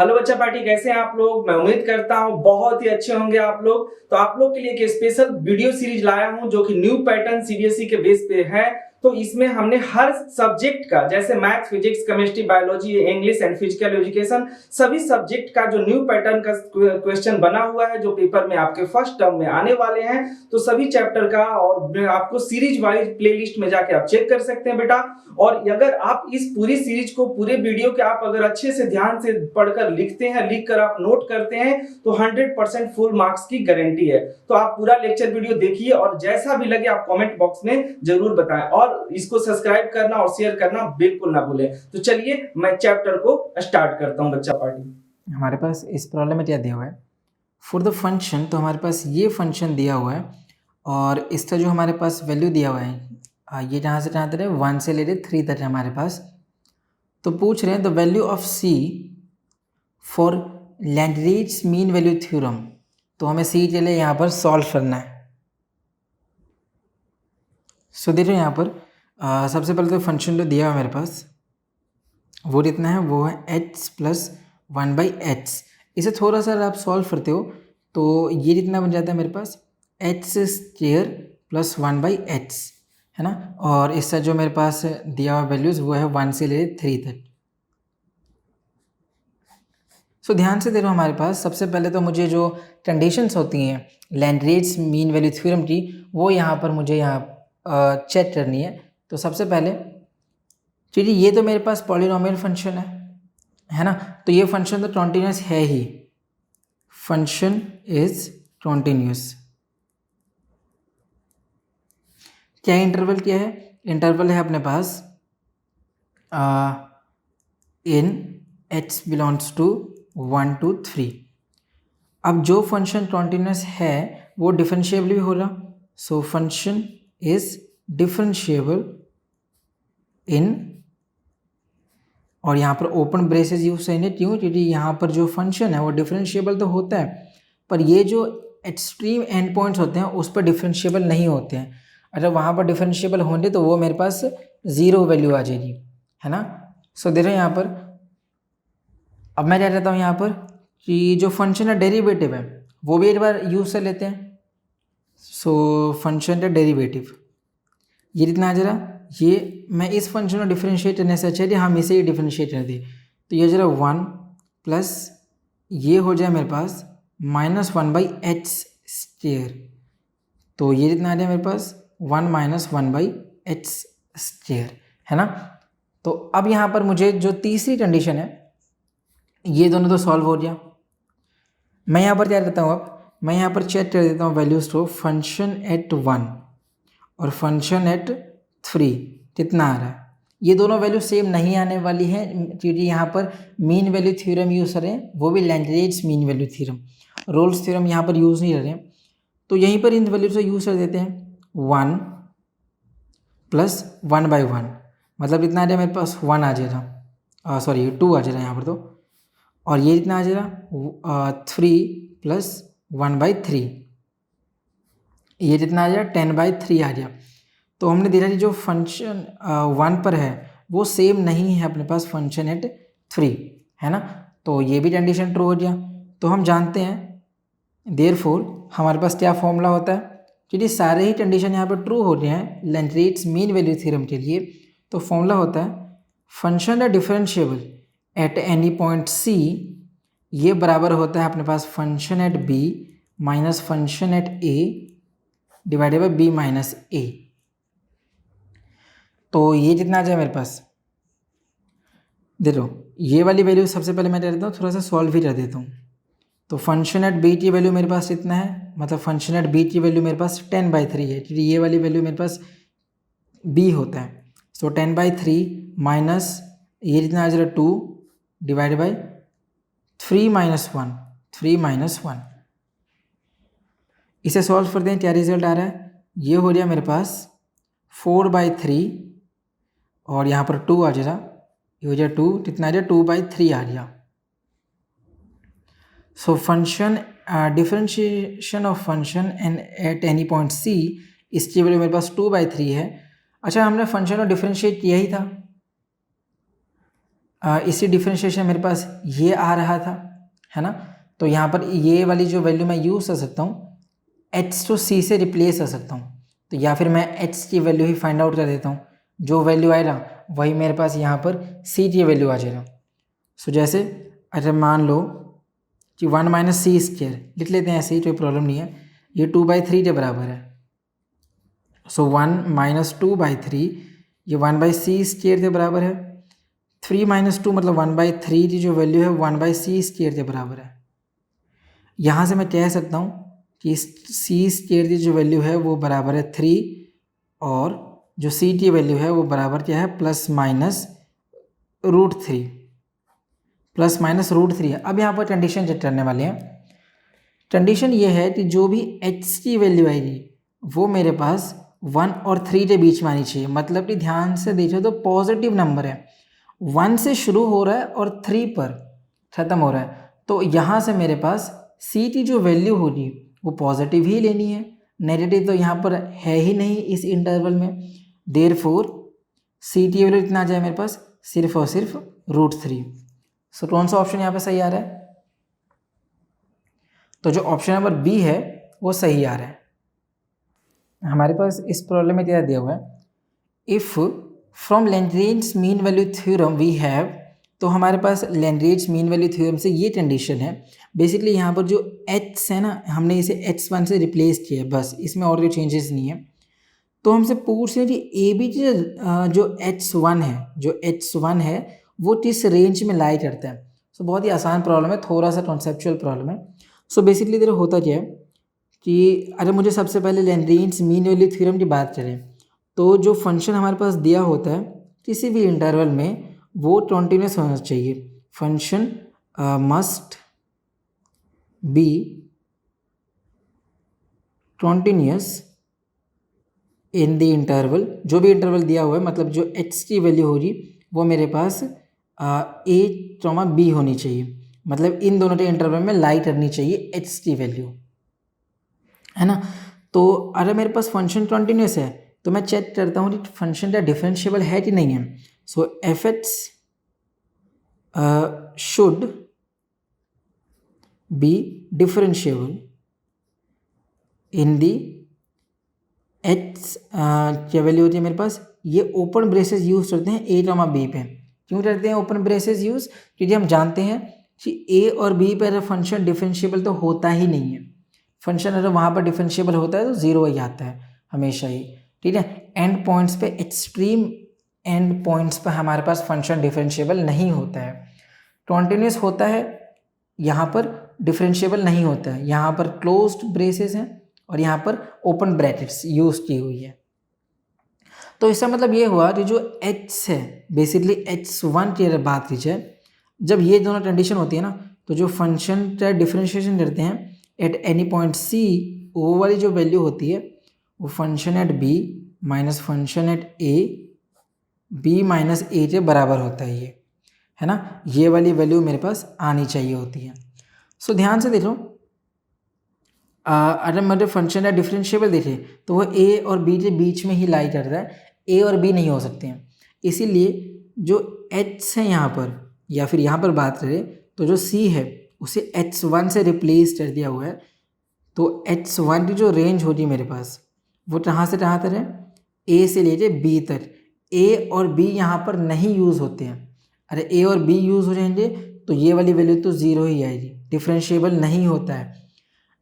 Hello बच्चा party, कैसे हैं आप लोग। मैं उम्मीद करता हूं बहुत ही अच्छे होंगे आप लोग। तो आप लोग के लिए एक स्पेशल वीडियो सीरीज लाया हूं जो कि न्यू पैटर्न सीबीएसई के बेस पे है। तो इसमें हमने हर सब्जेक्ट का, जैसे math, physics, chemistry, biology, English and physical education, सभी सब्जेक्ट का जो न्यू पैटर्न का क्वेश्चन बना हुआ है जो पेपर में आपके फर्स्ट टर्म में आने वाले हैं, तो सभी चैप्टर का और आपको सीरीज वाइज प्लेलिस्ट में जाके आप चेक कर सकते हैं बेटा। और अगर आप इस पूरी सीरीज को, पूरे वीडियो के आप अगर अच्छे से ध्यान से पढ़कर लिखते हैं, लिख कर आप नोट करते हैं, तो 100% फुल मार्क्स की गारंटी है। तो आप पूरा लेक्चर वीडियो देखिए और जैसा भी लगे आप कमेंट बॉक्स में जरूर बताएं, और इसको सब्सक्राइब करना और शेयर करना बिल्कुल ना भूलें। तो चलिए मैं चैप्टर को स्टार्ट करता हूं बच्चा पार्टी। हमारे पास इस प्रॉब्लम में क्या दिया हुआ है, फॉर द फंक्शन, तो हमारे पास ये फंक्शन दिया हुआ है और इसका जो हमारे पास वैल्यू दिया हुआ है, ये जहाँ से जहाँ तक है 1 से ले 3 तक है हमारे पास। तो पूछ रहे हैं the value of C for Lagrange mean value theorem. तो हमें सी के लिए यहाँ पर सॉल्व करना है। सो देखो यहाँ पर सबसे पहले तो फंक्शन जो दिया हुआ है मेरे पास वो कितना है, वो है h प्लस 1/h। इसे थोड़ा सा आप सॉल्व करते हो तो ये कितना बन जाता है मेरे पास, h² प्लस 1/h, है ना। और इसका जो मेरे पास दिया हुआ वैल्यूज़ वो है 1 से ले 3 तक। सो ध्यान से देखो, हमारे पास सबसे पहले तो मुझे जो कंडीशंस होती हैं लैग्रेंज मीन वैल्यू थ्योरम की, वो यहाँ पर मुझे यहाँ चेक करनी है। तो सबसे पहले चलिए, ये तो मेरे पास पॉलिनोमियल फंक्शन है ना। तो ये फंक्शन तो कॉन्टिन्यूस है ही, फंक्शन इज कॉन्टिन्यूस। क्या इंटरवल क्या है, इंटरवल है अपने पास इन h बिलोंग्स टू 1 to 3। अब जो फंक्शन कॉन्टिन्यूस है वो डिफरेंशिएबल भी हो रहा, सो फंक्शन इज डिफरेंशिएबल इन, और यहाँ पर ओपन ब्रेसेस यूज करेंगे, क्यों, क्योंकि यहाँ पर जो फंक्शन है वो डिफरेंशिएबल तो होता है, पर ये जो एक्सट्रीम एंड पॉइंट्स होते हैं उस पर डिफरेंशिएबल नहीं होते हैं। अगर वहाँ पर डिफरेंशिएबल होंगे तो वो मेरे पास 0 वैल्यू आ जाएगी, है ना। सो देखो यहाँ पर अब मैं क्या कहता हूँ यहाँ पर कि जो फंक्शन है डेरिवेटिव है वो भी एक बार यूज कर लेते हैं। सो फंक्शन का डेरिवेटिव ये कितना आ जरा, ये मैं इस फंक्शन को डिफरेंशिएट करने से अच्छा है हम इसे ही डिफरेंशिएट कर दें। तो ये जरा 1 प्लस ये हो जाए मेरे पास -1/h²। तो ये कितना आ जाए मेरे पास 1 - 1/h², है ना। तो अब यहाँ पर मुझे जो तीसरी कंडीशन है, ये दोनों तो सॉल्व हो गया। मैं यहाँ पर क्या करता हूँ, अब मैं यहाँ पर चेक कर देता हूँ वैल्यूज को, फंक्शन एट 1 और फंक्शन एट 3 कितना आ रहा है। ये दोनों वैल्यू सेम नहीं आने वाली हैं क्योंकि यहाँ पर मीन वैल्यू थ्योरम यूज़ करें, वो भी Lagrange mean value theorem, Rolle's theorem यहाँ पर यूज़ नहीं कर रहे हैं। तो यहीं पर इन वैल्यू से यूज़ कर देते हैं 1 प्लस 1/1, मतलब कितना आ जाए मेरे पास 1 आ जाएगा, सॉरी 2 आ जाएगा यहाँ पर। तो और ये कितना आ जाएगा 3 प्लस 1/3, ये जितना आ जाएगा 10/3 आ गया। तो हमने देखा कि जो फंक्शन 1 पर है वो सेम नहीं है अपने पास फंक्शन एट 3, है ना। तो ये भी कंडीशन ट्रू हो गया। तो हम जानते हैं देयरफॉर हमारे पास क्या फॉर्मूला होता है, क्योंकि सारे ही कंडीशन यहाँ पर ट्रू हो रहे हैं लैग्रेंज मीन वैल्यू थ्योरम के लिए। तो फॉर्मूला होता है फंक्शन है differentiable at any point C, ये बराबर होता है अपने पास function at B minus function at A divided by B minus A. तो ये कितना आ जाए मेरे पास, देखो ये वाली वैल्यू सबसे पहले मैं कर देता हूँ, थोड़ा सा सॉल्व भी कर देता हूँ। तो फंक्शन एट बी की वैल्यू मेरे पास कितना है, मतलब फंक्शन एट बी की वैल्यू मेरे पास 10/3 है, क्योंकि ये वाली वैल्यू मेरे पास बी होता है। सो 10/3 माइनस ये कितना आ जाएगा 2 डिवाइड बाई 3 - 1। इसे सॉल्व करते हैं, क्या रिजल्ट आ रहा है, ये हो गया मेरे पास 4/3 और यहाँ पर 2 आ जाएगा, ये हो जाए 2, कितना आ जाए 2/3 आ गया। So function differentiation of function and at any point C, इसकी वैल्यू मेरे पास 2/3 है। अच्छा, हमने फंक्शन को डिफरेंशिएट किया ही था, इसी डिफरेंशिएशन मेरे पास ये आ रहा था, है ना। तो यहाँ पर ये वाली जो वैल्यू मैं यूज़ कर सकता हूँ, h to c से रिप्लेस कर सकता हूँ। तो या फिर मैं h की वैल्यू ही फाइंड आउट कर देता हूँ, जो वैल्यू आएगा वही मेरे पास यहाँ पर c की वैल्यू आ जाएगा। सो जैसे अगर मान लो कि 1 माइनस सी स्क्वायर लिख लेते हैं, ऐसे ही कोई प्रॉब्लम नहीं है, ये 2/3 के बराबर है। सो 1 माइनस 2/3 ये 1/c स्क्वायर के बराबर है। 3 माइनस 2 मतलब 1/3 की जो वैल्यू है 1/c स्क्वायर के बराबर है। यहाँ से मैं कह सकता हूँ कि c स्क्वायर की जो वैल्यू है वो बराबर है 3, और जो c की वैल्यू है वो बराबर क्या है, प्लस माइनस √3, प्लस माइनस √3 है। अब यहाँ पर कंडीशन चेक करने वाले हैं। कंडीशन ये है कि जो भी h की वैल्यू आएगी वो मेरे पास 1 और 3 के बीच में आनी चाहिए। मतलब कि ध्यान से देखो तो पॉजिटिव नंबर है, 1 से शुरू हो रहा है और 3 पर ख़त्म हो रहा है। तो यहाँ से मेरे पास c की जो वैल्यू होगी वो पॉजिटिव ही लेनी है, नेगेटिव तो यहाँ पर है ही नहीं इस इंटरवल में। देयरफॉर c की वैल्यू कितना आ जाए मेरे पास, सिर्फ और सिर्फ √3। सो कौन सा ऑप्शन यहाँ पर सही आ रहा है, तो जो ऑप्शन नंबर बी है वो सही आ रहा है। हमारे पास इस प्रॉब्लम में क्या दिया हुआ है, if from Lagrange mean value theorem we have, तो हमारे पास लैग्रेंज मीन वैल्यू थ्योरम से ये कंडीशन है। बेसिकली यहाँ पर जो h है ना, हमने इसे h1 से रिप्लेस किया है, बस इसमें और कोई चेंजेस नहीं है। तो हमसे पूछ रहे हैं कि ए बी जो h1 है वो किस रेंज में लाई करता है। सो बहुत ही आसान प्रॉब्लम है, थोड़ा सा कॉन्सेप्चुअल प्रॉब्लम है। सो बेसिकली इधर होता क्या है कि अगर मुझे सबसे पहले लैग्रेंज मीन वैल्यू थ्योरम की बात करें, तो जो फंक्शन हमारे पास दिया होता है किसी भी इंटरवल में वो कॉन्टिन्यूस होना चाहिए। Function must be continuous in the interval, जो भी इंटरवल दिया हुआ है, मतलब जो h की वैल्यू होगी वो मेरे पास a, b होनी चाहिए। मतलब इन दोनों के इंटरवल में लाई करनी चाहिए h की वैल्यू, है ना। तो अगर मेरे पास फंक्शन कॉन्टिन्यूस है तो मैं चेक करता हूँ कि फंक्शन का डिफरेंशिएबल है कि नहीं है। So F X should be differentiable in the H क्या वैल्यू होती है मेरे पास, ये ओपन ब्रेसेस यूज़ करते हैं a, b पे। क्यों करते हैं ओपन ब्रेसेस यूज़, क्योंकि हम जानते हैं कि a और b पर फंक्शन डिफरेंशिएबल तो होता ही नहीं है। फंक्शन अगर वहाँ पर डिफरेंशिएबल होता है तो ज़ीरो ही आता है हमेशा ही, ठीक है। एंड पॉइंट्स पे, एक्सट्रीम एंड पॉइंट्स पर हमारे पास फंक्शन डिफरेंशिएबल नहीं होता है। कॉन्टिन्यूस होता है, यहाँ पर डिफरेंशिएबल नहीं होता है। यहाँ पर क्लोज्ड ब्रेसेस हैं और यहाँ पर ओपन ब्रैकेट्स यूज़ की हुई है। तो इसका मतलब ये हुआ कि जो h है, बेसिकली h1 की अगर बात की जाए, जब ये दोनों कंडीशन होती है ना, तो जो फंक्शन का डिफरेंशिएशन करते हैं एट एनी पॉइंट c, वो वाली जो वैल्यू होती है वो function at b minus function eight a, b minus a के बराबर होता है, ये है ना। ये वाली वैल्यू मेरे पास आनी चाहिए होती है। सो ध्यान से देखो, अगर मतलब फंक्शन का डिफरेंशिएबल देखें तो वो a और b के बीच में ही लाई करता है, a और b नहीं हो सकते हैं। इसीलिए जो h है यहाँ पर, या फिर यहाँ पर बात करें तो जो c है उसे h1 से रिप्लेस कर दिया हुआ है। तो h1 की जो रेंज होगी मेरे पास वो कहाँ से कहाँ तक है, a से लेके b तक। a और b यहाँ पर नहीं यूज़ होते हैं। अरे a और b यूज़ हो जाएंगे तो ये वाली वैल्यू तो ज़ीरो ही आएगी, डिफरेंशिएबल नहीं होता है।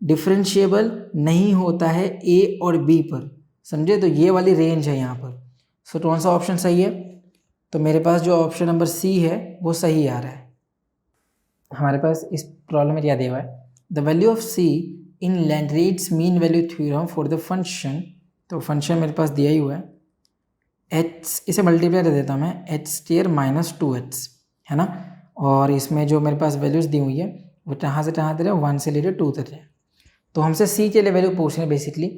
डिफरेंशिएबल नहीं होता है a और b पर, समझे। तो ये वाली रेंज है यहाँ पर। सो कौन सा ऑप्शन सही है, तो मेरे पास जो ऑप्शन नंबर सी है वो सही आ रहा है। हमारे पास इस प्रॉब्लम में क्या दिया हुआ है, the value of c in Lagrange mean value theorem for the function, तो फंक्शन मेरे पास दिया ही हुआ है h, इसे मल्टीप्लाई कर देता हूँ मैं, h² माइनस 2h, है ना। और इसमें जो मेरे पास वैल्यूज़ दी हुई है वो कहाँ से कहाँ तक है, 1 से लेकर 2 तक है। तो हमसे c के लिए वैल्यू पूछ रहे हैं बेसिकली।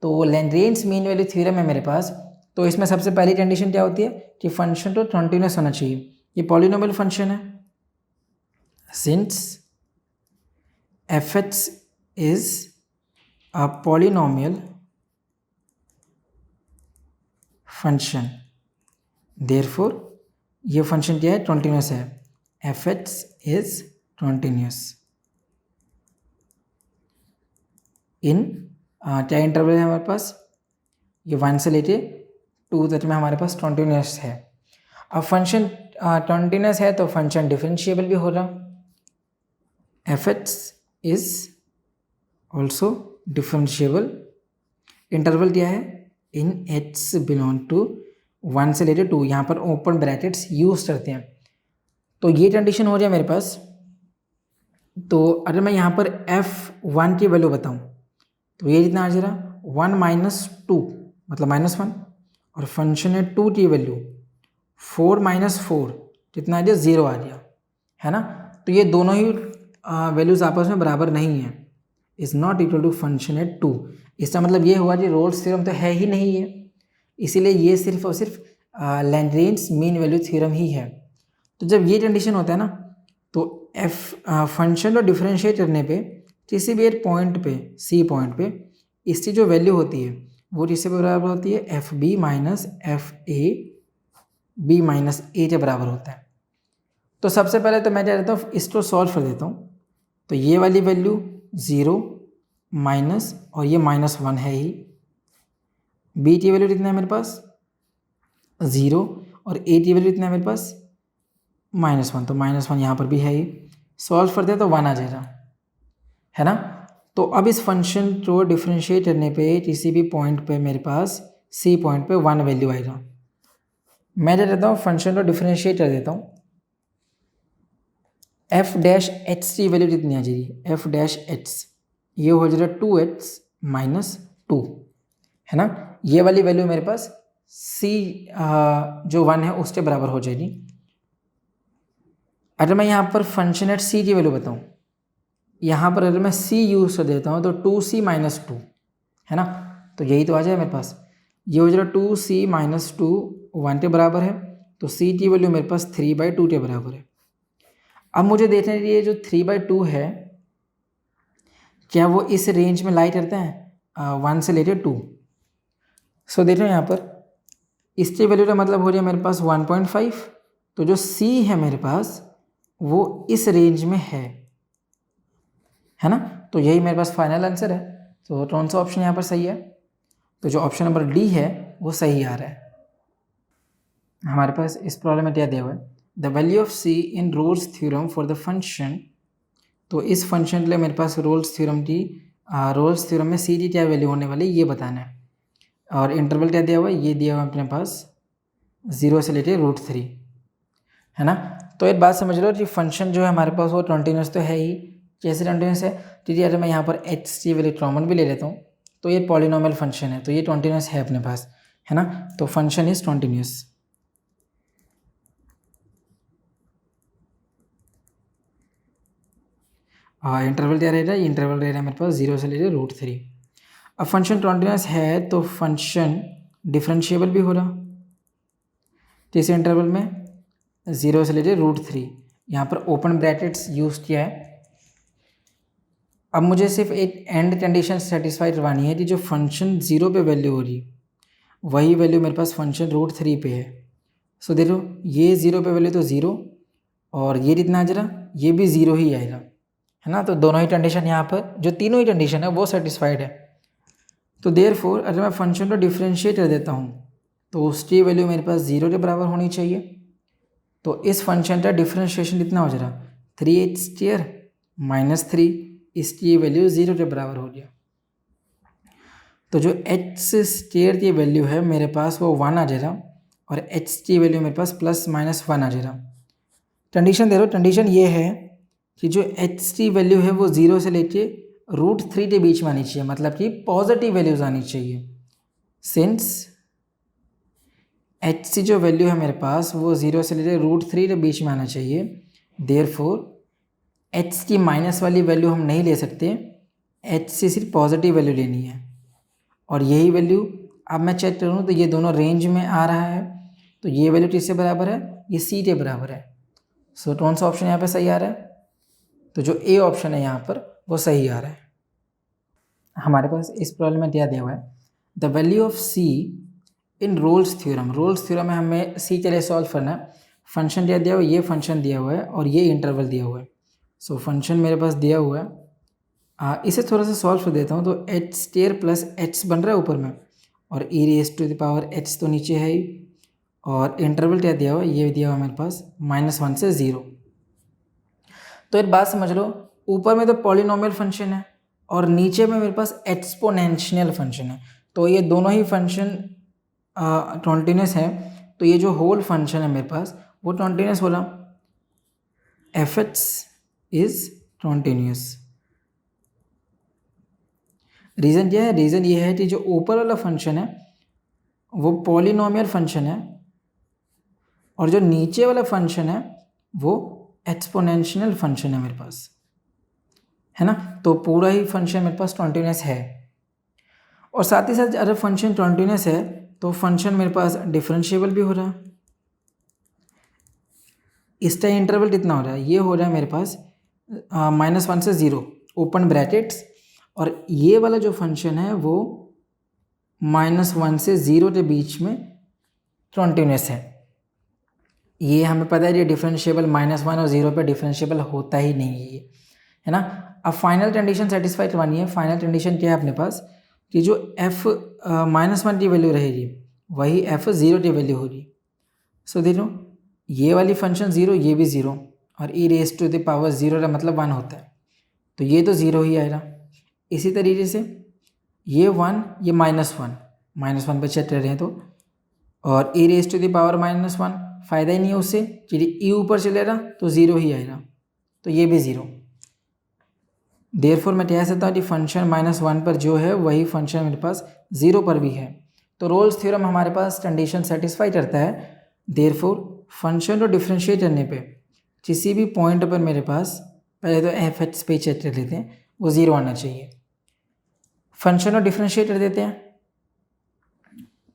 तो लैग्रेंज मीन वैल्यू थ्योरम है मेरे पास, तो इसमें सबसे पहली कंडीशन क्या होती है कि फंक्शन तो कॉन्टिन्यूस होना चाहिए। ये पॉलिनोमियल फंक्शन है, since f(x) is a polynomial function, therefore ये फंक्शन क्या है, कॉन्टिन्यूस है, एफ एक्स इज कॉन्टिन्यूस इन क्या इंटरवल है हमारे पास, ये 1 से लेके 2 तक में हमारे पास कॉन्टिन्यूस है। अब फंक्शन कॉन्टिन्यूस है तो फंक्शन डिफरेंशिएबल भी हो रहा, F x is also differentiable, interval क्या है, इन एक्स बिलोंग टू 1 से लेके 2, यहाँ पर ओपन ब्रैकेट्स यूज करते हैं। तो ये कंडीशन हो जाए मेरे पास। तो अगर मैं यहाँ पर f1 की वैल्यू बताऊँ तो ये जितना आ जा रहा 1 माइनस 2 मतलब -1, और फंक्शन है 2 की वैल्यू 4 माइनस 4 कितना आ गया 0 आ गया, है ना। तो ये दोनों ही वैल्यूज़ आपस में बराबर नहीं है, is not equal to function at 2। इसका मतलब ये हुआ कि रोल्स थ्योरम तो है ही नहीं है, इसीलिए ये सिर्फ और सिर्फ लैग्रेंज मीन वैल्यू थ्योरम ही है। तो जब ये कंडीशन होता है ना तो फंक्शन को डिफरेंशिएट करने पे किसी भी एक पॉइंट पे सी पॉइंट पे इसकी जो वैल्यू होती है वो किससे बराबर होती है, F B minus F A B minus A के बराबर होता है। तो सबसे पहले तो मैं क्या करता हूँ, इसको सॉल्व कर देता हूँ। तो ये वाली वैल्यू 0 माइनस और ये -1 है ही, बी की वैल्यू कितना है मेरे पास 0 और ए की वैल्यू कितना है मेरे पास -1, तो -1 यहाँ पर भी है ही, सॉल्व करते हैं तो 1 आ जाएगा, है ना। तो अब इस फंक्शन को डिफरेंशिएट करने पे किसी भी पॉइंट पे मेरे पास सी पॉइंट पे 1 वैल्यू आएगा। मैं क्या देता हूँ, फंक्शन को डिफरेंशिएट कर देता हूँ, एफ डैश एच की वैल्यू कितनी आ जाएगी, एफ डैश एच ये हो जाएगा 2x माइनस 2, है ना। ये वाली वैल्यू मेरे पास सी जो 1 है उसके बराबर हो जाएगी। अगर मैं यहाँ पर फंक्शन एट सी की वैल्यू बताऊँ, यहाँ पर अगर मैं सी यूज़ कर देता हूँ तो 2c माइनस 2, है ना, तो यही तो आ जाए मेरे पास, ये हो जाएगा 2c माइनस 2 1 के बराबर है, तो c की वैल्यू मेरे पास 3/2 के बराबर है। अब मुझे देखना है ये जो 3/2 है क्या वो इस रेंज में लाई करते हैं 1 से लेकर 2। सो देखो यहाँ पर इसकी वैल्यू का मतलब हो जाए मेरे पास 1.5, तो जो c है मेरे पास वो इस रेंज में है ना। तो यही मेरे पास फाइनल आंसर है। तो कौन सा ऑप्शन यहाँ पर सही है, तो जो ऑप्शन नंबर डी है वो सही आ रहा है। हमारे पास इस प्रॉब्लम में क्या दिया हुआ है, the value of C in Rolle's theorem for the function. तो इस फंक्शन के लिए मेरे पास रोल्स थ्योरम में सी की क्या वैल्यू होने वाली ये बताना है, और इंटरवल क्या दिया हुआ है, ये दिया हुआ है अपने पास 0 से लेकर √3, है ना। तो एक बात समझ लो कि फंक्शन जो है हमारे पास वो कॉन्टिन्यूस तो है ही, कैसे कॉन्टिन्यूस है, क्योंकि अगर मैं यहाँ पर एच की वैल्यू कॉमन भी ले लेता हूँ तो ये पॉलिनोमियल फंक्शन है, तो ये कॉन्टिन्यूस है अपने पास, है ना। तो फंक्शन इज कॉन्टिन्यूस। इंटरवल क्या रहेगा, इंटरवल रहेगा मेरे पास 0 से लेकर √3। अब फंक्शन कॉन्टिन्यूस है तो फंक्शन डिफरेंशिएबल भी हो रहा, किस इंटरवल में 0 से लेकर √3, यहाँ पर ओपन ब्रैकेट्स यूज़ किया है। अब मुझे सिर्फ एक एंड कंडीशन सेटिस्फाई करवानी है कि जो फंक्शन 0 पे वैल्यू हो रही वही वैल्यू मेरे पास फंक्शन √3 पे है। सो देखो ये 0 पे वैल्यू तो 0 और ये कितना आ जा रहा, ये भी 0 ही आएगा, है ना। तो दोनों ही कंडीशन यहाँ पर जो तीनों ही कंडीशन है वो सेटिस्फाइड है। तो देयरफॉर अगर मैं फंक्शन को डिफरेंशिएट कर देता हूँ तो उसकी वैल्यू मेरे पास 0 के बराबर होनी चाहिए। तो इस फंक्शन का डिफरेंशिएशन कितना हो जा रहा, 3x² माइनस 3, इसकी वैल्यू 0 के बराबर हो गया। तो जो x² की वैल्यू है मेरे पास वो 1 आ जाएगा और h की वैल्यू मेरे पास ±1 आ जाएगा। कंडीशन दे रहा हूँ, कंडीशन ये है कि जो h की वैल्यू है वो 0 से लेके √3 के बीच में आनी चाहिए, मतलब कि पॉजिटिव वैल्यूज आनी चाहिए। सिंस h की जो वैल्यू है मेरे पास वो 0 से लेके √3 के बीच में आना चाहिए, देयरफॉर h की माइनस वाली वैल्यू हम नहीं ले सकते, h से सिर्फ पॉजिटिव वैल्यू लेनी है। और यही वैल्यू अब मैं चेक करूँ तो ये दोनों रेंज में आ रहा है, तो ये वैल्यू किससे बराबर है, ये c के बराबर है। सो कौन सा ऑप्शन यहाँ पे सही आ रहा है, तो जो ए ऑप्शन है यहाँ पर वो सही आ रहा है। हमारे पास इस प्रॉब्लम में क्या दिया हुआ है, the value of c in Rolle's theorem. Rolle's theorem में हमें c के लिए सॉल्व करना है, फंक्शन क्या दिया हुआ है, ये फंक्शन दिया हुआ है और ये इंटरवल दिया हुआ है। सो फंक्शन मेरे पास दिया हुआ है, इसे थोड़ा सा सॉल्व कर देता हूँ। तो एच स्टेयर प्लस एच बन रहा है ऊपर में, और E raise to the power H तो नीचे है ही, और इंटरवल क्या दिया हुआ है, ये दिया हुआ है मेरे पास -1 से 0। तो एक बात समझ लो, ऊपर में तो पॉलिनोमियल फंक्शन है और नीचे में मेरे पास एक्सपोनेंशियल फंक्शन है। तो ये दोनों ही फंक्शन कॉन्टिन्यूस है, तो ये जो होल फंक्शन है मेरे पास वो कॉन्टिन्यूस हो रहा, F x is continuous. Reason क्या है, रीज़न ये है कि जो ऊपर वाला फंक्शन है वो पॉलिनोमियल फंक्शन है और जो नीचे वाला फंक्शन है वो एक्सपोनेंशियल फंक्शन है मेरे पास, है ना। तो पूरा ही फंक्शन मेरे पास कॉन्टिन्यूस है, और साथ ही साथ अगर फंक्शन कॉन्टिन्यूस है तो फंक्शन मेरे पास डिफरेंशिएबल भी हो रहा है। इसका इंटरवल कितना हो रहा है, ये हो रहा है मेरे पास -1 से 0 ओपन ब्रैकेट्स, और ये वाला जो फंक्शन है वो -1 से 0 के बीच में कॉन्टिन्यूस है। ये हमें पता है, ये डिफरेंशिएबल -1 और 0 पे डिफरेंशिएबल होता ही नहीं है ना। अब फाइनल कंडीशन सेटिस्फाई करवानी है। फाइनल कंडीशन क्या है अपने पास कि जो f -1 की वैल्यू रहेगी वही f 0 की वैल्यू होगी। सो देखो, ये वाली फंक्शन 0, ये भी 0, और E raise to the power 0 का मतलब 1 होता है, तो ये तो 0 ही आएगा। इसी तरीके से ये 1, ये -1 पे चेक कर रहे हैं तो, और E raise to the power -1 फ़ायदा ही नहीं है उससे, चलिए ई ऊपर चलेगा तो 0 ही आएगा, तो ये भी 0। देयरफॉर मैं कह सकता हूँ कि फंक्शन -1 पर जो है वही फंक्शन मेरे पास 0 पर भी है। तो रोल्स थ्योरम हमारे पास कंडीशन सेटिस्फाई करता है। देयरफॉर फंक्शन को डिफ्रेंशिएट करने पे किसी भी पॉइंट पर मेरे पास, पहले तो एफ एच पे चेक कर लेते हैं, वो 0 आना चाहिए। फंक्शन को डिफ्रेंशिएट कर देते हैं,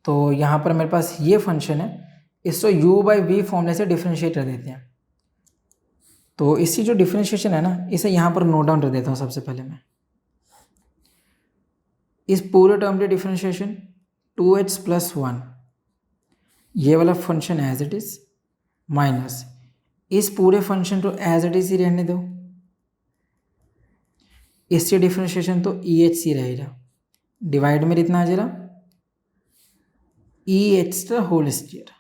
तो यहाँ पर मेरे पास ये फंक्शन है, इसको u/v फॉर्मूले से डिफ्रेंशिएट कर देते हैं। तो इसकी जो डिफ्रेंशिएशन है ना, इसे यहाँ पर नोट डाउन कर देता हूँ। सबसे पहले मैं इस पूरे टर्म के डिफ्रेंशिएशन 2h + 1, ये वाला function as it is, minus इस पूरे फंक्शन को एज इट इज़ ही रहने दो, इससे डिफ्रेंशिएशन तो EH रहेगा, डिवाइड में कितना आ जाएगा, EH का होल स्क्वायर।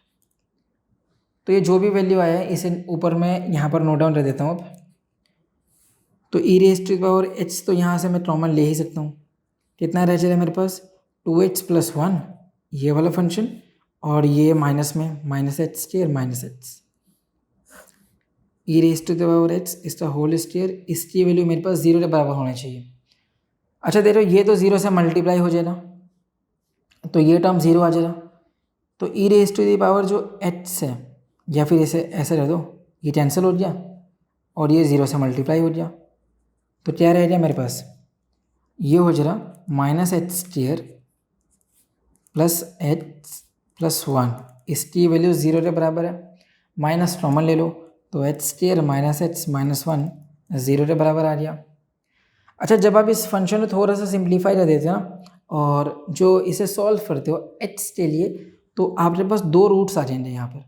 तो ये जो भी वैल्यू आया है इसे ऊपर मैं यहाँ पर नोट डाउन कर देता हूँ अब। तो E raise to the power H, तो यहाँ से मैं कॉमन ले ही सकता हूँ। कितना रह जाएगा मेरे पास, 2h + 1 ये वाला फंक्शन, और ये माइनस में -h², e raise to the power h इसका होल स्क्वायर, इसकी वैल्यू मेरे पास 0 के बराबर होना चाहिए। अच्छा देखो, ये तो 0 से मल्टीप्लाई हो जाएगा, तो ये टर्म 0 आ जाएगा। तो E raise to the power जो h है, या फिर इसे ऐसे रह दो, ये कैंसिल हो गया और ये 0 से मल्टीप्लाई हो गया, तो क्या रह गया मेरे पास, ये हो जाएगा -h² + h + 1, इसकी वैल्यू 0 के बराबर है। माइनस कॉमन ले लो, तो h² - h - 1 0 के बराबर आ गया। अच्छा, जब आप इस फंक्शन को थोड़ा सा सिंप्लीफाई कर देते हो ना, और जो इसे सॉल्व करते हो h के लिए, तो आपके पास 2 रूट्स आ जाएंगे यहाँ पर।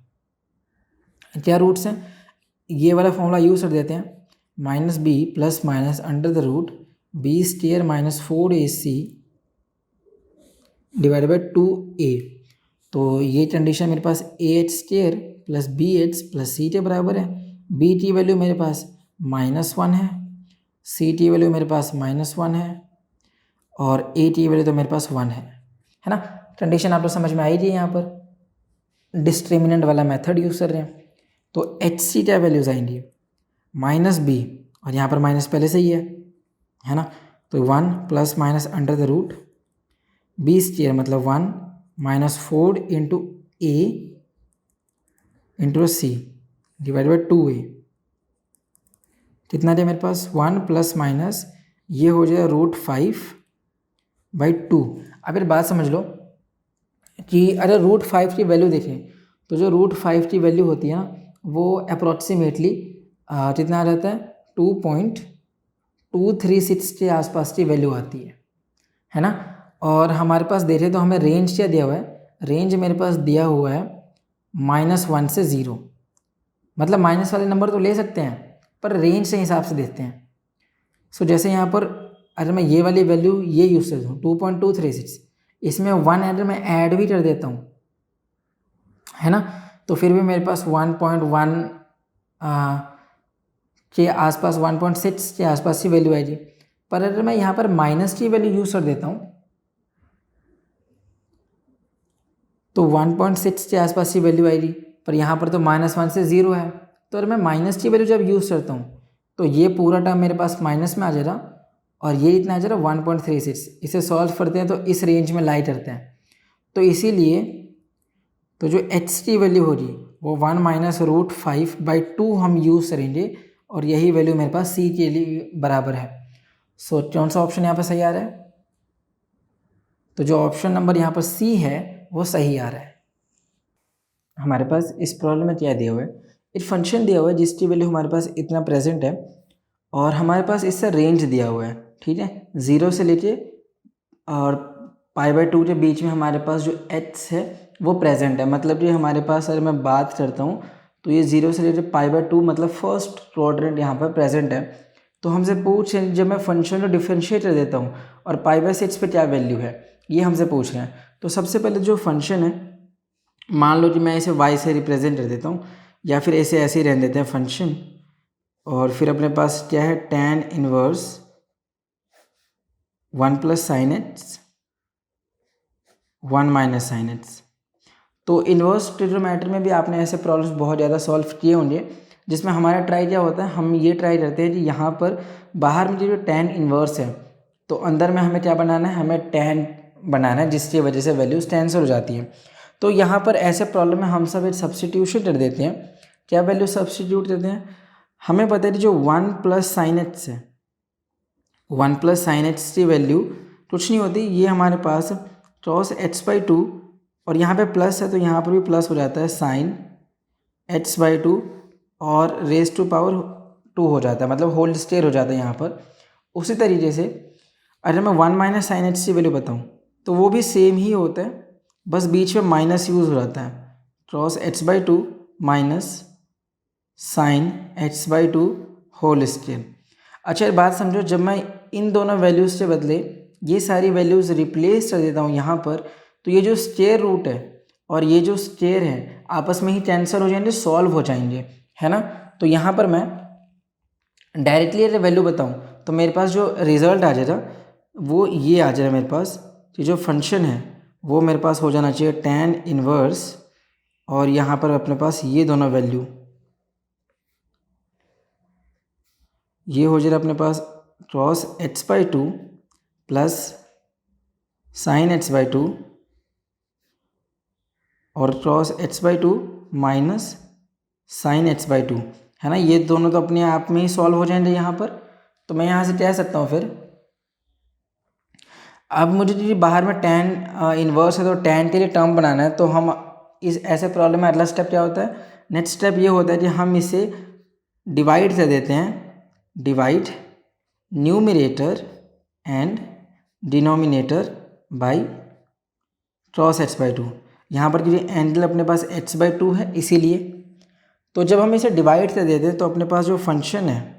क्या रूट्स हैं, ये वाला फॉर्मूला यूज़ कर देते हैं, -b ± √b² - 4ac / 2a। तो ये कंडीशन मेरे पास ah² + bh + c के बराबर है। b की वैल्यू मेरे पास -1 है, c की वैल्यू मेरे पास -1 है, और a की वैल्यू तो मेरे पास 1 है ना। कंडीशन आपको समझ में आई थी। यहाँ पर डिस्क्रिमिनेंट वाला मेथड यूज़ कर रहे हैं, तो एच की क्या वैल्यूज़ आएंगी, -b, और यहाँ पर माइनस पहले से ही है ना, तो 1 ± √b² मतलब 1 -4 × a × c / 2a। कितना दिया मेरे पास, 1 ± ये हो जाएगा √5/2। अब एक बात समझ लो कि अगर √5 की वैल्यू देखें, तो जो √5 की वैल्यू होती है ना, वो अप्रॉक्सीमेटली कितना रहता है, 2.236 के आसपास की वैल्यू आती है ना। और हमारे पास देखें तो हमें रेंज क्या दिया हुआ है, रेंज मेरे पास दिया हुआ है -1 से 0, मतलब माइनस वाले नंबर तो ले सकते हैं पर रेंज के हिसाब से देते हैं। सो जैसे यहाँ पर अगर मैं ये वाली वैल्यू ये यूज़ करता हूँ 2.236, इसमें 1 अगर मैं ऐड भी कर देता हूँ, है ना, तो फिर भी मेरे पास 1.1 के आसपास 1.6 के आसपास की वैल्यू आएगी। पर अगर मैं यहाँ पर माइनस की वैल्यू यूज़ कर देता हूँ तो 1.6 के आसपास की वैल्यू आएगी, पर यहाँ पर तो -1 से 0 है। तो अगर मैं माइनस की वैल्यू जब यूज़ करता हूँ तो ये पूरा टर्म मेरे पास माइनस में आ जाएगा और ये इतना आ जाएगा 1.36। इसे सॉल्व करते हैं तो इस रेंज में लाई करते हैं। तो इसीलिए तो जो h की वैल्यू होगी वो 1 - √5/2 हम यूज़ करेंगे और यही वैल्यू मेरे पास c के लिए बराबर है। सो कौन सा ऑप्शन यहाँ पर सही आ रहा है? तो जो ऑप्शन नंबर यहाँ पर c है वो सही आ रहा है। हमारे पास इस प्रॉब्लम में क्या दिया हुआ है, एक फंक्शन दिया हुआ है जिसकी वैल्यू हमारे पास इतना प्रेजेंट है और हमारे पास इससे रेंज दिया हुआ है, ठीक है, 0 से लेके और π/2 के बीच में हमारे पास जो h है वो प्रेजेंट है। मतलब कि हमारे पास अगर मैं बात करता हूँ तो ये 0 से लेके π/2 मतलब फर्स्ट क्वाड्रेंट यहाँ पर प्रेजेंट है। तो हमसे पूछ जब मैं फंक्शन को डिफरेंशिएट कर देता हूँ और π/6 पे क्या वैल्यू है ये हमसे पूछ रहे हैं। तो सबसे पहले जो फंक्शन है, मान लो कि मैं इसे y से रिप्रेजेंट कर देता हूँ या फिर ऐसे ही रहने देते हैं फंक्शन, और फिर अपने पास क्या है tan inverse 1 + sin x 1 - sin x। तो इन्वर्स ट्रिग्नोमेट्री में भी आपने ऐसे प्रॉब्लम्स बहुत ज़्यादा सॉल्व किए होंगे जिसमें हमारा ट्राई क्या होता है, हम ये ट्राई करते हैं कि यहाँ पर बाहर में जो tan इन्वर्स है तो अंदर में हमें क्या बनाना है, हमें tan बनाना है जिसकी वजह से वैल्यूज कैंसिल हो जाती है। तो यहाँ पर ऐसे प्रॉब्लम में हम सब एक सब्स्टिट्यूशन कर देते हैं। क्या वैल्यू सब्स्टिट्यूट करते हैं, हमें पता है कि जो 1 + sin x है, 1 + sin x की वैल्यू कुछ नहीं होती, ये हमारे पास cos h/2 और यहाँ पे प्लस है तो यहाँ पर भी प्लस हो जाता है sin h/2 और रेज टू पावर 2 हो जाता है, मतलब होल स्क्वायर हो जाता है यहाँ पर। उसी तरीके से अगर मैं 1 - sin h की वैल्यू बताऊँ तो वो भी सेम ही होता है, बस बीच में माइनस यूज़ हो जाता है, cos h/2 minus sin h/2 whole square. अच्छा एक बात समझो, जब मैं इन दोनों वैल्यूज़ के बदले ये सारी वैल्यूज़ रिप्लेस कर देता हूँ यहाँ पर, तो ये जो स्क्वायर रूट है और ये जो स्क्वायर है आपस में ही कैंसिल हो जाएंगे, सॉल्व हो जाएंगे, है ना। तो यहाँ पर मैं डायरेक्टली अगर वैल्यू बताऊँ तो मेरे पास जो रिज़ल्ट आ जाएगा वो ये आ जाएगा मेरे पास कि जो फंक्शन है वो मेरे पास हो जाना चाहिए tan इनवर्स और यहाँ पर अपने पास ये दोनों वैल्यू, ये हो जाएगा अपने पास cos h/2 plus sin h/2 और cos h/2 minus sin h/2, है ना। ये दोनों तो अपने आप में ही सॉल्व हो जाएंगे यहाँ पर। तो मैं यहाँ से कह सकता हूँ फिर, अब मुझे जो बाहर में tan इन्वर्स है तो tan के लिए टर्म बनाना है, तो हम इस ऐसे प्रॉब्लम में अगला स्टेप क्या होता है, नेक्स्ट स्टेप ये होता है कि हम इसे डिवाइड कर देते हैं, divide numerator and denominator by cos h/2। यहाँ पर क्योंकि एंगल अपने पास h/2 है इसीलिए, तो जब हम इसे डिवाइड कर देते हैं तो अपने पास जो फंक्शन है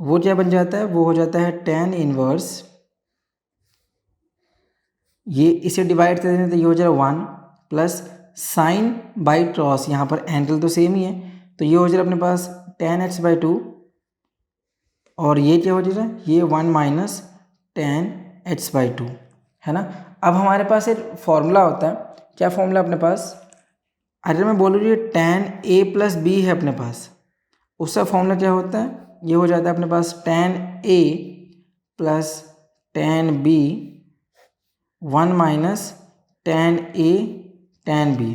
वो क्या बन जाता है, वो हो जाता है tan इनवर्स, ये इसे डिवाइड कर देते हैं तो ये हो जाएगा 1 प्लस साइन बाई क्रॉस, यहाँ पर एंगल तो सेम ही है तो ये हो जाएगा अपने पास tan h/2 और ये क्या हो जाएगा, ये 1 - tan h/2, है ना। अब हमारे पास एक फॉर्मूला होता है, क्या फॉर्मूला अपने पास, अगर मैं बोलूँ ये tan a + b है अपने पास, उसका फॉर्मूला क्या होता है, ये हो जाता है अपने पास tan a + tan b 1 - tan a tan b।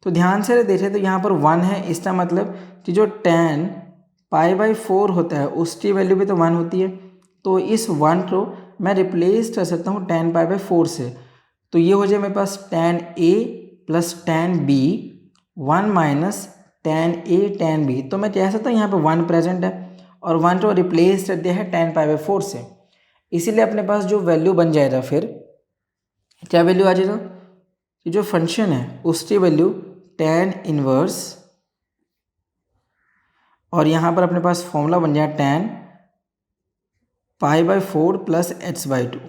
तो ध्यान से देखें तो यहाँ पर 1 है, इसका मतलब कि जो tan π/4 होता है उसकी वैल्यू भी तो 1 होती है, तो इस 1 को मैं रिप्लेस कर सकता हूँ tan π/4 से। तो ये हो जाए मेरे पास tan a + tan b 1 - tan a tan b। तो मैं कह सकता हूँ यहाँ पर 1 प्रेजेंट है और 1 को रिप्लेस कर दिया है tan π/4 से, इसीलिए अपने पास जो वैल्यू बन जाएगा, फिर क्या वैल्यू आ जाएगा कि जो फंक्शन है उसकी वैल्यू tan इनवर्स और यहाँ पर अपने पास फॉर्मूला बन जाए tan π/4 प्लस h/2,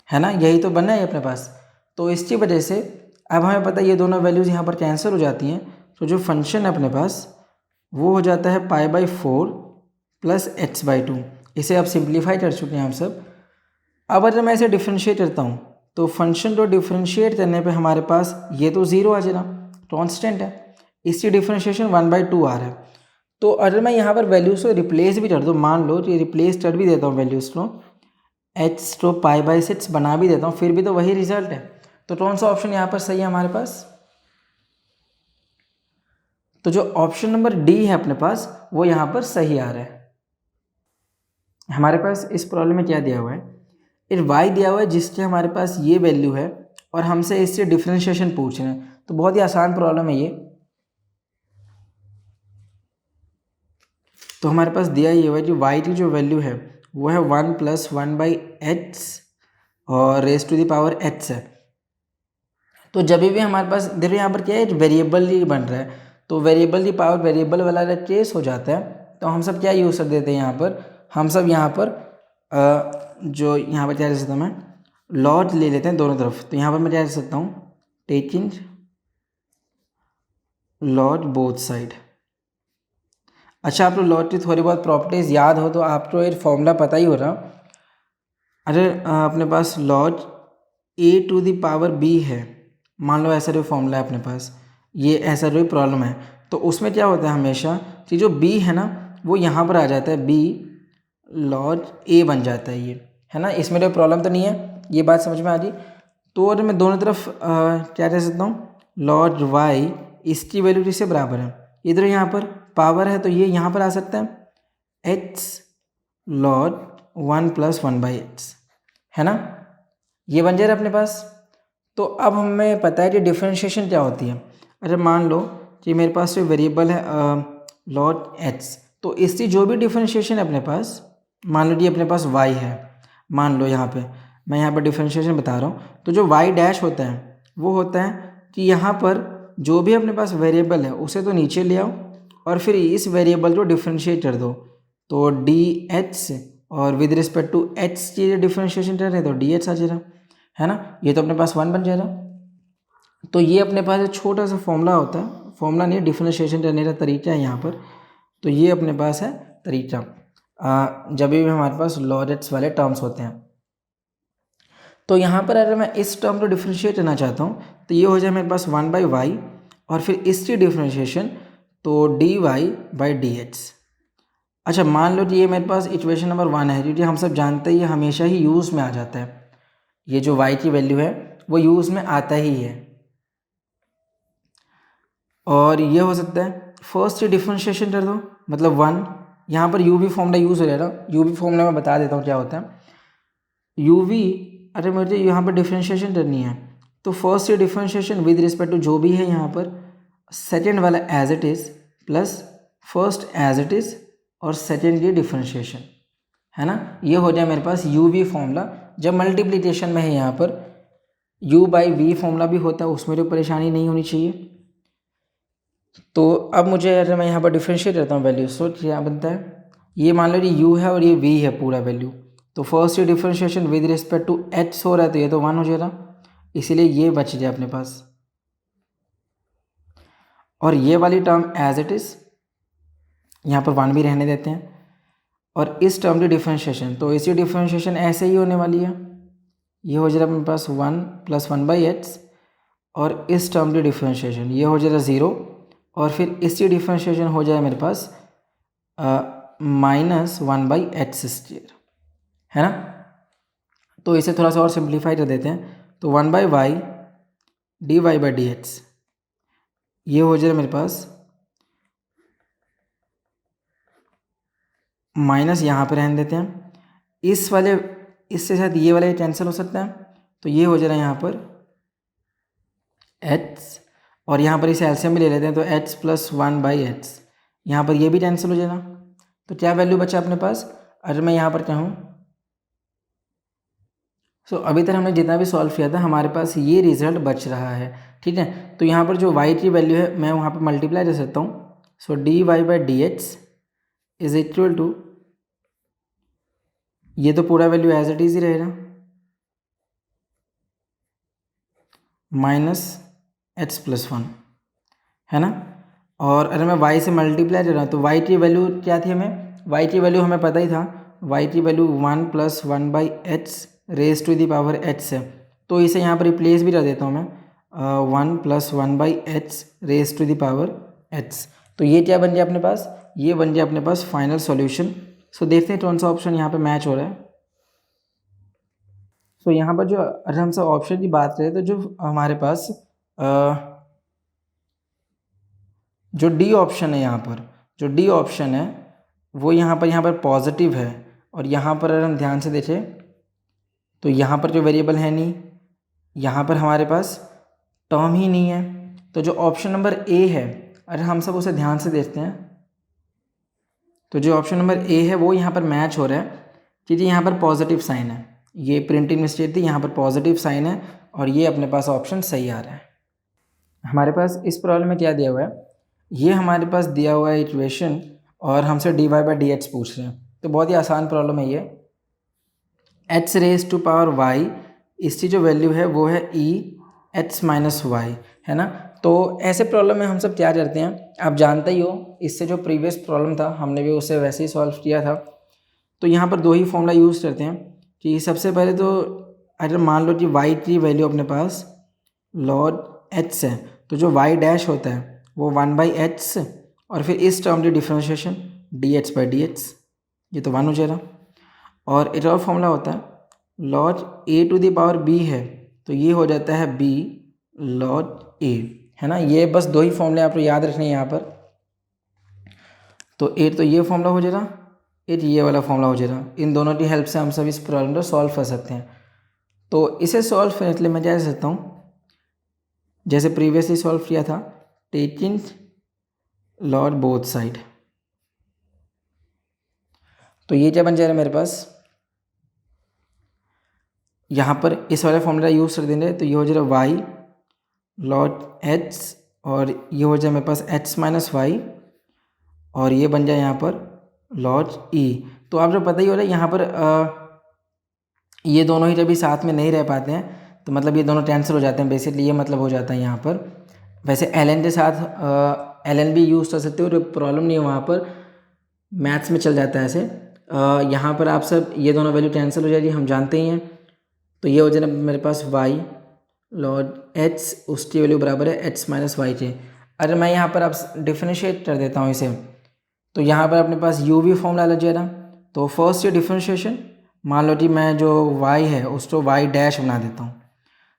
है ना, यही तो बनना है अपने पास। तो इसकी वजह से अब हमें पता है ये दोनों वैल्यूज़ यहाँ पर कैंसिल हो जाती हैं, तो जो फंक्शन है अपने पास वो हो जाता है π/4 प्लस h/2। इसे अब सिंप्लीफाई कर चुके हैं हम सब। अब अगर मैं इसे डिफ्रेंशिएट करता हूँ तो फंक्शन को डिफ्रेंशिएट करने पे हमारे पास ये तो ज़ीरो आ जाएगा, कांस्टेंट है, इसकी डिफ्रेंशिएशन 1/2 आ रहा है। तो अगर मैं यहाँ पर वैल्यूज़ को रिप्लेस भी कर दूँ, मान लो कि रिप्लेस कर भी देता हूँ वैल्यूज़ को, h तो π/6 बना भी देता हूँ, फिर भी तो वही रिजल्ट है। तो कौन सा ऑप्शन यहाँ पर सही है हमारे पास? तो जो ऑप्शन नंबर डी है अपने पास वो यहाँ पर सही आ रहा है। हमारे पास इस प्रॉब्लम में क्या दिया हुआ है, एक y दिया हुआ है जिसके हमारे पास ये वैल्यू है और हमसे इससे डिफ्रेंशिएशन पूछ रहे हैं। तो बहुत ही आसान प्रॉब्लम है ये। तो हमारे पास दिया ये हुआ है कि y की जो वैल्यू है वो है 1 + 1/h और raise to the power h है। तो जब भी हमारे पास देखो यहाँ पर क्या है, वेरिएबल ही बन रहा है, तो वेरिएबल की पावर वेरिएबल वाला केस हो जाता है। तो हम सब क्या यूज़ कर देते हैं यहाँ पर, हम सब यहाँ पर जो यहाँ पर क्या कर सकता हूँ मैं, लॉग ले लेते हैं दोनों तरफ। तो यहाँ पर मैं क्या कर सकता हूँ, टेकिंग लॉग बोथ साइड। अच्छा, आप लोग लॉग की थोड़ी बहुत प्रॉपर्टीज़ याद हो तो आपको एक फॉर्मूला पता ही हो रहा। अरे अपने पास लॉग a⁴ है, मान लो ऐसा कोई फॉर्मूला है अपने पास, ये ऐसा कोई प्रॉब्लम है, तो उसमें क्या होता है हमेशा कि जो b है ना वो यहाँ पर आ जाता है, b log a बन जाता है, ये है ना, इसमें कोई प्रॉब्लम तो नहीं है, ये बात समझ में आ गई। तो अगर मैं दोनों तरफ क्या कह सकता हूँ, log y इसकी वैल्यू किससे बराबर है, इधर यहाँ पर पावर है तो ये यहाँ पर आ सकता है h log 1 + 1/h, है ना, ये बन जाएगा अपने पास। तो अब हमें पता है कि डिफ्रेंशिएशन क्या होती है। अरे मान लो कि मेरे पास जो वेरिएबल है log h, तो इसकी जो भी डिफ्रेंशिएशन है अपने पास, मान लो कि अपने पास y है, मान लो यहाँ पे मैं यहाँ पर डिफ्रेंशिएशन बता रहा हूँ, तो जो y डैश होता है वो होता है कि यहाँ पर जो भी अपने पास वेरिएबल है उसे तो नीचे ले आओ और फिर इस वेरिएबल को डिफ्रेंशिएट कर दो, तो dh और विद रिस्पेक्ट टू h की डिफ्रेंशिएशन कर रहे हैं तो dh आ जाएगा, है ना, ये तो अपने पास 1 बन जाएगा। तो ये अपने पास एक छोटा सा फॉर्मूला होता है, फॉर्मूला नहीं, डिफ्रेंशिएशन करने का तरीका है यहाँ पर। तो ये अपने पास है तरीका जब भी हमारे पास log x वाले टर्म्स होते हैं। तो यहाँ पर अगर मैं इस टर्म को डिफ्रेंशिएट करना चाहता हूँ तो ये हो जाए मेरे पास 1/y और फिर इसकी डिफ्रेंशिएशन तो dy/dx। अच्छा, मान लो कि ये मेरे पास इक्वेशन नंबर 1 है, क्योंकि हम सब जानते हैं ये हमेशा ही यूज़ में आ जाता है, ये जो y की वैल्यू है वो यूज़ में आता ही है। और ये हो सकता है फर्स्ट डिफ्रेंशिएशन कर दो, मतलब 1, यहाँ पर u v फॉर्मूला यूज़ हो जाएगा। u v फॉर्मूला मैं बता देता हूँ क्या होता है। u v अरे मुझे यहाँ पर डिफ्रेंशिएशन करनी है तो first differentiation with respect to जो भी है यहाँ पर, सेकेंड वाला as it is plus first as it is और सेकेंड की डिफ्रेंशिएशन, है ना, ये हो जाए मेरे पास u v फॉर्मूला। जब मल्टीप्लिकेशन में है यहाँ पर u/v फॉर्मूला भी होता है, उसमें तो परेशानी नहीं होनी चाहिए। तो अब मुझे अगर मैं यहाँ पर डिफ्रेंशिएट करता हूँ वैल्यू, सो क्या बनता है, ये मान लो ये u है और ये v है पूरा वैल्यू, तो first differentiation with respect to h हो रहा है तो ये तो 1 हो जाएगा, इसीलिए ये बच जाए अपने पास। और ये वाली टर्म एज इट इज़ यहाँ पर 1 भी रहने देते हैं, और इस टर्म की डिफ्रेंशिएशन तो इसी डिफ्रेंशिएशन ऐसे ही होने वाली है, ये हो जाएगा अपने पास 1 + 1/h और इस टर्म की डिफ्रेंशिएशन ये हो जाएगा 0 और फिर इसकी डिफ्रेंशिएशन हो जाए मेरे पास -1/h², है ना। तो इसे थोड़ा सा और सिंप्लीफाई कर देते हैं, तो 1/y dy/dx ये हो जाएगा मेरे पास माइनस यहाँ पे रहने देते हैं, इस वाले इससे शायद ये वाला कैंसिल हो सकता है, तो ये हो जाएगा यहाँ पर h और यहाँ पर इसे एलसीएम भी ले लेते हैं, तो h + 1/h यहाँ पर ये भी कैंसिल हो जाएगा। तो क्या वैल्यू बचा अपने पास, अगर मैं यहाँ पर कहूँ सो अभी तक हमने जितना भी सॉल्व किया था हमारे पास ये रिजल्ट बच रहा है, ठीक है। तो यहाँ पर जो y की वैल्यू है मैं वहाँ पर मल्टीप्लाई कर सकता हूँ, सो dy/dx इज इक्वल टू, ये तो पूरा वैल्यू एज इट इज ही रहेगा, माइनस एच प्लस वन, है ना। और अगर मैं y से मल्टीप्लाई कर रहा हूँ तो y की वैल्यू क्या थी, हमें y की वैल्यू हमें पता ही था, y की value 1 + 1/h raise to the power h से, तो इसे यहाँ पर रिप्लेस भी कर देता हूँ मैं, 1 + 1/h raise to the power h। तो ये क्या बन गया अपने पास, ये बन गया अपने पास फाइनल सॉल्यूशन। सो देखते हैं कौन सा ऑप्शन यहाँ पे मैच हो रहा है। सो यहाँ पर जो अगर हम सब ऑप्शन की बात करें तो जो हमारे पास जो डी ऑप्शन है, यहाँ पर जो डी ऑप्शन है वो यहाँ पर पॉजिटिव है, और यहाँ पर अगर हम ध्यान से देखें तो यहाँ पर जो वेरिएबल है नहीं, यहाँ पर हमारे पास टर्म ही नहीं है। तो जो ऑप्शन नंबर ए है, अगर हम सब उसे ध्यान से देखते हैं तो जो ऑप्शन नंबर ए है वो यहाँ पर मैच हो रहा है, क्योंकि यहाँ पर पॉजिटिव साइन है, ये प्रिंटिंग मिस्टेक थी, यहाँ पर पॉजिटिव साइन है, और ये अपने पास ऑप्शन सही आ रहा है। हमारे पास इस प्रॉब्लम में क्या दिया हुआ है, ये हमारे पास दिया हुआ है इक्वेशन, और हमसे dy/dx पूछ रहे हैं। तो बहुत ही आसान प्रॉब्लम है ये। h raise to power y, इसकी जो वैल्यू है वो है e(h - y), है ना। तो ऐसे प्रॉब्लम में हम सब क्या करते हैं, आप जानते ही हो, इससे जो प्रीवियस प्रॉब्लम था हमने भी उसे वैसे ही सॉल्व किया था। तो यहाँ पर दो ही फॉर्मूला यूज़ करते हैं कि सबसे पहले तो अगर मान लो कि y की वैल्यू अपने पास log h है, तो जो y डैश होता है वो 1/h, और फिर इस टर्म की डिफ्रेंशिएशन dh/dx, ये तो 1 हो जाएगा। और एक और फॉर्मूला होता है log a⁴ है, तो ये हो जाता है b log a, है ना। ये बस दो ही फॉर्मूले आपको याद रखने हैं यहाँ पर। तो एक तो ये फॉर्मूला हो जाएगा, एक ये वाला फॉर्मूला हो जाएगा। इन दोनों की हेल्प से हम सब इस प्रॉब्लम को सॉल्व कर सकते हैं। तो इसे सॉल्व करने के लिए मैं क्या कर सकता हूँ, जैसे प्रीवियसली सॉल्व किया था, टेकिंग लॉग बोथ साइड। तो ये क्या बन जाएगा मेरे पास, यहाँ पर इस वाला फॉर्मूला यूज़ कर देंगे, तो ये हो जाएगा y log h, और ये हो जाए मेरे पास h - y, और ये बन जाए यहाँ पर log e। तो आप जो पता ही हो रहा है यहाँ पर ये दोनों ही जब भी साथ में नहीं रह पाते हैं तो मतलब ये दोनों कैंसिल हो जाते हैं, बेसिकली ये मतलब हो जाता है यहाँ पर। वैसे ln के साथ ln भी यूज़ कर सकते हो, तो प्रॉब्लम नहीं है, वहाँ पर मैथ्स में चल जाता है ऐसे। यहाँ पर आप सब ये दोनों वैल्यू कैंसिल हो जाएगी, हम जानते ही हैं। तो ये हो जाएगा मेरे पास y log h, उसकी वैल्यू बराबर है h - y के। अगर मैं यहाँ पर आप डिफ्रेंशिएट कर देता हूँ इसे, तो यहाँ पर अपने पास u भी फॉर्मूला लग जाएगा। तो फर्स्ट ये डिफ्रेंशिएशन, मान लो कि मैं जो y है उसको y डैश बना देता हूँ,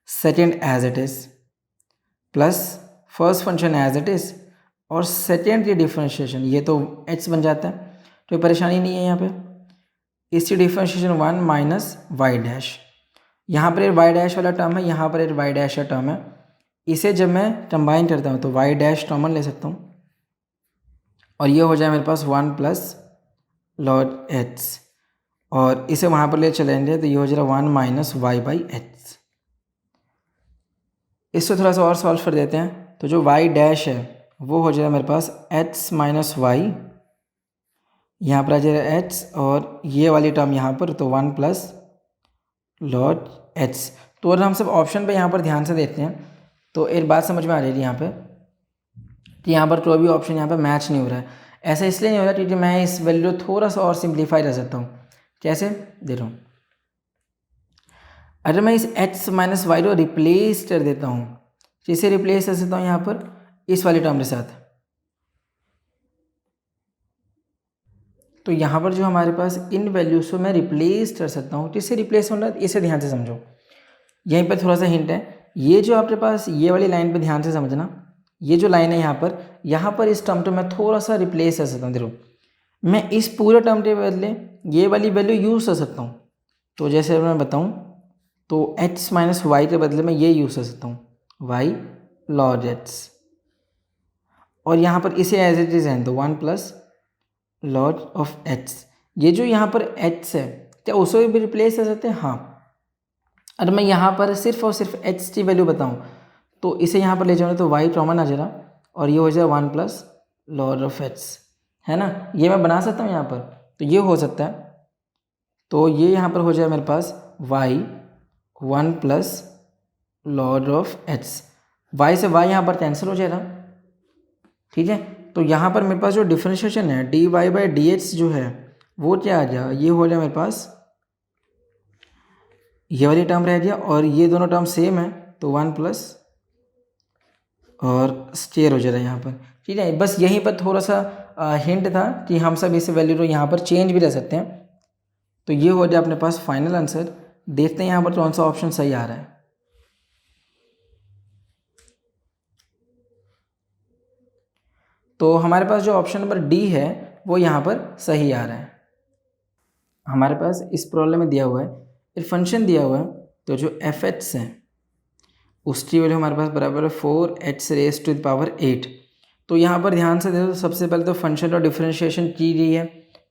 second as it is, plus first function as it is, और सेकेंड की डिफ्रेंशिएशन, ये तो h बन जाता है, तो परेशानी नहीं है यहाँ पे। इसकी डिफ्रेंशिएशन 1 - y डैश, यहाँ पर एक y डैश वाला टर्म है, यहाँ पर एक y डैश का टर्म है। इसे जब मैं कंबाइन करता हूँ तो y डैश कॉमन ले सकता हूँ, और ये हो जाए मेरे पास 1 + log h, और इसे वहाँ पर ले चलेंगे तो ये हो जाएगा 1 - y/h। इससे थोड़ा सा और सॉल्व कर देते हैं, तो जो y डैश है वो हो जाएगा मेरे पास h - y, यहाँ पर आ जाएगा h, और ये वाली टर्म यहाँ पर, तो 1 + log h। तो अगर हम सब ऑप्शन पे यहाँ पर ध्यान से देखते हैं तो एक बात समझ में आ जाएगी यहाँ पे कि यहाँ पर कोई भी ऑप्शन यहाँ पर मैच नहीं हो रहा है। ऐसा इसलिए नहीं हो रहा क्योंकि मैं इस वैल्यू को थोड़ा सा और सिंप्लीफाई कर सकता हूँ। कैसे, देख रहा हूँ, अगर मैं इस h - y को रिप्लेस कर देता हूँ, तो इसे रिप्लेस कर सकता हूँ यहाँ पर इस वाली टर्म के साथ। तो यहाँ पर जो हमारे पास इन वैल्यूज़ को मैं रिप्लेस कर सकता हूँ, किससे रिप्लेस होना है इसे ध्यान से समझो। यहीं पर थोड़ा सा हिंट है, ये जो आपके पास ये वाली लाइन पे ध्यान से समझना, ये जो लाइन है यहाँ पर इस टर्म को मैं थोड़ा सा रिप्लेस कर सकता हूँ। देखो, मैं इस पूरे टर्म के बदले ये वाली वैल्यू यूज़ कर सकता हूँ। तो जैसे मैं बताऊँ तो h - y के बदले में ये यूज़ कर सकता हूँ y log h, और यहाँ पर इसे एज इट इज़ है तो 1 + log of h। ये जो यहाँ पर h है क्या उसे भी रिप्लेस कर सकते हैं? हाँ। अगर मैं यहाँ पर सिर्फ और सिर्फ h की वैल्यू बताऊँ तो इसे यहाँ पर ले जाऊँगा तो y कॉमन आ जाएगा, और ये हो जाएगा 1 + log of h, है ना, ये मैं बना सकता हूँ यहाँ पर, तो ये हो सकता है। तो ये यहाँ पर हो जाए मेरे पास y 1 plus log of x, y से y यहाँ पर कैंसिल हो जाएगा, ठीक है। तो यहाँ पर मेरे पास जो डिफरेंशिएशन है dy बाई डी एक्स जो है वो क्या आ गया, ये हो जाए मेरे पास, ये वाली टर्म रह गया और ये दोनों टर्म सेम है, तो 1 प्लस और स्टेयर हो जाएगा यहाँ पर, ठीक है। बस यहीं पर थोड़ा सा हिंट था कि हम सब इस वैल्यू को यहाँ पर चेंज भी रह सकते हैं। तो ये हो जाए अपने पास फाइनल आंसर। देखते हैं यहाँ पर कौन सा ऑप्शन सही आ रहा है। तो हमारे पास जो ऑप्शन नंबर डी है वो यहाँ पर सही आ रहा है। हमारे पास इस प्रॉब्लम में दिया हुआ है, एक फंक्शन दिया हुआ है, तो जो एफ एक्स है उसकी वैल्यू हमारे पास बराबर है 4x raise to the power 8। तो यहाँ पर ध्यान से देखो, सबसे पहले तो फंक्शन और डिफरेंशिएशन की गई है,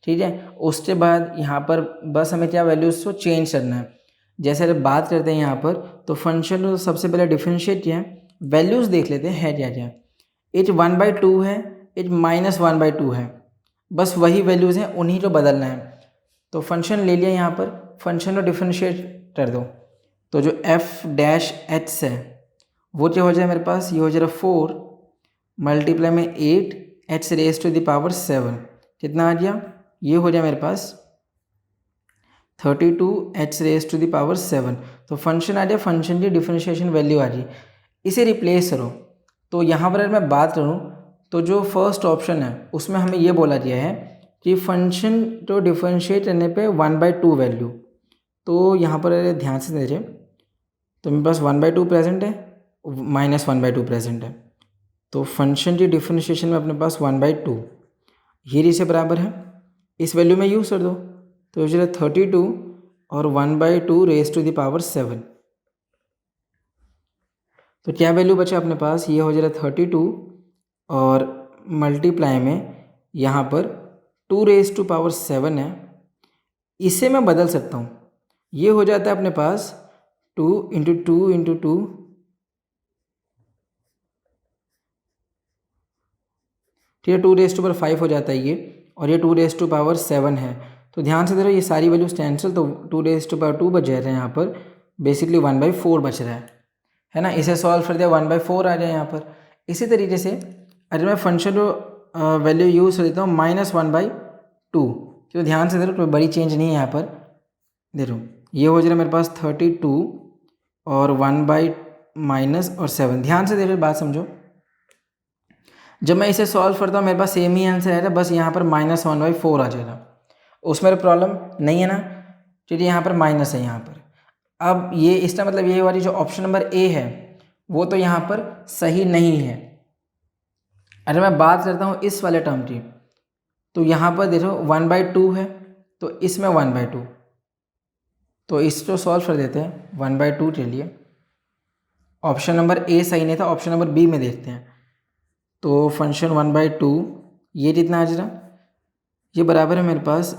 ठीक है। उसके बाद यहाँ पर बस हमें क्या वैल्यूज़ को चेंज करना है। जैसे अगर बात करते हैं यहाँ पर, तो फंक्शन को सबसे पहले डिफरेंशिएट किया है, वैल्यूज़ देख लेते हैं है क्या क्या। एच 1/2 है, एच -1/2 है, बस वही वैल्यूज़ हैं, उन्हीं को बदलना है। तो फंक्शन ले लिया यहाँ पर, फंक्शन को डिफरेंशिएट कर दो, तो जो एफ डैश एच है वो क्या हो जाए मेरे पास, ये हो जाएगा 4 मल्टीप्लाई में 8 h raise to the power 7, कितना आ गया, ये हो जाए मेरे पास 32 h raise to the power 7। तो फंक्शन आ जाए, फंक्शन की डिफरेंशिएशन वैल्यू आ जाए, इसे रिप्लेस करो। तो यहाँ पर अगर मैं बात करूँ तो जो फर्स्ट ऑप्शन है उसमें हमें ये बोला गया है कि फंक्शन को डिफरेंशिएट करने पे 1/2 वैल्यू। तो यहाँ पर ध्यान से देखिए, तो मेरे पास 1/2 प्रेजेंट है, -1/2 प्रेजेंट है, तो फंक्शन की डिफरेंशिएशन में अपने पास 1/2 ये से बराबर है, इस वैल्यू में यूज़ कर दो, तो ये चला 32 और 1/2 रेज टू द पावर 7। तो क्या वैल्यू बचा अपने पास, ये हो जाएगा 32 और मल्टीप्लाई में यहाँ पर 2 रेज टू पावर 7 है, इसे मैं बदल सकता हूँ, ये हो जाता है अपने पास 2 इंटू 2 इंटू 2, ठीक है, 2 रेज टू पावर 5 हो जाता है ये, और ये 2 रेज टू पावर 7 है। तो ध्यान से देखो ये सारी वैल्यूज कैंसिल, तो 2 रेज टू पावर 2 बच जा रहे हैं यहाँ पर, बेसिकली 1/4 बच रहा है ना। इसे सॉल्व कर दिया 1/4 आ जाए यहाँ पर। इसी तरीके से अगर मैं फंक्शन को वैल्यू यूज़ कर देता हूँ -1/2, तो ध्यान से देखो कोई बड़ी चेंज नहीं है यहाँ पर, देखो ये हो जाएगा मेरे पास 32 और 1/- और 7। ध्यान से देखो बात समझो, जब मैं इसे सॉल्व करता हूँ मेरे पास सेम ही आंसर आएगा, बस यहाँ पर -1/4 आ जाएगा, उसमें प्रॉब्लम नहीं है ना, क्योंकि यहाँ पर माइनस है यहाँ पर। अब ये इसका मतलब ये वाली जो ऑप्शन नंबर ए है वो तो यहाँ पर सही नहीं है। अगर मैं बात करता हूँ इस वाले टर्म की, तो यहाँ पर देखो 1/2 है, तो इसमें 1/2, तो इसको सॉल्व कर देते हैं 1/2 के लिए। ऑप्शन नंबर ए सही नहीं था, ऑप्शन नंबर बी में देखते हैं। तो फंक्शन 1/2 ये कितना आ जाएगा, ये बराबर है मेरे पास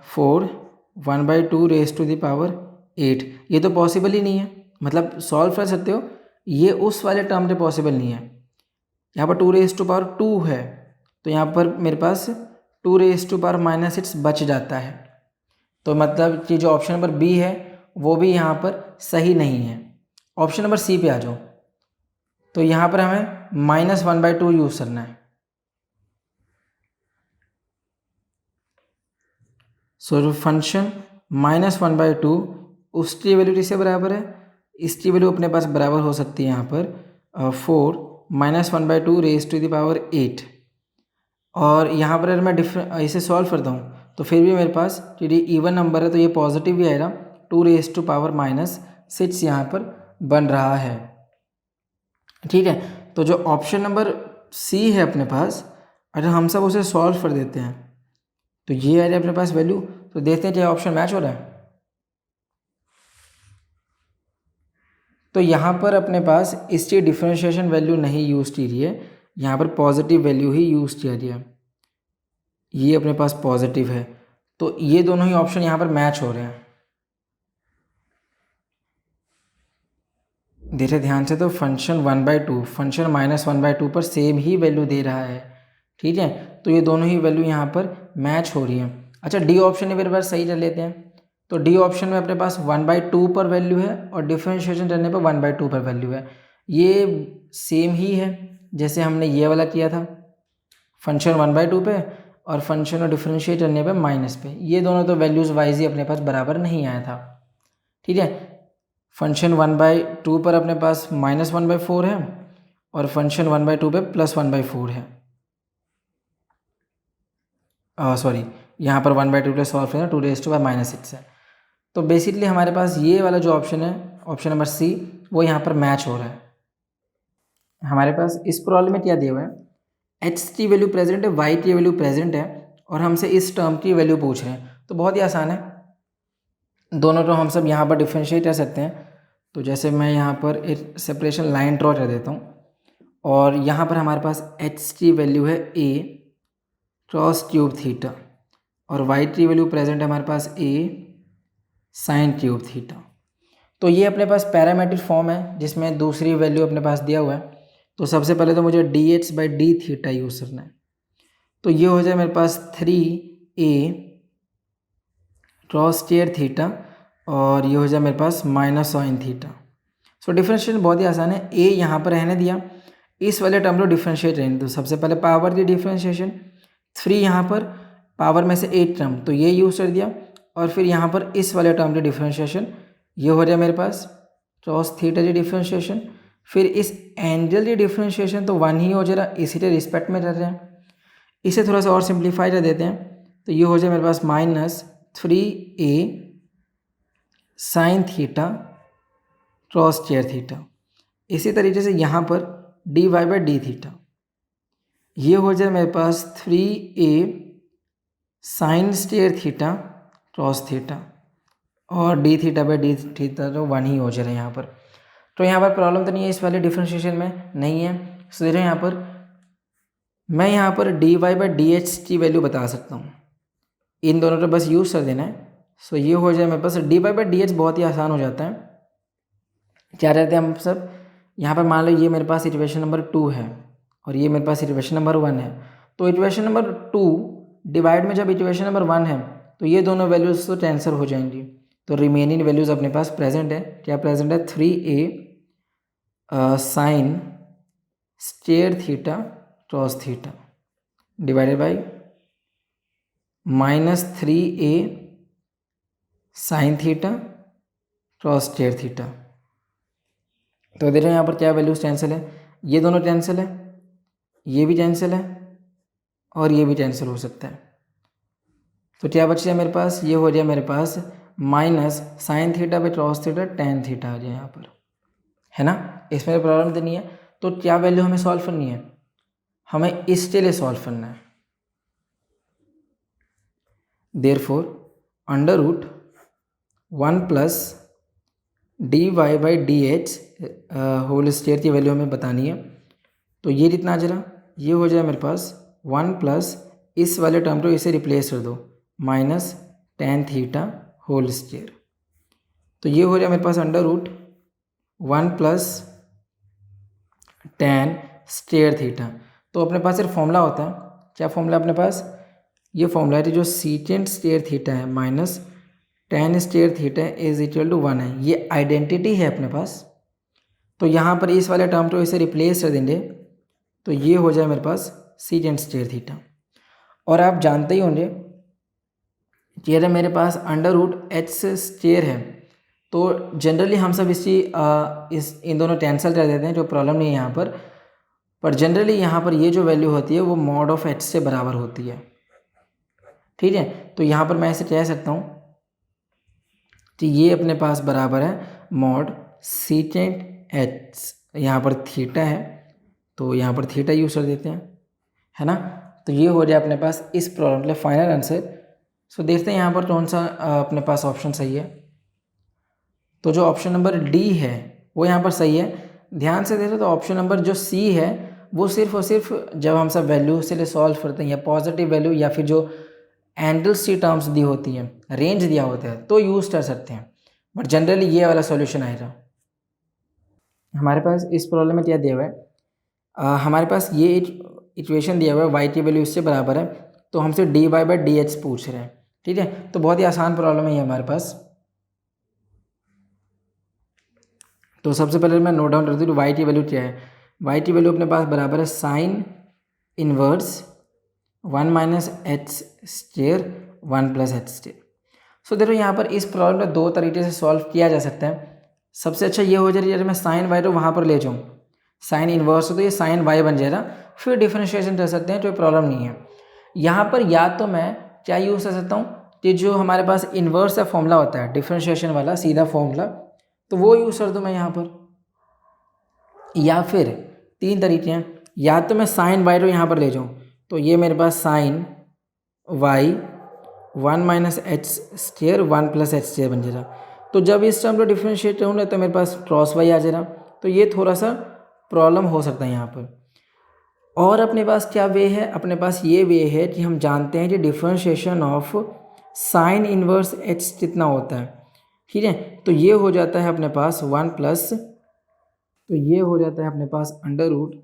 4 1/2 रेज टू द पावर 8। ये तो पॉसिबल ही नहीं है, मतलब सॉल्व कर सकते हो, ये उस वाले टर्म पे पॉसिबल नहीं है। यहाँ पर 2 रेज टू पावर 2 है, तो यहाँ पर मेरे पास 2 रेज टू पावर -6 बच जाता है। तो मतलब कि जो ऑप्शन नंबर बी है वो भी यहाँ पर सही नहीं है। ऑप्शन नंबर सी पे आ जाओ, तो यहाँ पर हमें -1/2 यूज़ करना है। सो फंक्शन -1/2 उसकी वैल्यू किससे बराबर है, इसकी वैल्यू अपने पास बराबर हो सकती है यहाँ पर 4 -1/2 रेज टू द पावर 8। और यहाँ पर अगर मैं इसे सॉल्व करता हूँ तो फिर भी मेरे पास क्योंकि इवन नंबर है तो ये पॉजिटिव भी आएगा, 2 रेज टू पावर -6 यहाँ पर बन रहा है, ठीक है। तो जो ऑप्शन नंबर सी है अपने पास, अगर हम सब उसे सॉल्व कर देते हैं तो ये आ जाए अपने पास वैल्यू। तो देखते हैं क्या ऑप्शन मैच हो रहा है। तो यहाँ पर अपने पास इसकी डिफरेंशिएशन वैल्यू नहीं यूज़ की गई है, यहाँ पर पॉजिटिव वैल्यू ही यूज़ किया गया, ये अपने पास पॉजिटिव है, तो ये दोनों ही ऑप्शन यहाँ पर मैच हो रहे हैं। देखिए ध्यान से, तो फंक्शन 1/2 फंक्शन -1/2 पर सेम ही वैल्यू दे रहा है, ठीक है, तो ये दोनों ही वैल्यू यहाँ पर मैच हो रही हैं। अच्छा, डी ऑप्शन में मेरे पास सही कर लेते हैं। तो डी ऑप्शन में अपने पास 1/2 पर वैल्यू है और डिफरेंशिएशन करने पर 1/2 पर वैल्यू है। ये सेम ही है जैसे हमने ये वाला किया था, फंक्शन 1/2 पे और फंक्शन को डिफरेंशिएट करने पे माइनस पे। ये दोनों तो वैल्यूज़ वाइज ही अपने पास बराबर नहीं आया था। ठीक है, फंक्शन 1/2 पर अपने पास -1/4 है और फंक्शन 1/2 पे +1/4 है। सॉरी, यहाँ पर 1/2 प्लस सॉल्व है 2⁻⁻6 है। तो बेसिकली हमारे पास ये वाला जो ऑप्शन है, ऑप्शन नंबर सी, वो यहाँ पर मैच हो रहा है। हमारे पास इस प्रॉब्लम में क्या दिया हुआ है, एक्स की वैल्यू प्रेजेंट है, वाई की वैल्यू प्रेजेंट है और हमसे इस टर्म की वैल्यू पूछ रहे हैं। तो बहुत ही आसान है, दोनों तो हम सब यहाँ पर डिफ्रेंशिएट कर सकते हैं। तो जैसे मैं यहाँ पर एक सेपरेशन लाइन ड्रॉ कर देता हूँ और यहाँ पर हमारे पास एक्स की वैल्यू है ए क्रॉस क्यूब थीटा और वाई की वैल्यू प्रेजेंट है हमारे पास ए साइन क्यूब थीटा। तो ये अपने पास पैरामेट्रिक फॉर्म है जिसमें दूसरी वैल्यू अपने पास दिया हुआ है। तो सबसे पहले तो मुझे dx/d थीटा यूज़ करना है। तो ये हो जाए मेरे पास 3a क्रॉस स्क्वायर थीटा और ये हो जाए मेरे पास माइनस साइन थीटा। सो डिफरेंशिएशन बहुत ही आसान है, a यहाँ पर रहने दिया, इस वाले टर्म को डिफरेंशिएट रहने दो। सबसे पहले पावर की डिफरेंशिएशन, 3 यहाँ पर पावर में से 8 टर्म, तो ये यूज़ कर दिया और फिर यहाँ पर इस वाले टर्म की डिफरेंशिएशन, ये हो जाए मेरे पास cos थीटा की डिफरेंशिएशन। फिर इस एंगल की डिफरेंशिएशन तो 1 ही हो जा रहा, इसी के रिस्पेक्ट में कर रहे हैं। इसे थोड़ा सा और सिंप्लीफाई कर देते हैं, तो ये हो जाए मेरे पास -3a sine theta cross square theta. इसी तरीके से यहाँ पर dy/d थीटा, ये हो जाए मेरे पास 3a sine square theta cross theta और d थीटा/d थीटा तो 1 ही हो जा रहा है यहाँ पर। तो यहाँ पर प्रॉब्लम तो नहीं है, इस वाले डिफरेंशिएशन में नहीं है। सो देखो यहाँ पर मैं यहाँ पर dy/dx की वैल्यू बता सकता हूँ, इन दोनों को बस यूज़ कर देना है। सो ये हो जाए मेरे पास dy/dx, बहुत ही आसान हो जाता है। क्या रहते हैं हम सब, यहाँ पर मान लो ये मेरे पास इक्वेशन नंबर 2 है और ये मेरे पास इक्वेशन नंबर 1 है। तो इक्वेशन नंबर 2 डिवाइड में जब इक्वेशन नंबर 1 है तो ये दोनों वैल्यूज़ तो कैंसिल हो जाएंगी। तो रिमेनिंग वैल्यूज़ अपने पास प्रेजेंट है, क्या प्रेजेंट है, 3a sine square theta cross theta divided by -3a sine theta cross square theta. तो देखो यहाँ पर क्या वैल्यूज़ कैंसिल है, ये दोनों कैंसिल है, ये भी कैंसिल है और ये भी कैंसिल हो सकता है। तो क्या बच जाए मेरे पास, ये हो जाए मेरे पास minus sine theta by cos theta tan theta आ जाए यहाँ पर, है ना। इसमें प्रॉब्लम तो नहीं है। तो क्या वैल्यू हमें सॉल्व करनी है, हमें इसके लिए सॉल्व करना है। Therefore √1 plus dy/dx whole square की वैल्यू हमें बतानी है। तो ये कितना जरा, ये हो जाए मेरे पास 1 प्लस इस वाले टर्म को इसे रिप्लेस कर दो -tan थीटा होल स्क्वायर। तो ये हो जाए मेरे पास √1 प्लस tan स्क्वायर थीटा। तो अपने पास एक फॉर्मूला होता है, क्या फॉर्मूला अपने पास, ये फॉर्मूला है जो सीकेंट स्क्वायर थीटा है minus tan square theta is equal to 1 है। ये आइडेंटिटी है अपने पास। तो यहाँ पर इस वाले टर्म को इसे रिप्लेस कर देंगे, तो ये हो जाए मेरे पास सीकेंट स्क्वायर थीटा। और आप जानते ही होंगे कि अगर मेरे पास √x² है तो जनरली हम सब इन दोनों कैंसिल कर देते हैं, जो प्रॉब्लम नहीं है यहाँ पर जनरली यहाँ पर ये जो वैल्यू होती है वो मॉड ऑफ h से बराबर होती है। ठीक है, तो यहाँ पर मैं इसे कह सकता हूँ कि ये अपने पास बराबर है मॉड सीकेंट h, यहाँ पर थीटा है तो यहाँ पर थीटा यूज़ कर देते हैं, है ना। तो ये हो जाए अपने पास इस प्रॉब्लम के लिए फाइनल आंसर। सो देखते हैं यहाँ पर कौन सा अपने पास ऑप्शन सही है। तो जो ऑप्शन नंबर डी है वो यहाँ पर सही है। ध्यान से देखो तो ऑप्शन नंबर जो सी है वो सिर्फ और सिर्फ जब हम सब वैल्यू से लिए सॉल्व करते हैं या पॉजिटिव वैल्यू या फिर जो एंगल्स की टर्म्स दी होती हैं, रेंज दिया होता है तो यूज़ कर सकते हैं, बट जनरली ये वाला सॉल्यूशन आएगा। हमारे पास इस प्रॉब्लम में क्या दिया हुआ है, हमारे पास ये इक्वेशन दिया हुआ है वाई की वैल्यू इससे बराबर है, तो हमसे dy बाई डी एच पूछ रहे हैं, ठीक है। तो बहुत ही आसान प्रॉब्लम है ये हमारे पास। तो सबसे पहले मैं नोट डाउन करती हूँ वाई की वैल्यू क्या है। वाई की वैल्यू अपने पास बराबर है sine inverse 1 minus H square 1 plus H square. So देखो यहाँ पर इस प्रॉब्लम को दो तरीके से सॉल्व किया जा सकता है। सबसे अच्छा ये हो जाएगा, जैसे मैं साइन वाई तो वहाँ पर ले जाऊँ, साइन इनवर्स हो तो ये साइन वाई बन जाएगा, फिर डिफरेंशिएशन कर सकते हैं, तो प्रॉब्लम नहीं है। यहाँ पर या तो मैं क्या यूज़ कर सकता हूँ कि जो हमारे पास इन्वर्स का फॉर्मूला होता है डिफरेंशिएशन वाला सीधा फॉर्मूला, तो वो यूज़ कर दूँ मैं यहाँ पर। या फिर तीन तरीके हैं, या तो मैं साइन वाई को यहाँ पर ले जाऊँ, तो ये मेरे पास sine Y 1 minus H square 1 plus H square बन जाएगा। तो जब इस टर्म को डिफरेंशिएट करूँगा तो मेरे पास क्रॉस वाई आ जाएगा, तो ये थोड़ा सा प्रॉब्लम हो सकता है यहाँ पर। और अपने पास क्या वे है, अपने पास ये वे है कि हम जानते हैं कि differentiation of sine inverse H कितना होता है, ठीक है। तो ये हो जाता है अपने पास 1 प्लस, तो ये हो जाता है अपने पास under root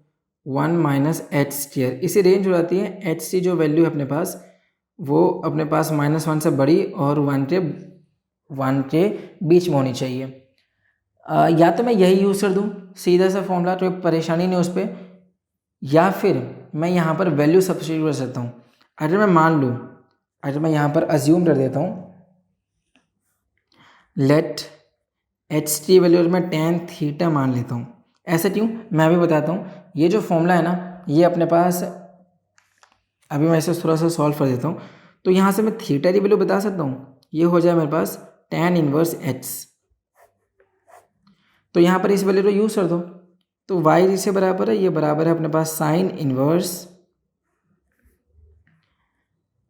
1 minus H square. इसी रेंज हो जाती है, एच की जो वैल्यू है अपने पास वो अपने पास -1 से बड़ी और 1 के बीच में होनी चाहिए। या तो मैं यही यूज़ कर दूँ सीधा सा फॉर्मूला, तो परेशानी नहीं उस पर, या फिर मैं यहाँ पर वैल्यू सब्स्टिट्यूट कर सकता हूँ। अगर मैं मान लूँ, अगर मैं यहाँ पर अज्यूम कर देता हूँ लेट एच की वैल्यू मैं tan थीटा मान लेता हूँ। ऐसा क्यों, मैं अभी बताता हूँ। ये जो फॉर्मूला है ना, ये अपने पास, अभी मैं इसे थोड़ा सा सॉल्व कर देता हूँ। तो यहाँ से मैं थीटा की वैल्यू बता सकता हूँ, ये हो जाए मेरे पास tan इनवर्स एच। तो यहाँ पर इस वैल्यू को यूज़ कर दो, तो y जिससे बराबर है, ये बराबर है अपने पास साइन इनवर्स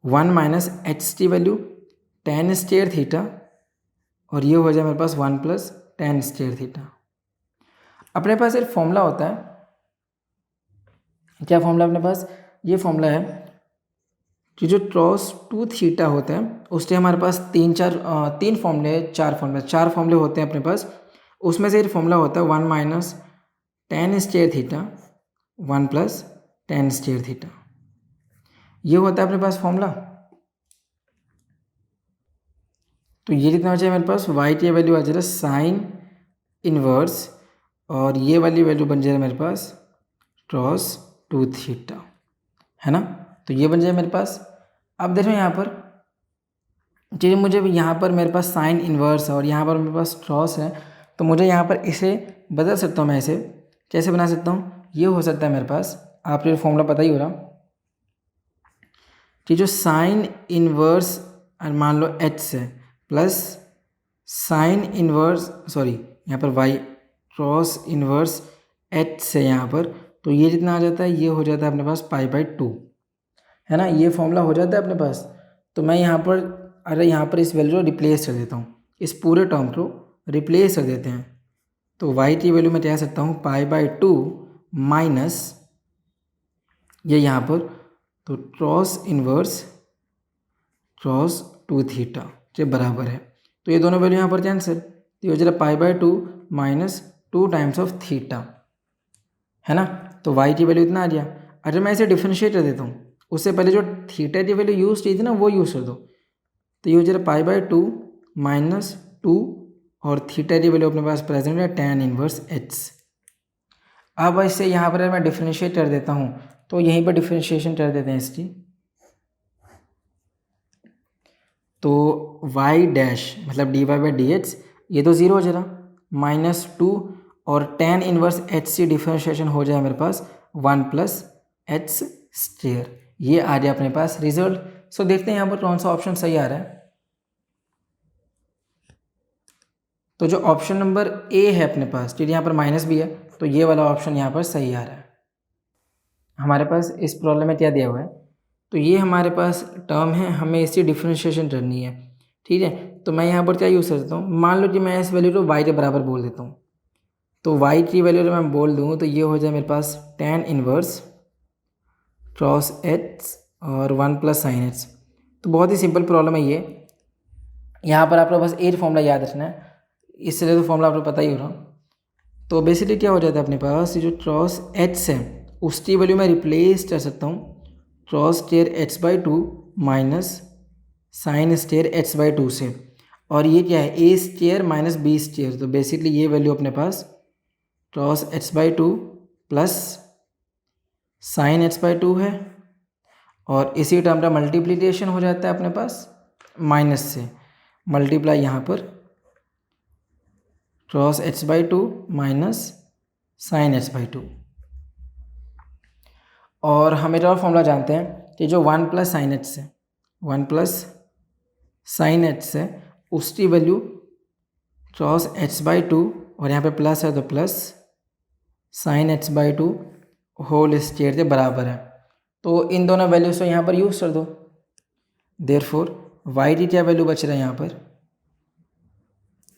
1 माइनस एच की वैल्यू tan स्क्वायर थीटा, और ये हो जाए मेरे पास 1 प्लस tan स्क्वायर थीटा। अपने पास एक फॉर्मूला होता है, क्या फॉर्मूला अपने पास, ये फॉर्मूला है कि जो cos 2 थीटा होता है उसके हमारे पास तीन फॉर्मूले, चार फॉर्मूले होते हैं अपने पास। उसमें से एक फॉर्मूला होता है 1 minus tan square theta 1 plus tan square theta, ये होता है अपने पास फॉर्मूला। तो ये कितना बचा मेरे पास, y की वैल्यू आ जाएगा साइन इनवर्स, और ये वाली वैल्यू बन जाएगा मेरे पास cos 2 थीटा, है ना। तो ये बन जाए मेरे पास। अब देखो यहाँ पर चलिए, मुझे यहाँ पर मेरे पास साइन इनवर्स है और यहाँ पर मेरे पास क्रॉस है, तो मुझे यहाँ पर इसे बदल सकता हूँ। मैं इसे कैसे बना सकता हूँ, ये हो सकता है मेरे पास, आपको फॉर्मूला पता ही हो रहा कि जो साइन इनवर्स मान लो एच से प्लस साइन इनवर्स, सॉरी यहाँ पर वाई क्रॉस इनवर्स एच से यहाँ पर, तो ये जितना आ जाता है ये हो जाता है अपने पास π/2, है ना। ये फॉर्मूला हो जाता है अपने पास। तो मैं यहाँ पर, अरे यहाँ पर इस वैल्यू को रिप्लेस कर देता हूँ, इस पूरे टर्म को रिप्लेस कर देते हैं, तो y की वैल्यू मैं कह सकता हूँ π/2 माइनस ये यहाँ पर, तो क्रॉस इनवर्स क्रॉस 2 थीटा के बराबर है। तो ये दोनों वैल्यू यहाँ पर कैंसिल, तो ये हो जाएगा π/2 माइनस 2 टाइम्स ऑफ थीटा, है ना। तो y की वैल्यू इतना आ गया। अगर मैं इसे डिफरेंशिएट कर देता हूँ, उससे पहले जो थीटा की वैल्यू यूज़ की थी ना वो यूज़ कर दो, तो ये हो जाएगा π/2 माइनस 2, और थीटा की वैल्यू अपने पास प्रेजेंट है tan इनवर्स एच। अब इससे यहाँ पर मैं डिफरेंशिएट कर देता हूँ, तो यहीं पर डिफरेंशिएशन कर देते हैं इसकी, तो y डैश मतलब dy/dx ये तो 0 हो जाएगा, -2 और tan इनवर्स एच से डिफरेंशिएशन हो जाए मेरे पास 1 प्लस एच स्क्वायर। ये आ गया अपने पास रिजल्ट। सो देखते हैं यहाँ पर कौन सा ऑप्शन सही आ रहा है। तो जो ऑप्शन नंबर ए है अपने पास, क्योंकि यहाँ पर माइनस भी है, तो ये वाला ऑप्शन यहाँ पर सही आ रहा है। हमारे पास इस प्रॉब्लम में क्या दिया हुआ है, तो ये हमारे पास टर्म है, हमें इसकी डिफरेंशिएशन करनी है, ठीक है। तो मैं यहाँ पर क्या यूज़ करता हूँ, मान लो कि मैं इस वैल्यू को y के बराबर बोल देता हूँ, तो y की वैल्यू जब मैं बोल दूँ तो ये हो जाए मेरे पास tan इनवर्स क्रॉस एच और 1 प्लस साइन एच। तो बहुत ही सिंपल प्रॉब्लम है ये। यहाँ पर आपको बस एक फॉर्मूला याद रखना है, इससे तो फॉर्मूला आपको पता ही हो रहा। तो बेसिकली क्या हो जाता है अपने पास, ये जो क्रॉस एच है उस टी वैल्यू में रिप्लेस कर सकता हूँ cos square H by two minus sine square H by two से, और ये क्या है A square minus B square, तो बेसिकली ये वैल्यू अपने पास cos H by two plus sine H by two है, और इसी टर्म का मल्टीप्लिकेशन हो जाता है अपने पास माइनस से, मल्टीप्लाई यहाँ पर cos H by two minus sine H by two. और हम एक और फॉर्मूला जानते हैं कि जो 1 प्लस साइन एच से 1 प्लस साइन एच से उसकी value cos H by two, और यहाँ पे प्लस है तो plus sine H by two whole square के बराबर है। तो इन दोनों वैल्यूज को यहाँ पर यूज़ कर दो, देयरफॉर वाई की क्या वैल्यू बच रहा है यहाँ पर,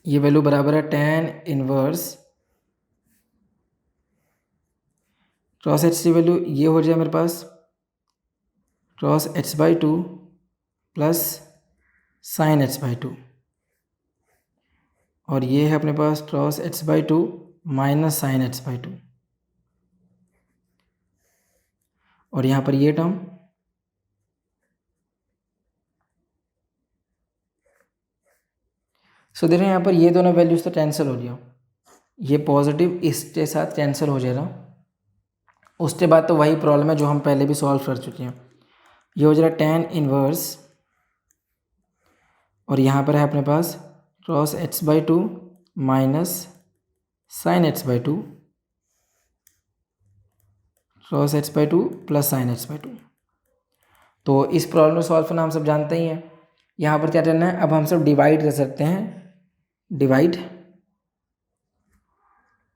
ये वैल्यू बराबर है tan इनवर्स कॉस एच की वैल्यू ये हो जाए मेरे पास cos H by two plus sine H by two, और ये है अपने पास cos H by two minus sine H by two, और यहाँ पर ये टर्म सो देख रहे हैं यहाँ पर ये दोनों वैल्यूज तो कैंसिल हो गया, ये पॉजिटिव इसके साथ कैंसिल हो जाएगा। उसके बाद तो वही प्रॉब्लम है जो हम पहले भी सॉल्व कर चुके हैं, ये हो जाएगा tan इनवर्स, और यहाँ पर है अपने पास cos H by two minus sine H by two, cos H by two plus sine H by two. तो इस प्रॉब्लम में सॉल्व करना हम सब जानते ही हैं। यहाँ पर क्या करना है, अब हम सब डिवाइड कर सकते हैं, divide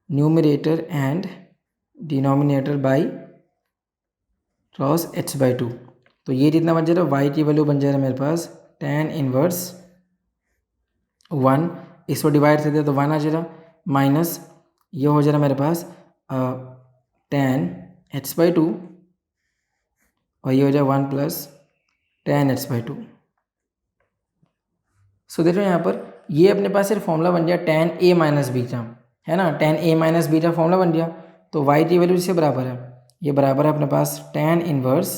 numerator and denominator by cos H by two. तो ये जितना बन जाएगा वाई की वैल्यू बन जाएगा मेरे पास tan इनवर्स 1, इसको डिवाइड कर दिया तो 1 आ जाएगा, माइनस ये हो जाएगा मेरे पास tan एच बाई टू, और ये हो जाएगा 1 plus tan H by two. So देखो यहाँ पर ये अपने पास सिर्फ फॉर्मूला बन गया tan a माइनस बीटा, है ना, tan a minus beta formula बन गया। तो y की वैल्यू इससे बराबर है, ये बराबर है अपने पास tan inverse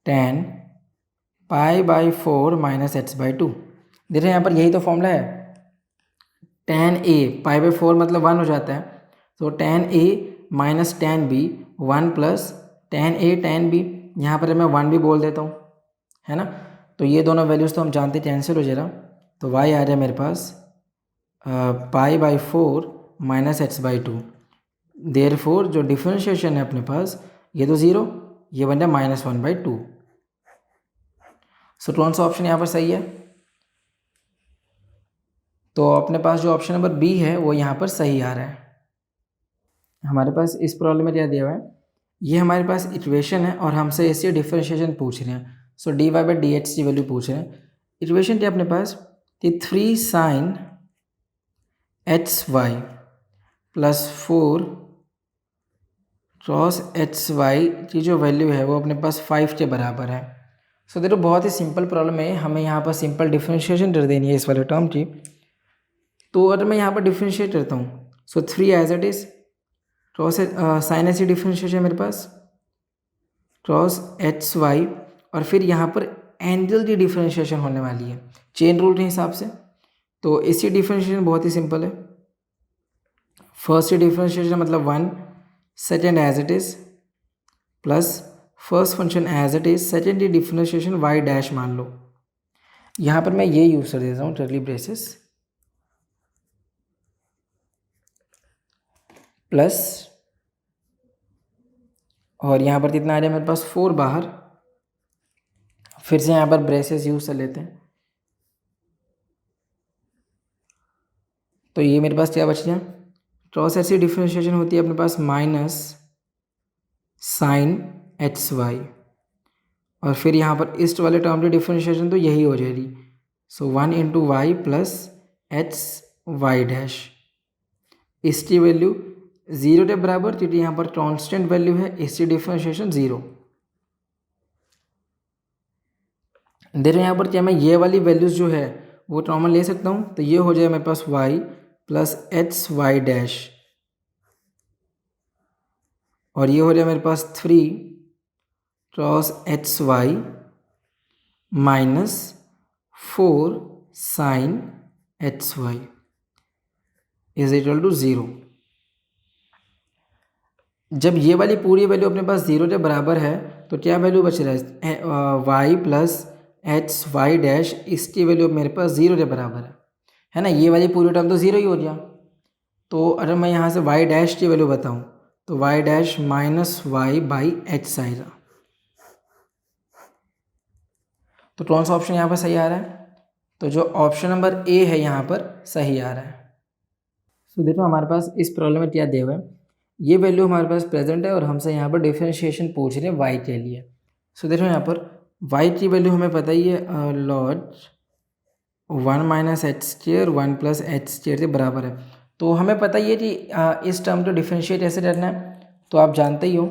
tan pi by 4 minus H by to. देख रहे हैं यहाँ पर यही तो फॉर्मूला है, tan a पाई बाई 4 मतलब 1 हो जाता है, तो tan a minus tan b 1 plus tan a tan b, यहाँ पर मैं 1 भी बोल देता हूँ, है ना। तो ये दोनों वैल्यूज़ तो हम जानते कैंसिल हो जाएगा, तो y आ जाए मेरे पास pi by 4 minus H by two, therefore जो डिफरेंशिएशन है अपने पास ये तो 0, ये बन जाए माइनस 1 बाई टू। सो कौन सा ऑप्शन यहाँ पर सही है, तो अपने पास जो ऑप्शन नंबर बी है वो यहाँ पर सही आ रहा है। हमारे पास इस प्रॉब्लम में क्या दिया हुआ है, ये हमारे पास इक्वेशन है और हमसे इससे डिफरेंशिएशन पूछ रहे हैं। So D Y by D H की वैल्यू पूछ रहे हैं। इक्वेशन क्या अपने पास कि 3 sine H Y plus 4 cos H Y की जो वैल्यू है वो अपने पास 5 के बराबर है। सो देखो बहुत ही सिंपल प्रॉब्लम है, हमें यहाँ पर सिंपल डिफरेंशिएशन कर देनी है इस वाले टर्म की। तो अगर मैं यहाँ पर डिफरेंशिएट करता हूँ, so 3 as it is cos sine h differentiation मेरे पास कॉस एच वाई, और फिर यहाँ पर एंगल की डिफरेंशिएशन होने वाली है चेन रूल के हिसाब से। तो इसी डिफरेंशिएशन बहुत ही सिंपल है, फर्स्ट डिफरेंशिएशन मतलब 1, second as it is plus first function as it is, second की डिफरेंशिएशन वाई डैश मान लो। यहाँ पर मैं ये यूज़ कर देता हूँ कर्ली ब्रेसेस प्लस, और यहाँ पर कितना आ जाए मेरे पास 4 बाहर, फिर से यहाँ पर ब्रेसेस यूज़ कर लेते हैं। तो ये मेरे पास क्या बच गया, क्रॉस एच की डिफरेंशिएशन होती है अपने पास माइनस साइन एच वाई, और फिर यहाँ पर इस वाले टर्म की डिफरेंशिएशन तो यही हो जाएगी। So 1 into y plus h y dash, इसकी वैल्यू 0 के बराबर क्योंकि यहाँ पर कांस्टेंट वैल्यू है, इसकी डिफरेंशिएशन 0। देखो यहाँ पर क्या मैं ये वाली वैल्यूज़ जो है वो कॉमन ले सकता हूँ, तो ये हो जाए मेरे पास y प्लस एच वाई डैश और ये हो जाए मेरे पास 3 cross h y minus 4 sine H y is equal to 0। जब ये वाली पूरी वैल्यू अपने पास 0 के बराबर है तो क्या वैल्यू बच रहा है, y plus h y dash, इसकी वैल्यू मेरे पास 0 के बराबर है ना। ये वाली पूरी टर्म तो 0 ही हो गया। तो अगर मैं यहाँ से वाई डैश की वैल्यू बताऊँ तो y dash minus y by h आएगा। तो कौन सा ऑप्शन यहाँ पर सही आ रहा है? तो जो ऑप्शन नंबर ए है यहाँ पर सही आ रहा है। तो देखो हमारे पास इस प्रॉब्लम में क्या दिया हुआ है, ये वैल्यू हमारे पास प्रेजेंट है और हमसे यहाँ पर डिफरेंशिएशन पूछ रहे हैं वाई के लिए। सो देखो यहाँ पर वाई की वैल्यू हमें पता ही है, log 1 minus H square 1 plus H square के बराबर है। तो हमें पता ही है कि इस टर्म को डिफरेंशिएट ऐसे करना है। तो आप जानते ही हो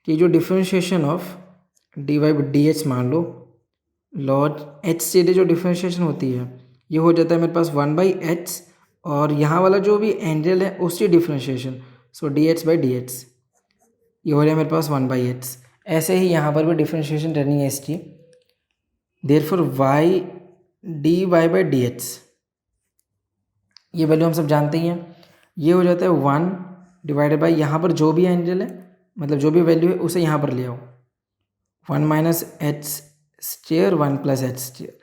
कि जो differentiation of d y d h मान लो, लॉग एच से जो डिफरेंशिएशन होती है ये हो जाता है मेरे पास 1 बाई एच, और यहाँ वाला जो भी एंगल है उसकी differentiation, so D H by D H, ये हो रहा है मेरे पास 1 बाई एच। ऐसे ही यहाँ पर भी डिफरेंशिएशन करनी है इसकी, therefore y d Y by D H, ये वैल्यू हम सब जानते ही हैं। ये हो जाता है 1 डिवाइडेड बाई यहाँ पर जो भी एंगल है, मतलब जो भी वैल्यू है उसे यहाँ पर ले आओ, 1 minus H square 1 plus H square,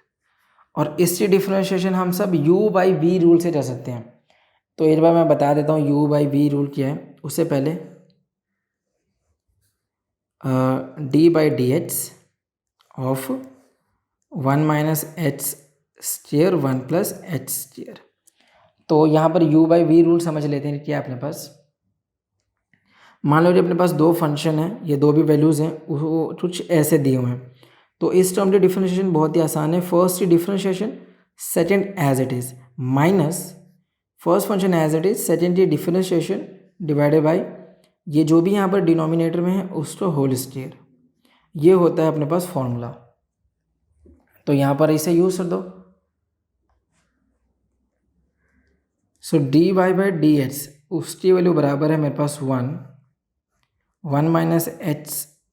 और इसकी डिफरेंशिएशन हम सब u बाई वी रूल से कर सकते हैं। तो एक बार मैं बता देता हूँ u बाई वी रूल क्या है। उससे पहले D by D h of 1 minus H square 1 plus H square. तो यहाँ पर u बाई वी रूल समझ लेते हैं क्या अपने पास। मान लो कि अपने पास दो फंक्शन है, ये दो भी वैल्यूज़ हैं, वो कुछ ऐसे दिए हुए हैं। तो इस टर्म की डिफरेंशिएशन बहुत ही आसान है। फर्स्ट की differentiation second as it is minus first function as it is, second की डिफरेंशिएशन डिवाइडेड बाय ये जो भी यहाँ पर डिनोमिनेटर में है उसको होल स्क्वायर। ये होता है अपने पास फॉर्मूला। तो यहाँ पर इसे यूज़ कर दो। So D Y by D H उसकी वैल्यू बराबर है मेरे पास 1 minus H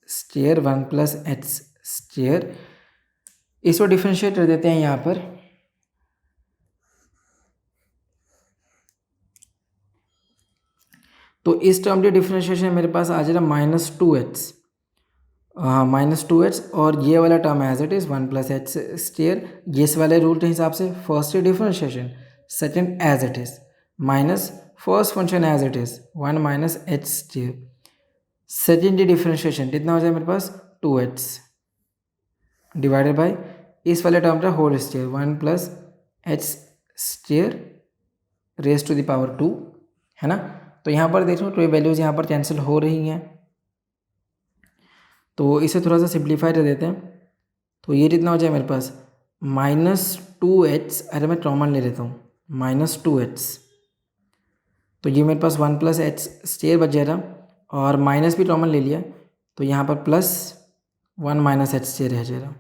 square 1 plus H square. इसको डिफरेंशिएट कर देते हैं यहाँ पर। तो इस टर्म की डिफरेंशिएशन मेरे पास आ जाएगा -2h, -2h, और ये वाला term as it is 1 plus H square. ये इस वाले रूल के हिसाब से फर्स्ट की differentiation second as it is minus first function as it is 1 minus H square. Second की डिफरेंशिएशन कितना हो जाए मेरे पास 2h डिवाइडेड बाय इस वाले टर्म का whole square 1 plus H square raise to the power 2, है ना। तो यहाँ पर देखो तो ये वैल्यूज़ यहाँ पर कैंसिल हो रही हैं। तो इसे थोड़ा सा सिंप्लीफाई कर देते हैं। तो ये कितना हो जाए मेरे पास -2h, अरे मैं कॉमन ले लेता हूँ, -2h। तो ये मेरे पास 1 प्लस एच स्क्वायर बच जाएगा, और माइनस भी कॉमन ले लिया तो यहाँ पर प्लस 1 माइनस एच स्क्वायर रह जाएगा,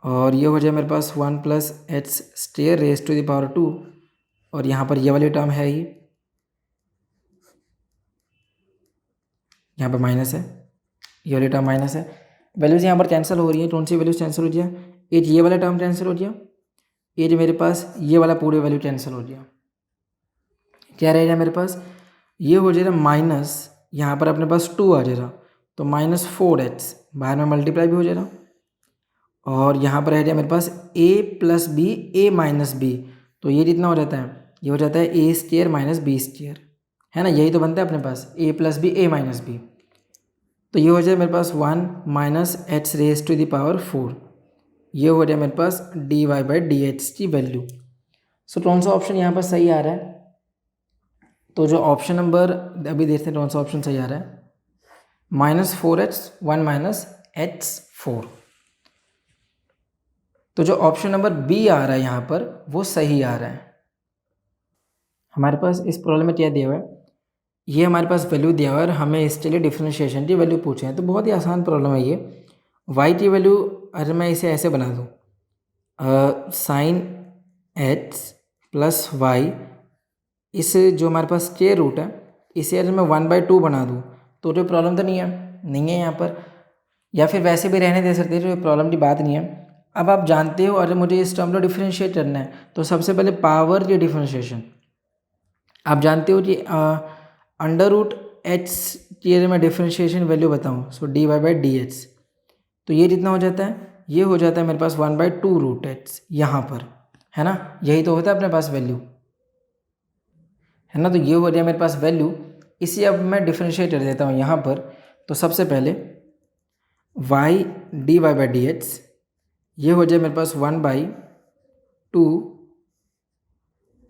और ये हो जाए मेरे पास 1 plus H square raise to the power 2, और यहाँ पर ये वाली टर्म है ही, यहाँ पर माइनस है, ये वाली टर्म माइनस है। वैल्यूज़ यहाँ पर कैंसिल हो रही है। कौन सी वैल्यूज़ कैंसिल हो गया? एक ये वाला टर्म कैंसिल हो गया, एक मेरे पास ये वाला पूरे वैल्यू कैंसिल हो गया। क्या रहेगा मेरे पास? ये हो जाएगा माइनस, यहाँ पर अपने पास 2 आ जाएगा तो -4h, बाहर में मल्टीप्लाई भी हो जाएगा, और यहाँ पर रह जाए मेरे पास a plus B a minus B. तो ये कितना हो जाता है? ये हो जाता है a square minus B square, है ना। यही तो बनता है अपने पास a plus B a minus B. तो ये हो जाए मेरे पास 1 minus H raise to the power 4। ये हो जाए मेरे पास D Y by D H की वैल्यू। सो कौन सा ऑप्शन यहाँ पर सही आ रहा है? तो जो ऑप्शन नंबर अभी देखते हैं कौन सा ऑप्शन सही आ रहा है, -4h 1 माइनस एच 4। तो जो ऑप्शन नंबर बी आ रहा है यहाँ पर वो सही आ रहा है। हमारे पास इस प्रॉब्लम में क्या दिया हुआ है, ये हमारे पास वैल्यू दिया हुआ है और हमें इसके लिए डिफरेंशिएशन की वैल्यू पूछे हैं। तो बहुत ही आसान प्रॉब्लम है ये। y की वैल्यू अगर मैं इसे ऐसे बना दूँ, साइन एच प्लस वाई इस जो हमारे पास स्क्वायर रूट है इसे अगर मैं 1/2 बना दूँ तो कोई प्रॉब्लम तो नहीं है यहाँ पर, या फिर वैसे भी रहने दे सकते हैं, कोई प्रॉब्लम की बात नहीं है। अब आप जानते हो अगर मुझे इस टर्म को डिफ्रेंशिएट करना है तो सबसे पहले पावर की डिफ्रेंशिएशन आप जानते हो कि अंडर रूट एच की अगर मैं डिफ्रेंशिएशन वैल्यू बताऊँ सो dy/dx, तो ये कितना हो जाता है, ये हो जाता है मेरे पास 1/2 रूट एच यहाँ पर, है ना, यही तो होता है अपने पास वैल्यू, है ना। तो ये हो गया मेरे पास वैल्यू। इसी अब मैं डिफ्रेंशिएट कर देता हूँ यहाँ पर। तो सबसे पहले y dy/dx ये हो जाए मेरे पास 1/2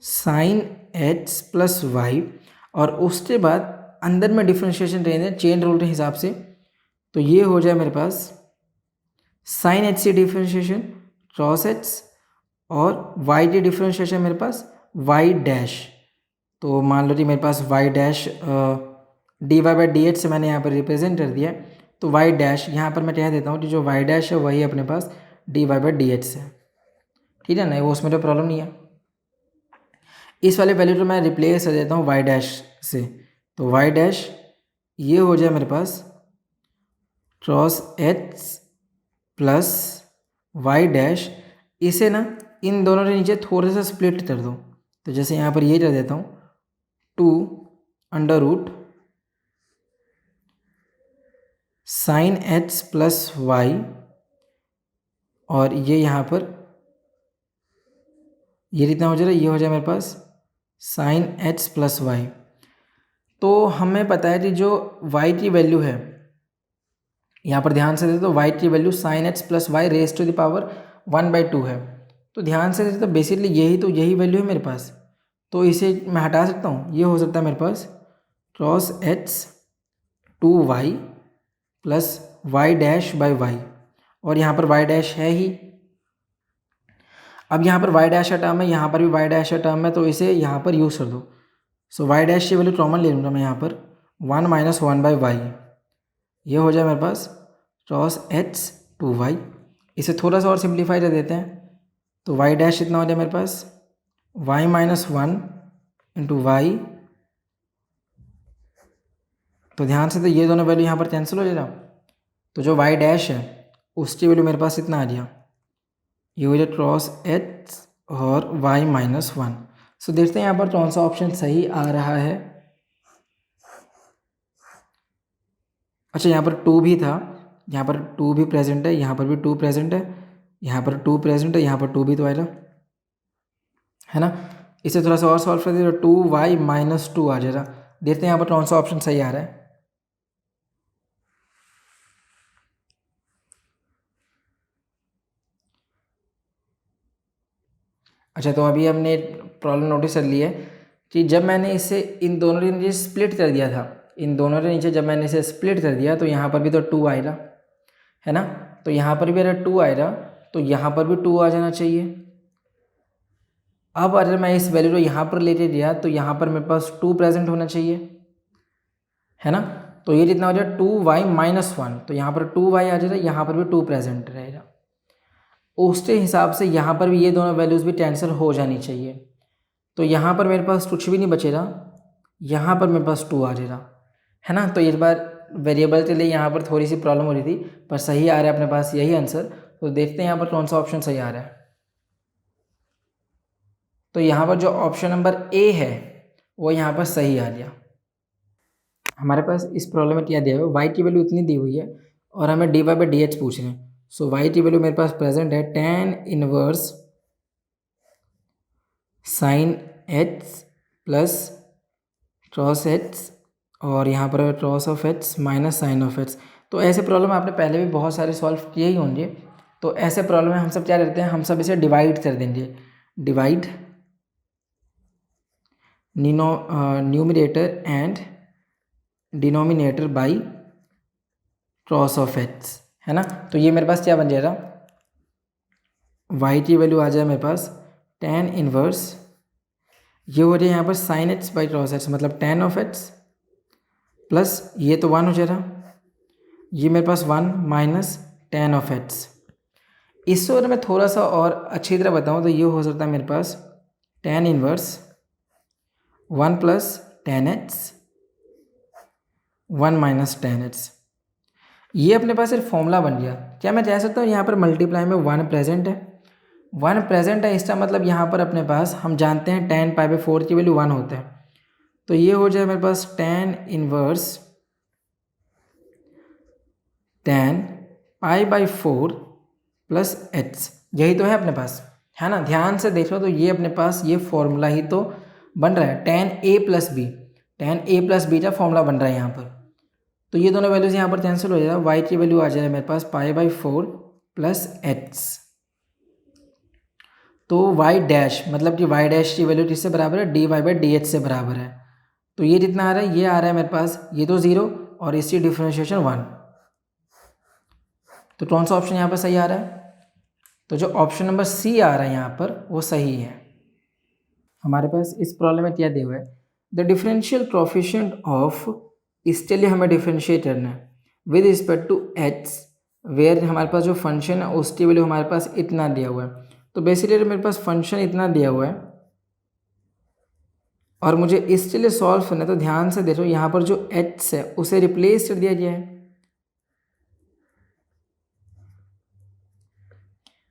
साइन एच प्लस वाई, और उसके बाद अंदर में डिफ्रेंशिएशन रहेंगे चेन रूल के हिसाब से, तो ये हो जाए मेरे पास साइन एच से डिफ्रेंशिएशन क्रॉस एच, और वाई की डिफ्रेंशिएशन मेरे पास वाई डैश। तो मान लो कि मेरे पास वाई डैश dy/dx से मैंने यहाँ पर रिप्रेजेंट कर दिया है, तो वाई डैश यहाँ पर मैं कह देता हूँ कि जो वाई डैश है वही अपने पास dy/dx है, ठीक है ना, वो उसमें तो प्रॉब्लम नहीं है। इस वाले वैल्यू को मैं रिप्लेस कर देता हूँ वाई डैश से, तो वाई डैश ये हो जाए मेरे पास cos H plus Y dash. इसे ना इन दोनों के नीचे थोड़ा सा स्प्लिट कर दो, तो जैसे यहाँ पर ये कर देता हूँ 2 under root sine h plus y, और ये यहाँ पर ये कितना हो जाएगा, ये हो जाए मेरे पास साइन एच प्लस वाई। तो हमें पता है कि जो y की वैल्यू है यहाँ पर ध्यान से देते तो y की value sine h plus y raise to the power 1/2 है। तो ध्यान से देते तो बेसिकली यही वैल्यू है मेरे पास, तो इसे मैं हटा सकता हूँ। ये हो सकता है मेरे पास cos H 2y plus Y dash by Y, और यहाँ पर वाई डैश है ही। अब यहाँ पर वाई डैश का टर्म है, यहाँ पर भी वाई डैश का टर्म है, तो इसे यहाँ पर यूज़ कर दो। सो वाई डैश की वैल्यू कॉमन ले लूँगा मैं यहाँ पर 1 - 1/y, ये हो जाए मेरे पास क्रॉस एच 2y। इसे थोड़ा सा और सिंप्लीफाई कर देते हैं, तो वाई डैश इतना हो जाए मेरे पास y - 1 इंटू वाई। तो ध्यान से तो ये दोनों वैल्यू यहाँ पर कैंसिल हो जाएगा, तो जो वाई डैश है उसकी वैल्यू मेरे पास इतना आ गया, ये हो जाए क्रॉस एच और y - 1। सो देखते हैं यहाँ पर कौन सा ऑप्शन सही आ रहा है। अच्छा, यहाँ पर 2 भी था, यहाँ पर 2 भी प्रेजेंट है, यहाँ पर भी 2 प्रेजेंट है, यहाँ पर 2 प्रेजेंट है, यहाँ पर 2 भी तो आएगा, है ना। इसे थोड़ा सा और सॉल्व कर दिया तो 2y - 2 आ जाएगा। देखते हैं यहाँ पर कौन सा ऑप्शन सही आ रहा है। अच्छा, तो अभी हमने प्रॉब्लम नोटिस कर ली है कि जब मैंने इसे इन दोनों के नीचे स्प्लिट कर दिया था, इन दोनों के नीचे जब मैंने इसे स्प्लिट कर दिया तो यहाँ पर भी तो 2 आएगा, है ना। तो यहाँ पर भी अगर 2 आएगा तो यहाँ पर भी 2 आ जाना चाहिए। अब अगर मैं इस वैल्यू को यहाँ पर लेके गया तो यहाँ पर मेरे पास 2 प्रेजेंट होना चाहिए, है ना। तो ये जितना हो जाएगा 2y - 1, तो यहाँ पर 2y आ जाएगा, यहाँ पर भी 2 प्रेजेंट रहेगा। उसके हिसाब से यहाँ पर भी ये दोनों वैल्यूज़ भी कैंसिल हो जानी चाहिए, तो यहाँ पर मेरे पास कुछ भी नहीं बचेगा, यहाँ पर मेरे पास 2 आ जाएगा, है ना। तो इस बार वेरिएबल के लिए यहाँ पर थोड़ी सी प्रॉब्लम हो रही थी, पर सही आ रहा है अपने पास यही आंसर। तो देखते हैं यहाँ पर कौन सा ऑप्शन सही आ रहा है। तो यहाँ पर जो ऑप्शन नंबर ए है वो यहाँ पर सही आ गया। हमारे पास इस प्रॉब्लम में क्या दिया हुआ है, वाई की वैल्यू इतनी दी हुई है और हमें dy/dx पूछ रहे हैं। सो वाई की वैल्यू मेरे पास प्रेजेंट है tan inverse sine h plus cross h, और यहाँ पर cross of h minus sine of h. तो ऐसे प्रॉब्लम आपने पहले भी बहुत सारे सॉल्व किए ही होंगे। तो ऐसे प्रॉब्लम में हम सब क्या करते हैं, हम सब इसे डिवाइड कर देंगे, divide numerator and denominator by cross of H, है ना। तो ये मेरे पास क्या बन जाएगा, y की वैल्यू आ जाए मेरे पास tan इनवर्स, ये हो जाए यहाँ पर sine H by cos h, मतलब tan ऑफ एच प्लस ये तो 1 हो जाएगा, ये मेरे पास 1 माइनस tan ऑफ एच। इससे अगर मैं थोड़ा सा और अच्छी तरह बताऊँ तो ये हो सकता है मेरे पास tan inverse 1 plus ten H 1 minus ten H. ये अपने पास एक फॉर्मूला बन गया। क्या मैं कह सकता हूँ यहाँ पर मल्टीप्लाई में 1 प्रेजेंट है, 1 प्रेजेंट है, इसका मतलब यहाँ पर अपने पास हम जानते हैं tan पाई बाई 4 की वैल्यू 1 होता है। तो ये हो जाए मेरे पास tan inverse tan pi by 4 plus H, यही तो है अपने पास, है ना। ध्यान से देखो तो ये अपने पास ये फॉर्मूला ही तो बन रहा है, tan a plus b, tan a plus b का फॉर्मूला बन रहा है यहाँ पर। तो ये दोनों वैल्यूज यहाँ पर कैंसिल हो जाएगा, y की वैल्यू आ जाएगा मेरे पास पाई बाई 4 प्लस एच। तो y डैश मतलब कि y डैश की वैल्यू किससे बराबर है, dy बाई डी एच से बराबर है। तो ये कितना आ रहा है, ये आ रहा है मेरे पास, ये तो 0 और इसकी डिफ्रेंशिएशन 1। तो कौन सा ऑप्शन यहाँ पर सही आ रहा है, तो जो ऑप्शन नंबर सी आ रहा है यहाँ पर वो सही है। हमारे पास इस प्रॉब्लम में क्या दिया हुआ है, द डिफरेंशियल कोएफिशिएंट ऑफ, इसके लिए हमें डिफरेंशिएट करना है with respect to h, where हमारे पास जो फंक्शन है उसकी वैल्यू हमारे पास इतना दिया हुआ है। तो बेसिकली मेरे पास फंक्शन इतना दिया हुआ है और मुझे इसके लिए सॉल्व करना है। तो ध्यान से देखो यहाँ पर जो एच है उसे रिप्लेस कर दिया गया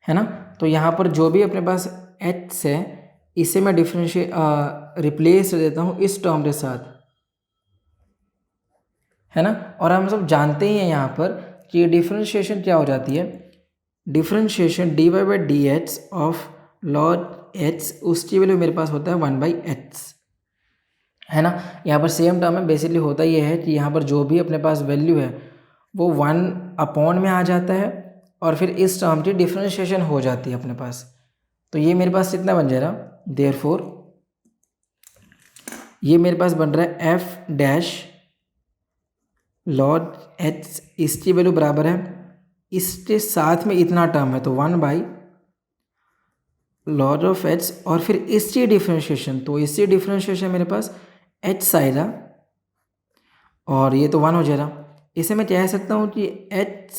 है ना। तो यहाँ पर जो भी अपने पास एच है इसे मैं डिफरेंशिएट रिप्लेस कर देता हूँ इस टर्म के साथ, है ना। और हम सब जानते ही हैं यहाँ पर कि डिफरेंशिएशन क्या हो जाती है, differentiation d Y by D h of log h, उसकी वैल्यू मेरे पास होता है 1 बाई एच, है ना। यहाँ पर सेम टर्म है, बेसिकली होता ये है कि यहाँ पर जो भी अपने पास वैल्यू है वो 1 अपॉन में आ जाता है और फिर इस टर्म की डिफरेंशिएशन हो जाती है अपने पास। तो ये मेरे पास कितना बन जाएगा, देयरफॉर ये मेरे पास बन रहा है एफ डैश लॉग एच, इसकी वैल्यू बराबर है, इसके साथ में इतना टर्म है तो 1 बाई लॉग ऑफ एच और फिर इसकी डिफरेंशिएशन, तो इसकी डिफरेंशिएशन मेरे पास एच आएगा और ये तो 1 हो जाएगा। इसे मैं कह सकता हूँ कि एच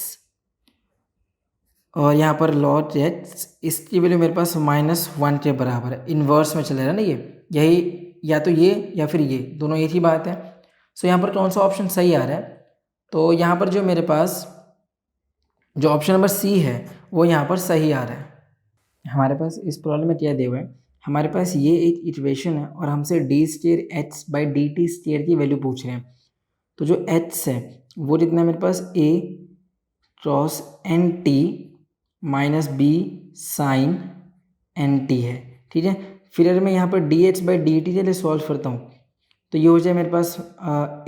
और यहाँ पर लॉग एच, इसकी वैल्यू मेरे पास -1 के बराबर है, इन्वर्स में चलेगा ना ये, यही या तो ये या फिर ये, दोनों एक ही बात है। सो यहाँ पर कौन सा ऑप्शन सही आ रहा है, तो यहाँ पर जो मेरे पास जो ऑप्शन नंबर सी है वो यहाँ पर सही आ रहा है। हमारे पास इस प्रॉब्लम में क्या दिया हुआ है, हमारे पास ये एक इक्वेशन है और हमसे D square H by D T square की वैल्यू पूछ रहे हैं। तो जो एच है वो कितना है मेरे पास, A cos N T minus B sine N T है, ठीक है। फिर अगर मैं यहाँ पर D H by D T के लिए सॉल्व करता हूँ तो ये हो जाए मेरे पास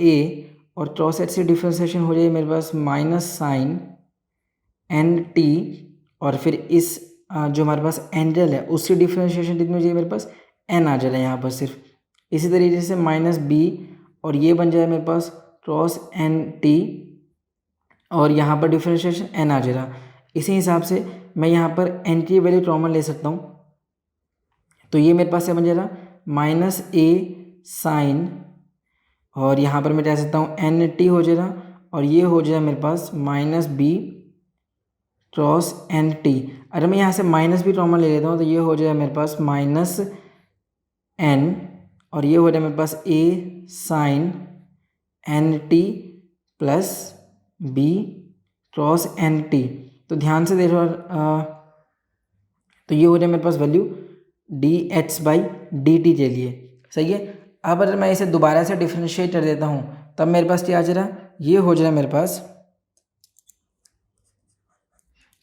ए और क्रॉस एच से डिफ्रेंशिएशन हो जाए मेरे पास माइनस साइन एन टी और फिर इस जो हमारे पास एंगल है उसकी डिफ्रेंशिएशन कितनी हो जाएगी मेरे पास, एन आ जाएगा यहाँ पर सिर्फ। इसी तरीके से माइनस बी और ये बन जाए मेरे पास क्रॉस एन टी और यहाँ पर डिफ्रेंशिएशन एन आ जाएगा। इसी हिसाब से मैं यहाँ पर एन की वैल्यू कॉमन ले सकता हूँ, तो ये मेरे पास क्या बन जाएगा, माइनस ए साइन और यहाँ पर मैं कह सकता हूँ एन टी हो जाएगा और ये हो जाएगा मेरे पास minus B cos N T. अगर मैं यहाँ से माइनस भी कॉमन ले लेता हूँ तो ये हो जाएगा मेरे पास माइनस एन और ये हो जाएगा मेरे पास A sine N T plus B cos N T. तो ध्यान से देखो तो ये हो जाए मेरे पास value D H by D T के लिए, सही है। अब अगर मैं इसे दोबारा से डिफ्रेंशिएट कर देता हूँ तब मेरे पास क्या आ जा रहा है, ये हो जाए मेरे पास,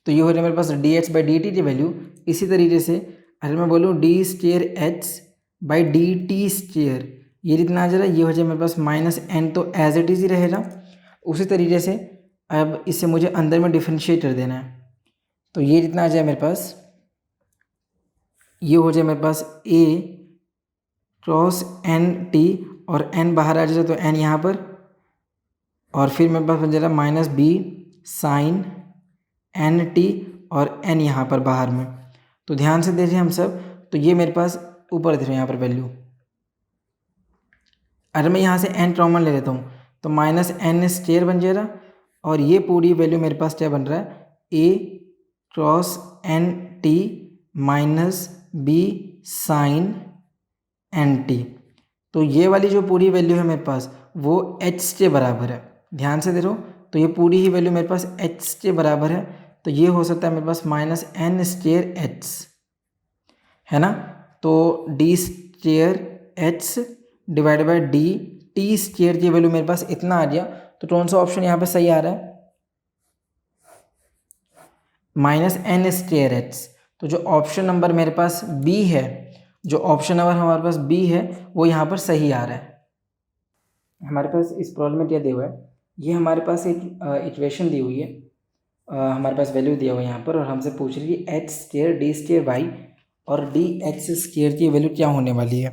तो ये हो जाए मेरे पास D H by D T की वैल्यू। इसी तरीके से अगर मैं बोलूँ D square H by D T square, ये कितना आ जा रहा है, ये हो जाए मेरे पास माइनस एन, तो एज इट इज ही रहेगा। उसी तरीके से अब इसे मुझे अंदर में डिफ्रेंशिएट कर देना है, तो ये कितना आ जाए मेरे पास, ये हो जाए मेरे पास ए क्रॉस एन टी और एन बाहर आ जाए तो एन यहाँ पर और फिर मेरे पास बन जाएगा minus B sine N t और एन यहाँ पर बाहर में। तो ध्यान से देखें हम सब, तो ये मेरे पास ऊपर देख रहे हैं यहाँ पर वैल्यू। अगर मैं यहाँ से एन कॉमन ले लेता हूँ तो माइनस एन स्क्वायर बन जाएगा और ये पूरी वैल्यू मेरे पास क्या बन रहा है, A cos N T minus B sine N T. तो ये वाली जो पूरी वैल्यू है मेरे पास वो एच के बराबर है, ध्यान से देखो। तो ये पूरी ही वैल्यू मेरे पास एच के बराबर है, तो ये हो सकता है मेरे पास माइनस एन स्क्वायर एच, है ना। तो D square H divide by D T square की वैल्यू मेरे पास इतना आ गया। तो कौन सा ऑप्शन यहाँ पे सही आ रहा है, माइनस एन स्क्वायर एच। तो जो ऑप्शन नंबर मेरे पास बी है, जो ऑप्शन नंबर हमारे पास बी है वो यहाँ पर सही आ रहा है। हमारे पास इस प्रॉब्लम में क्या दिया हुआ है, ये हमारे पास एक इक्वेशन दी हुई है, हमारे पास वैल्यू दिया हुआ है यहाँ पर, और हमसे पूछ रही है h square d square y और डी एक्स स्क्वायर की वैल्यू क्या होने वाली है।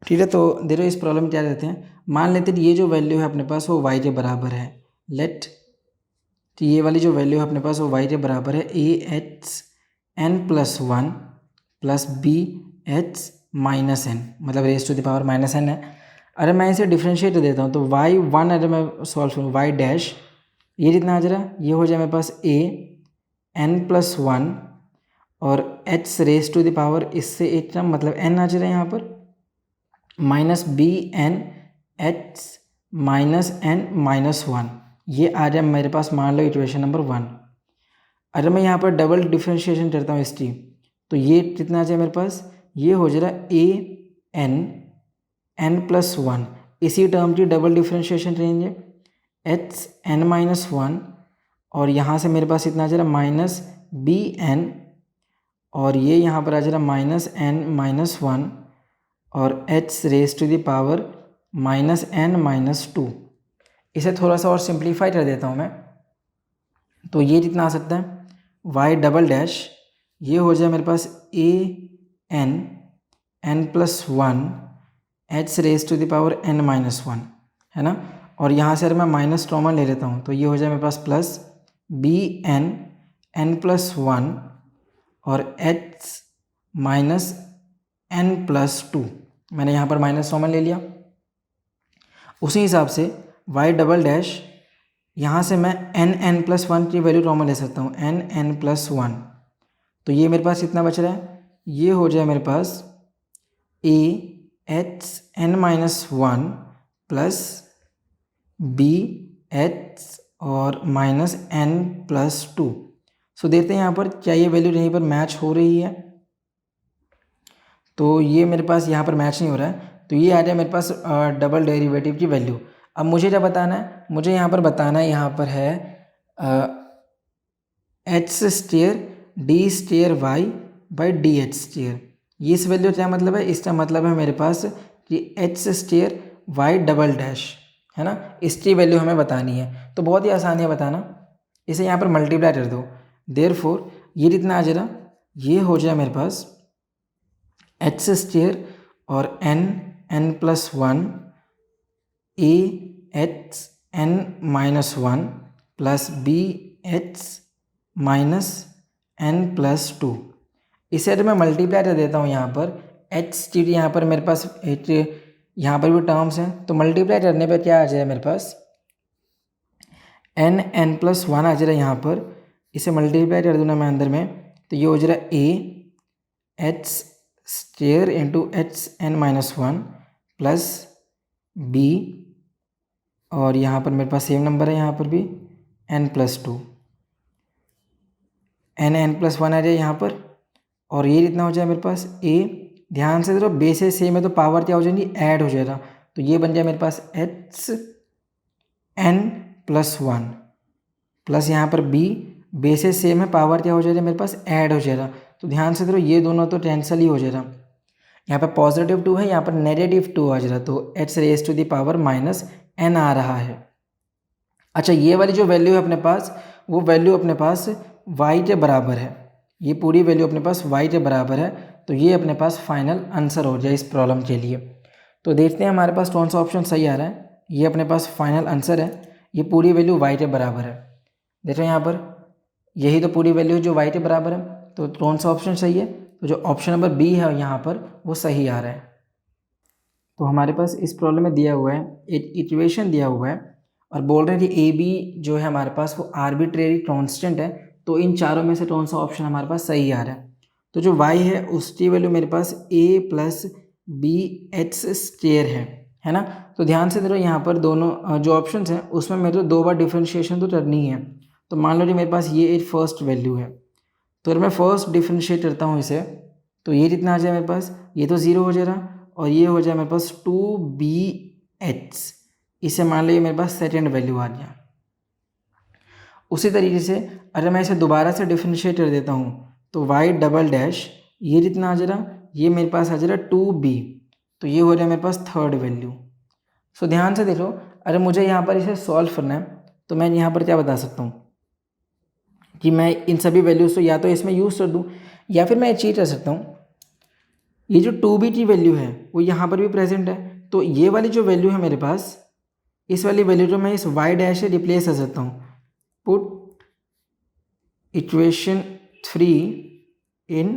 ठीक है, तो देखो इस प्रॉब्लम में क्या रहते हैं, मान लेते हैं ये जो वैल्यू है अपने पास वो वाई के बराबर है, लेट, तो ये वाली जो वैल्यू है अपने पास वो वाई के बराबर है A H N plus one plus B H minus N, मतलब raise to the power minus N है। अरे मैं इसे डिफ्रेंशिएट देता हूँ, तो वाई वन, अगर मैं सॉल्व करूँ वाई डैश, ये जितना आ जा रहा है ये हो जाए मेरे पास ए एन प्लस वन और h raise to the power इससे एक टर्म मतलब एन आ जा रहा है यहाँ पर, minus b n h minus n minus one, ये आ जाए मेरे पास मान लो इक्वेशन नंबर वन। अगर मैं यहाँ पर डबल डिफ्रेंशिएशन करता हूँ इसकी, तो ये कितना आ जाए मेरे पास, ये हो जा रहा है ए एन एन प्लस वन, इसी टर्म की डबल डिफ्रेंशिएशन रहेंगे एच एन माइनस वन, और यहाँ से मेरे पास इतना आ जा रहा है माइनस बी एन, और ये यहाँ पर आ जा रहा है माइनस एन माइनस वन और h raise to the power minus n minus two. इसे थोड़ा सा और सिंप्लीफाई कर देता हूँ मैं, तो ये कितना आ सकता है वाई डबल डैश, ये हो जाए मेरे पास ए N N plus one H raise to the power N minus one, है ना। और यहाँ से अगर मैं माइनस कॉमन ले लेता हूँ तो ये हो जाए मेरे पास plus B N N plus one और H minus N plus two, मैंने यहाँ पर माइनस कॉमन ले लिया। उसी हिसाब से वाई डबल डैश, यहाँ से मैं एन एन प्लस वन की वैल्यू कॉमन ले सकता हूँ, एन एन प्लस वन, तो ये मेरे पास कितना बच रहा है, ये हो जाए मेरे पास A H N minus one plus B H और minus N plus two. So देखते हैं यहाँ पर क्या ये वैल्यू यहीं पर मैच हो रही है, तो ये मेरे पास यहाँ पर मैच नहीं हो रहा है, तो ये आ जाए मेरे पास डबल डेरिवेटिव की वैल्यू। अब मुझे क्या बताना है, मुझे यहाँ पर बताना है, यहाँ पर है h square d square y by D h square. ये इस वैल्यू क्या मतलब है, इसका मतलब है मेरे पास कि h square y double dash, है ना, इसकी वैल्यू हमें बतानी है। तो बहुत ही आसान है बताना, इसे यहाँ पर मल्टीप्लाई कर दो, देयरफॉर ये कितना आ जाएगा, ये हो जाए मेरे पास एच स्क्वायर और n N plus one a H N minus one plus B H minus N plus two. इसे अगर मैं मल्टीप्लाई कर देता हूँ यहाँ पर एच की, यहाँ पर मेरे पास एक यहाँ पर भी टर्म्स हैं, तो मल्टीप्लाई करने पर क्या आ जाए मेरे पास एन एन प्लस वन आ जा रहा है यहाँ पर, इसे मल्टीप्लाई कर दूँ ना मैं अंदर में, तो ये हो जा रहा है ए h square into h N minus one plus b, और यहाँ पर मेरे पास सेम नंबर है यहाँ पर भी N plus two, N N plus one आ जाए यहाँ पर, और ये कितना हो जाए मेरे पास ए, ध्यान से देखो बेस से सेम है तो पावर क्या हो जाएगी, ऐड हो जाएगा, तो ये बन जाए मेरे पास H N plus one plus यहाँ पर बी, बेसेस सेम है पावर क्या हो जाएगा मेरे पास ऐड हो जाएगा। तो ध्यान से देखो ये दोनों तो कैंसल ही हो जाएगा, यहाँ पर पॉजिटिव टू है, यहाँ पर नेगेटिव टू आ जाएगा, तो H raise to the power minus N आ रहा है। अच्छा, ये वाली जो वैल्यू है अपने पास, वो वैल्यू अपने पास वाई के बराबर है, ये पूरी वैल्यू अपने पास वाई के बराबर है, तो ये अपने पास फाइनल आंसर हो जाए इस प्रॉब्लम के लिए। तो देखते हैं हमारे पास कौन सा ऑप्शन सही आ रहा है, ये अपने पास फाइनल आंसर है, ये पूरी वैल्यू वाई के बराबर है। देखो यहाँ पर यही तो पूरी वैल्यू जो वाई के बराबर है, तो कौन सा ऑप्शन सही है, तो जो ऑप्शन नंबर बी है यहाँ पर वो सही आ रहा है। तो हमारे पास इस प्रॉब्लम में दिया हुआ है, एक इक्वेशन दिया हुआ है और बोल रहे हैं कि ए बी जो है हमारे पास वो आर्बिट्रेरी कांस्टेंट है, तो इन चारों में से कौन सा ऑप्शन हमारे पास सही आ रहा है। तो जो y है उसकी वैल्यू मेरे पास a plus B h square है ना। तो ध्यान से देखो यहाँ पर दोनों जो ऑप्शंस हैं उसमें मेरे को 2 बार डिफ्रेंशिएशन तो करनी ही है। तो मान लो कि मेरे पास ये एक फर्स्ट वैल्यू है, तो अगर मैं फर्स्ट डिफ्रेंशिएट करता हूँ इसे, तो ये कितना आ जाए मेरे पास, ये तो 0 हो जाएगा और ये हो जाए मेरे पास 2BH। इसे मान लो ये मेरे पास सेकेंड वैल्यू आ गया। उसी तरीके से अगर मैं इसे दोबारा से डिफ्रेंशिएट कर देता हूँ तो y डबल डैश ये कितना आ जाएगा, ये मेरे पास आ जाएगा 2B, तो ये हो जाए मेरे पास थर्ड वैल्यू। सो ध्यान से देखो, अगर मुझे यहाँ पर इसे सॉल्व करना है तो मैं यहाँ पर क्या बता सकता हूँ कि मैं इन सभी वैल्यूज़ को या तो इसमें यूज़ कर दूँ या फिर मैं एक चीज़ कर सकता हूँ, ये जो 2B की वैल्यू है वो यहाँ पर भी प्रेजेंट है, तो ये वाली जो वैल्यू है मेरे पास, इस वाली वैल्यू को मैं इस y डैश से रिप्लेस कर सकता हूँ। पुट इक्वेशन 3 इन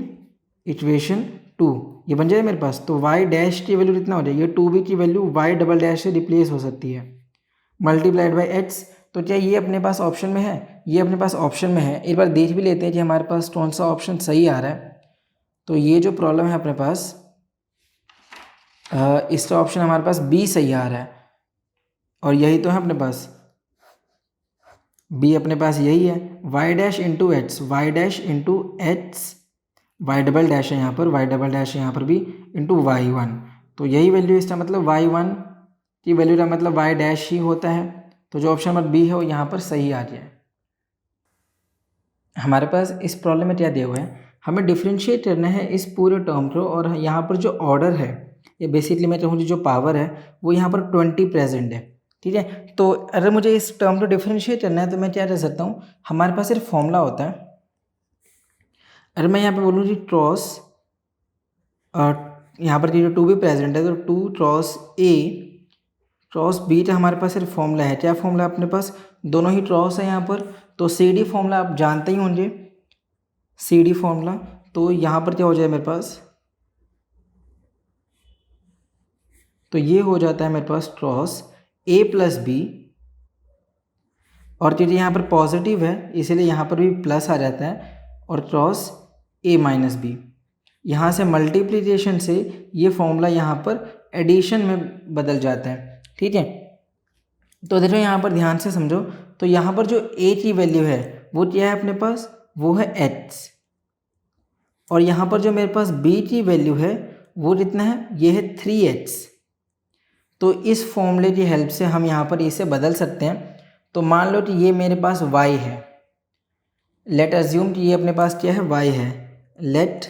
इक्वेशन 2, ये बन जाए मेरे पास। तो y डैश की वैल्यू कितना हो जाएगी, ये 2B की वैल्यू y डबल डैश से रिप्लेस हो सकती है, मल्टीप्लाइड बाई h। तो क्या ये अपने पास ऑप्शन में है, ये अपने पास ऑप्शन में है। एक बार देख भी लेते हैं कि हमारे पास कौन सा ऑप्शन सही आ रहा है। तो ये जो प्रॉब्लम है अपने पास, इसका ऑप्शन हमारे पास बी सही आ रहा है, और यही तो है अपने पास, बी अपने पास यही है। y dash into h, y dash into h, y double dash है यहाँ पर, वाई डबल डैश है यहाँ पर भी, इंटू y1। तो यही वैल्यू, इसका मतलब y1 की वैल्यू का मतलब y डैश ही होता है। तो जो ऑप्शन नंबर बी है वो यहाँ पर सही आ गया है। हमारे पास इस प्रॉब्लम में क्या दिया हुआ है, हमें डिफ्रेंशिएट करना है इस पूरे टर्म को, और यहाँ पर जो ऑर्डर है, ये बेसिकली मैं कहूँ जो पावर है वो यहाँ पर 20 प्रेजेंट है, ठीक है। तो अगर मुझे इस टर्म को डिफ्रेंशिएट करना है तो मैं क्या कर सकता हूँ, हमारे पास एक फॉर्मूला होता है। अगर मैं यहाँ पे बोलूँ जी क्रॉस, यहाँ पर जो 2 भी प्रेजेंट है, तो 2 क्रॉस ए क्रॉस बी का हमारे पास एक फॉर्मूला है। क्या फॉर्मूला अपने पास, दोनों ही क्रॉस है यहाँ पर, तो सी डी फॉर्मूला आप जानते ही होंगे, सी डी फॉर्मूला। तो यहाँ पर क्या हो जाए मेरे पास, तो ये हो जाता है मेरे पास क्रॉस ए प्लस बी, और क्योंकि यहाँ पर पॉजिटिव है इसलिए यहाँ पर भी प्लस आ जाता है, और क्रॉस ए माइनस बी। यहाँ से मल्टीप्लिकेशन से ये फॉर्मूला यहाँ पर एडिशन में बदल जाता है, ठीक है। तो देखो यहाँ पर ध्यान से समझो, तो यहाँ पर जो ए की वैल्यू है वो क्या है अपने पास, वो है एच, और यहाँ पर जो मेरे पास बी की वैल्यू है वो कितना है, ये है 3h। तो इस फॉर्मूले की हेल्प से हम यहाँ पर इसे बदल सकते हैं। तो मान लो कि ये मेरे पास y है, लेट अज्यूम कि ये अपने पास क्या है, y है। लेट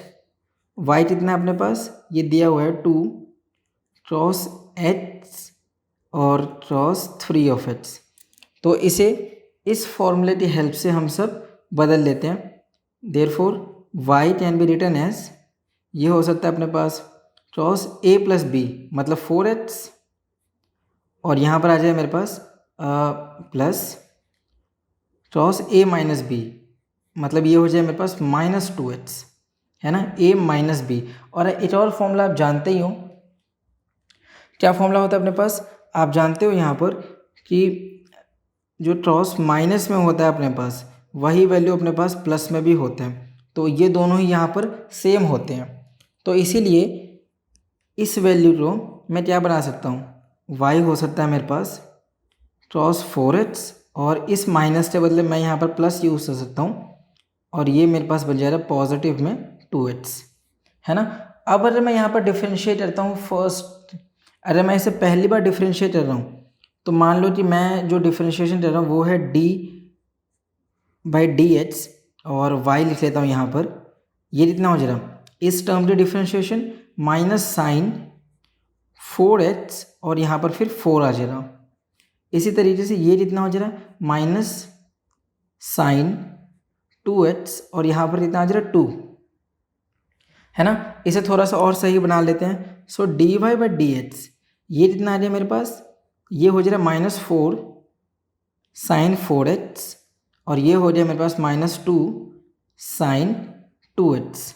y कितना है अपने पास, ये दिया हुआ है 2 क्रॉस h और क्रॉस 3 ऑफ h। तो इसे इस फॉर्मूले की हेल्प से हम सब बदल लेते हैं। Therefore y can be written as, ये हो सकता है अपने पास क्रॉस a प्लस बी मतलब 4h, और यहाँ पर आ जाए मेरे पास plus cross a minus B, मतलब ये हो जाए मेरे पास -2h, है ना, a माइनस बी। और एक और फॉर्मूला आप जानते ही हो, क्या फॉर्मूला होता है अपने पास, आप जानते हो यहाँ पर कि जो क्रॉस माइनस में होता है अपने पास वही वैल्यू अपने पास प्लस में भी होते हैं, तो ये दोनों ही यहाँ पर सेम होते हैं। तो इसीलिए इस वैल्यू को मैं क्या बना सकता हूँ, y हो सकता है मेरे पास क्रॉस 4h, और इस माइनस के बदले मैं यहाँ पर प्लस यूज़ कर सकता हूँ, और ये मेरे पास बन जाएगा पॉजिटिव में 2h, है ना। अब अगर मैं यहाँ पर डिफ्रेंशिएट करता हूँ फर्स्ट, अगर मैं इसे पहली बार डिफ्रेंशिएट कर रहा हूँ तो मान लो कि मैं जो डिफ्रेंशिएशन कर रहा हूँ वो है d बाई डी एच, और y लिख लेता हूँ यहाँ पर, ये कितना हो जाएगा, इस टर्म की डिफ्रेंशिएशन माइनस साइन 4h, और यहाँ पर फिर 4 आ जाएगा। इसी तरीके से ये कितना हो जाएगा, माइनस साइन 2h, और यहाँ पर कितना आ जाएगा 2, है ना। इसे थोड़ा सा और सही बना लेते हैं। So D Y by D H, ये कितना आ जाए मेरे पास, ये हो जाएगा -4 साइन 4h, और ये हो जाए मेरे पास -2 साइन 2h।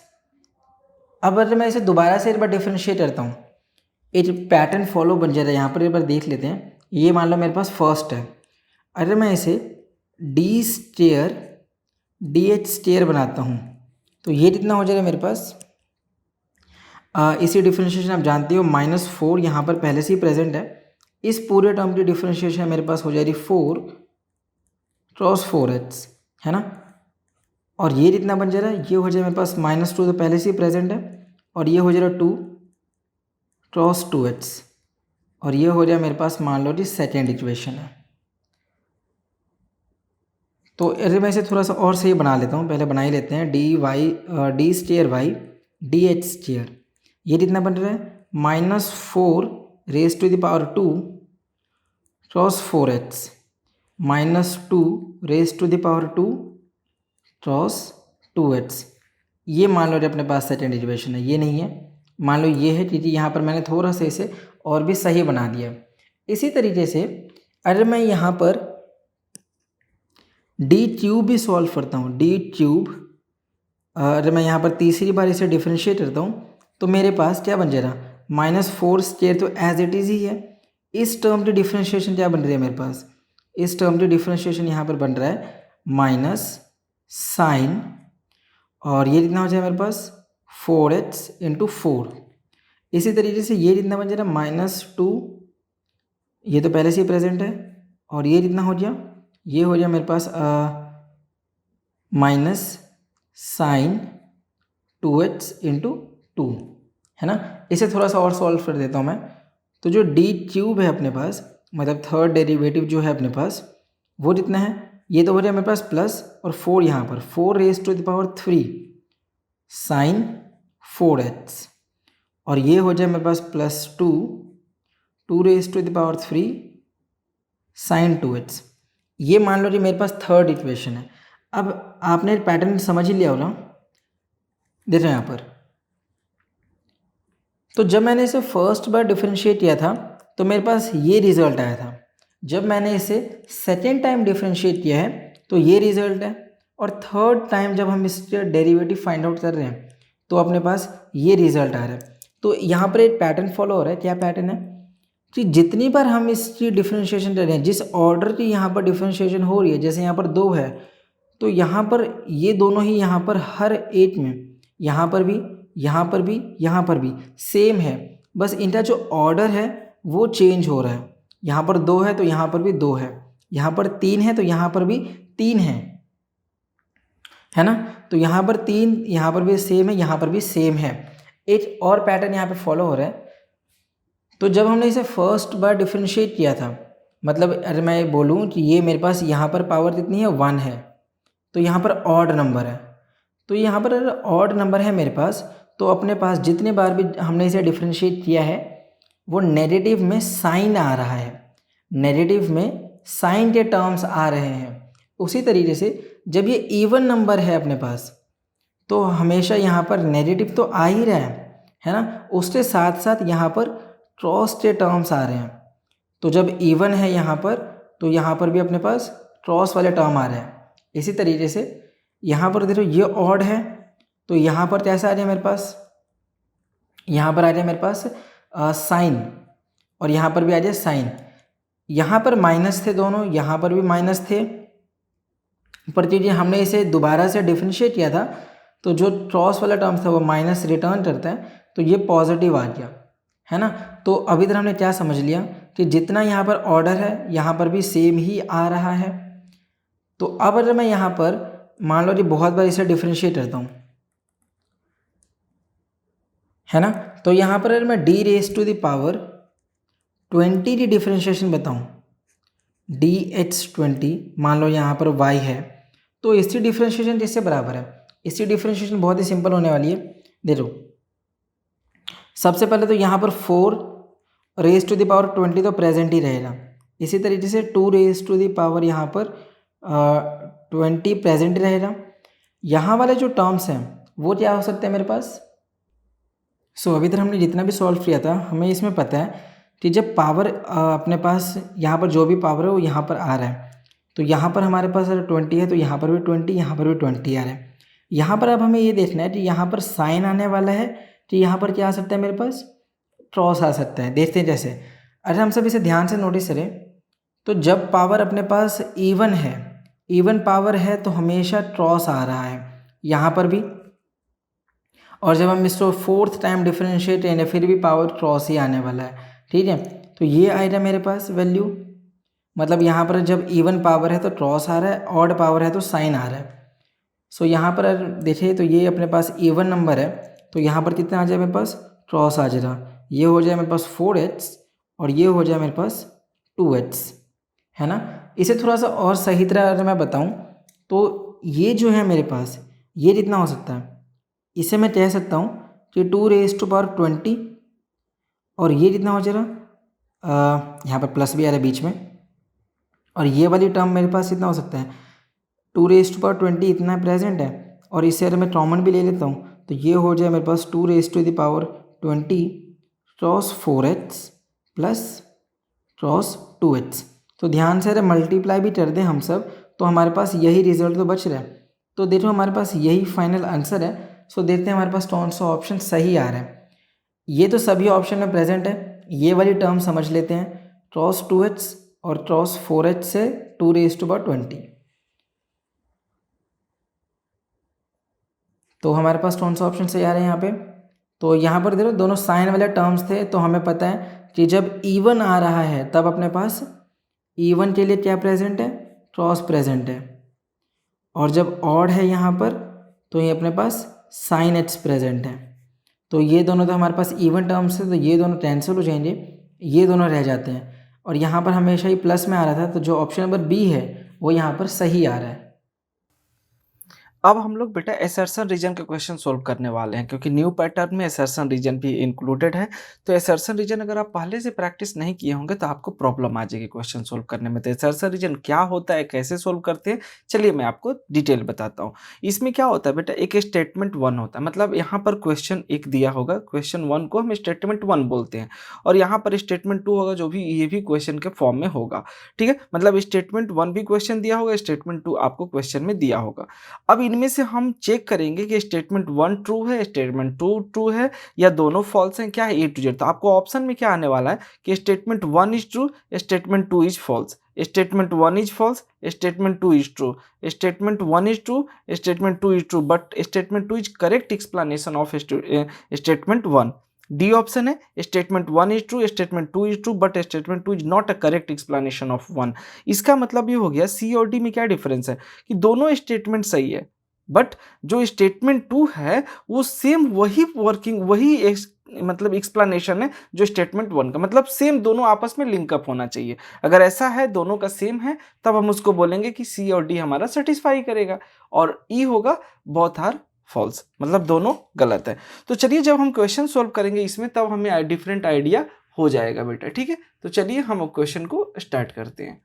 अब अगर मैं इसे दोबारा से एक बार डिफ्रेंशिएट करता हूँ, एक पैटर्न फॉलो बन जाता है। यहाँ पर एक बार देख लेते हैं, ये मान लो मेरे पास फर्स्ट है, अगर मैं इसे d square d h square बनाता हूँ तो ये कितना हो जाएगा मेरे पास, इसी डिफ्रेंशिएशन आप जानते हो -4 यहाँ पर पहले से ही प्रेजेंट है। इस पूरे टर्म की डिफ्रेंशिएशन मेरे पास हो जाएगी 4 क्रॉस 4h, है ना। और ये कितना बन जा रहा है, ये हो जाए मेरे पास -2 तो पहले से ही प्रेजेंट है, और ये हो जा रहा 2 क्रॉस 2h, और ये हो जाए मेरे पास मान लो जी सेकेंड इक्वेशन है। तो अरे मैं इसे थोड़ा सा और सही बना लेता हूँ, पहले बना ही लेते हैं। D square y d h square, ये कितना बन रहा है -4 raise to the power 2 cross 4h -2 raise to the power 2 cross 2h। ये मान लो अपने पास सेकेंड इक्वेशन है, ये नहीं है, मान लो ये है, क्योंकि यहाँ पर मैंने थोड़ा सा इसे और भी सही बना दिया। इसी तरीके से अगर मैं यहाँ पर डी क्यूब भी सॉल्व करता हूँ, डी क्यूब अगर मैं यहाँ पर तीसरी बार इसे डिफ्रेंशिएट करता हूँ तो मेरे पास क्या बन जाएगा -4 स्क्वायर, तो एज इट इज़ ही है। इस टर्म की डिफ्रेंशिएशन क्या बन रही है मेरे पास, इस टर्म की डिफ्रेंशिएशन यहाँ पर बन रहा है माइनस साइन, और ये कितना हो जाए मेरे पास 4h × 4। इसी तरीके से ये कितना बन जाएगा -2, ये तो पहले से ही प्रेजेंट है, और ये कितना हो गया, ये हो जाए मेरे पास माइनस साइन 2h × 2, है ना। इसे थोड़ा सा और सॉल्व कर देता हूँ मैं। तो जो डी क्यूब है अपने पास, मतलब थर्ड डेरिवेटिव जो है अपने पास, वो कितना है, ये तो हो जाए मेरे पास प्लस, और 4 यहाँ पर 4 raise to the power 3 sine 4h, और ये हो जाए मेरे पास +2 raise to the power 3 sine 2h। ये मान लो कि मेरे पास थर्ड इक्वेशन है। अब आपने पैटर्न समझ ही लिया होगा, देख रहे हैं यहाँ पर। तो जब मैंने इसे फर्स्ट बार डिफरेंशिएट किया था तो मेरे पास ये रिजल्ट आया था। जब मैंने इसे सेकेंड टाइम डिफरेंशिएट किया है तो ये रिजल्ट है, और थर्ड टाइम जब हम इसके डेरिवेटिव फाइंड आउट कर रहे हैं तो अपने पास ये रिजल्ट आ रहा है। तो यहाँ पर एक पैटर्न फॉलो हो रहा है। क्या पैटर्न है कि जितनी बार हम इसकी डिफरेंशिएशन कर रहे हैं, जिस ऑर्डर की यहाँ पर डिफरेंशिएशन हो रही है, जैसे यहाँ पर 2 है तो यहाँ पर ये दोनों ही यहाँ पर हर एक में, यहाँ पर भी, यहाँ पर भी, यहाँ पर भी सेम है, बस इनका जो ऑर्डर है वो चेंज हो रहा है। यहाँ पर 2 है तो यहाँ पर भी 2 है, यहाँ पर 3 है तो यहाँ पर भी 3 है ना। तो यहाँ पर 3, यहाँ पर भी सेम है, यहाँ पर भी सेम है। एक और पैटर्न यहाँ पे फॉलो हो रहा है। तो जब हमने इसे फर्स्ट बार डिफरेंशिएट किया था, मतलब अगर मैं बोलूँ कि ये मेरे पास यहाँ पर पावर कितनी है 1 है, तो यहाँ पर ऑड नंबर है, तो यहाँ पर अगर ऑड नंबर है मेरे पास, तो अपने पास जितने बार भी हमने इसे डिफरेंशिएट किया है वो नेगेटिव में साइन आ रहा है, नेगेटिव में साइन के टर्म्स आ रहे हैं। उसी तरीके से जब ये इवन नंबर है अपने पास तो हमेशा यहाँ पर नेगेटिव तो आ ही रहा है ना, उसके साथ साथ यहाँ पर क्रॉस के टर्म्स आ रहे हैं। तो जब इवन है यहाँ पर तो यहाँ पर भी अपने पास क्रॉस वाले टर्म आ रहे हैं। इसी तरीके से यहाँ पर देखो ये ऑड है तो यहाँ पर कैसा आ जाए मेरे पास, यहाँ पर आ जाए मेरे पास साइन, और यहाँ पर भी आ जाए साइन। यहाँ पर माइनस थे दोनों, यहाँ पर भी माइनस थे, पर क्योंकि हमने इसे दोबारा से डिफरेंशिएट किया था तो जो क्रॉस वाला टर्म था वो माइनस रिटर्न करता है, तो ये पॉजिटिव आ गया, है ना। तो अभी तक हमने क्या समझ लिया कि जितना यहाँ पर ऑर्डर है यहाँ पर भी सेम ही आ रहा है। तो अब अगर मैं यहाँ पर मान लो कि बहुत बार इसे डिफरेंशिएट करता हूँ, है ना, तो यहाँ पर अगर मैं d raise to the power 20 की डिफरेंशिएशन बताऊँ, dh20 मान लो यहाँ पर y है, तो इसकी डिफरेंशिएशन किससे बराबर है, इसकी डिफरेंशिएशन बहुत ही सिंपल होने वाली है। देखो सबसे पहले तो यहाँ पर 4 रेज टू द पावर 20 तो प्रेजेंट ही रहेगा। इसी तरीके से 2 रेज टू द पावर यहाँ पर 20 प्रेजेंट ही रहेगा। यहाँ वाले जो टर्म्स हैं वो क्या हो सकते हैं मेरे पास। सो अभी तक हमने जितना भी सॉल्व किया था हमें इसमें पता है कि जब पावर अपने पास यहाँ पर जो भी पावर है वो यहाँ पर आ रहा है, तो यहाँ पर हमारे पास अगर 20 है तो यहाँ पर भी 20, यहाँ पर भी 20 आ रहा है। यहाँ पर अब हमें ये देखना है कि यहाँ पर साइन आने वाला है कि यहाँ पर क्या आ सकता है मेरे पास, क्रॉस आ सकता है। देखते हैं जैसे अगर हम सब इसे ध्यान से नोटिस करें तो जब पावर अपने पास इवन है, इवन पावर है तो हमेशा क्रॉस आ रहा है यहाँ पर भी, और जब हम इसको फोर्थ टाइम डिफरेंशिएट करेंगे फिर भी पावर क्रॉस ही आने वाला है, ठीक है। तो ये आ रहा है मेरे पास वैल्यू, मतलब यहाँ पर जब इवन पावर है तो क्रॉस आ रहा है, ऑड पावर है तो साइन आ रहा है। सो यहाँ पर देखिए तो ये अपने पास इवन नंबर है तो यहाँ पर कितना आ जाए मेरे पास, क्रॉस आ जाएगा, ये हो जाए मेरे पास 4h और ये हो जाए मेरे पास 2h, है ना। इसे थोड़ा सा और सही तरह अगर मैं बताऊँ तो ये जो है मेरे पास ये कितना हो सकता है, इसे मैं कह सकता हूँ कि 2⁻20 और ये कितना हो जाएगा, यहाँ पर प्लस भी आ रहा है बीच में, और ये वाली टर्म मेरे पास कितना हो सकता है 2⁻20 इतना प्रेजेंट है, और इससे अगर मैं कॉमन भी ले लेता हूँ तो ये हो जाए मेरे पास 2⁻20 cross 4h plus cross 2h। तो ध्यान से अगर मल्टीप्लाई भी कर दें हम सब तो हमारे पास यही रिजल्ट तो बच रहा है। तो देखो हमारे पास यही फाइनल आंसर है। सो देखते हैं हमारे पास कौन सा ऑप्शन सही आ रहा है। ये तो सभी ऑप्शन में प्रेजेंट है, ये वाली टर्म समझ लेते हैं, क्रॉस 2h और क्रॉस 4h से 2⁻20। तो हमारे पास कौन सा ऑप्शन सही आ रहा है यहाँ पे, तो यहाँ पर देखो दोनों साइन वाले टर्म्स थे तो हमें पता है कि जब इवन आ रहा है तब अपने पास इवन के लिए क्या प्रेजेंट है, क्रॉस प्रेजेंट है, और जब ऑड है यहाँ पर तो ये अपने पास साइन एच प्रेजेंट है। तो ये दोनों तो हमारे पास इवन टर्म्स है तो ये दोनों कैंसिल हो जाएंगे, ये दोनों रह जाते हैं, और यहाँ पर हमेशा ही प्लस में आ रहा था तो जो ऑप्शन नंबर बी है वो यहाँ पर सही आ रहा है। अब हम लोग बेटा एसर्शन रीजन के क्वेश्चन सोल्व करने वाले हैं, क्योंकि न्यू पैटर्न में एसर्शन रीजन भी इंक्लूडेड है। तो एसर्शन रीजन अगर आप पहले से प्रैक्टिस नहीं किए होंगे तो आपको प्रॉब्लम आ जाएगी क्वेश्चन सोल्व करने में। तो एसर्शन रीजन क्या होता है, कैसे सोल्व करते हैं, चलिए मैं आपको डिटेल बताता हूँ। इसमें क्या होता है बेटा, एक स्टेटमेंट 1 होता है, मतलब यहाँ पर क्वेश्चन एक दिया होगा, क्वेश्चन 1 को हम स्टेटमेंट 1 बोलते हैं, और यहाँ पर स्टेटमेंट 2 होगा जो भी ये भी क्वेश्चन के फॉर्म में होगा, ठीक है। मतलब स्टेटमेंट 1 भी क्वेश्चन दिया होगा, स्टेटमेंट 2 आपको क्वेश्चन में दिया होगा। अब इनमें से हम चेक करेंगे कि स्टेटमेंट 1 ट्रू है, स्टेटमेंट 2 ट्रू है, या दोनों फॉल्स हैं, क्या है A to Z। तो आपको ऑप्शन में क्या आने वाला है कि statement 1 is true, statement 2 is false, statement 1 is false, statement 2 is true, statement 1 is true, statement 2 is true, but statement 2 is correct explanation of statement 1। D option है statement 1 is true, statement 2 is true, but statement 2 is not a correct explanation of 1। इसका मतलब ये हो गया सी और D में क्या difference है कि दोनों स्टेटमेंट सही है, बट जो स्टेटमेंट 2 है वो सेम वही वर्किंग वही मतलब एक्सप्लेनेशन है जो स्टेटमेंट 1 का, मतलब सेम दोनों आपस में लिंकअप होना चाहिए। अगर ऐसा है दोनों का सेम है तब हम उसको बोलेंगे कि सी और डी हमारा सेटिस्फाई करेगा, और ई होगा बोथ आर फॉल्स, मतलब दोनों गलत है। तो चलिए जब हम क्वेश्चन सोल्व करेंगे इसमें तब हमें डिफरेंट आइडिया हो जाएगा बेटा, ठीक है। तो चलिए हम क्वेश्चन को स्टार्ट करते हैं।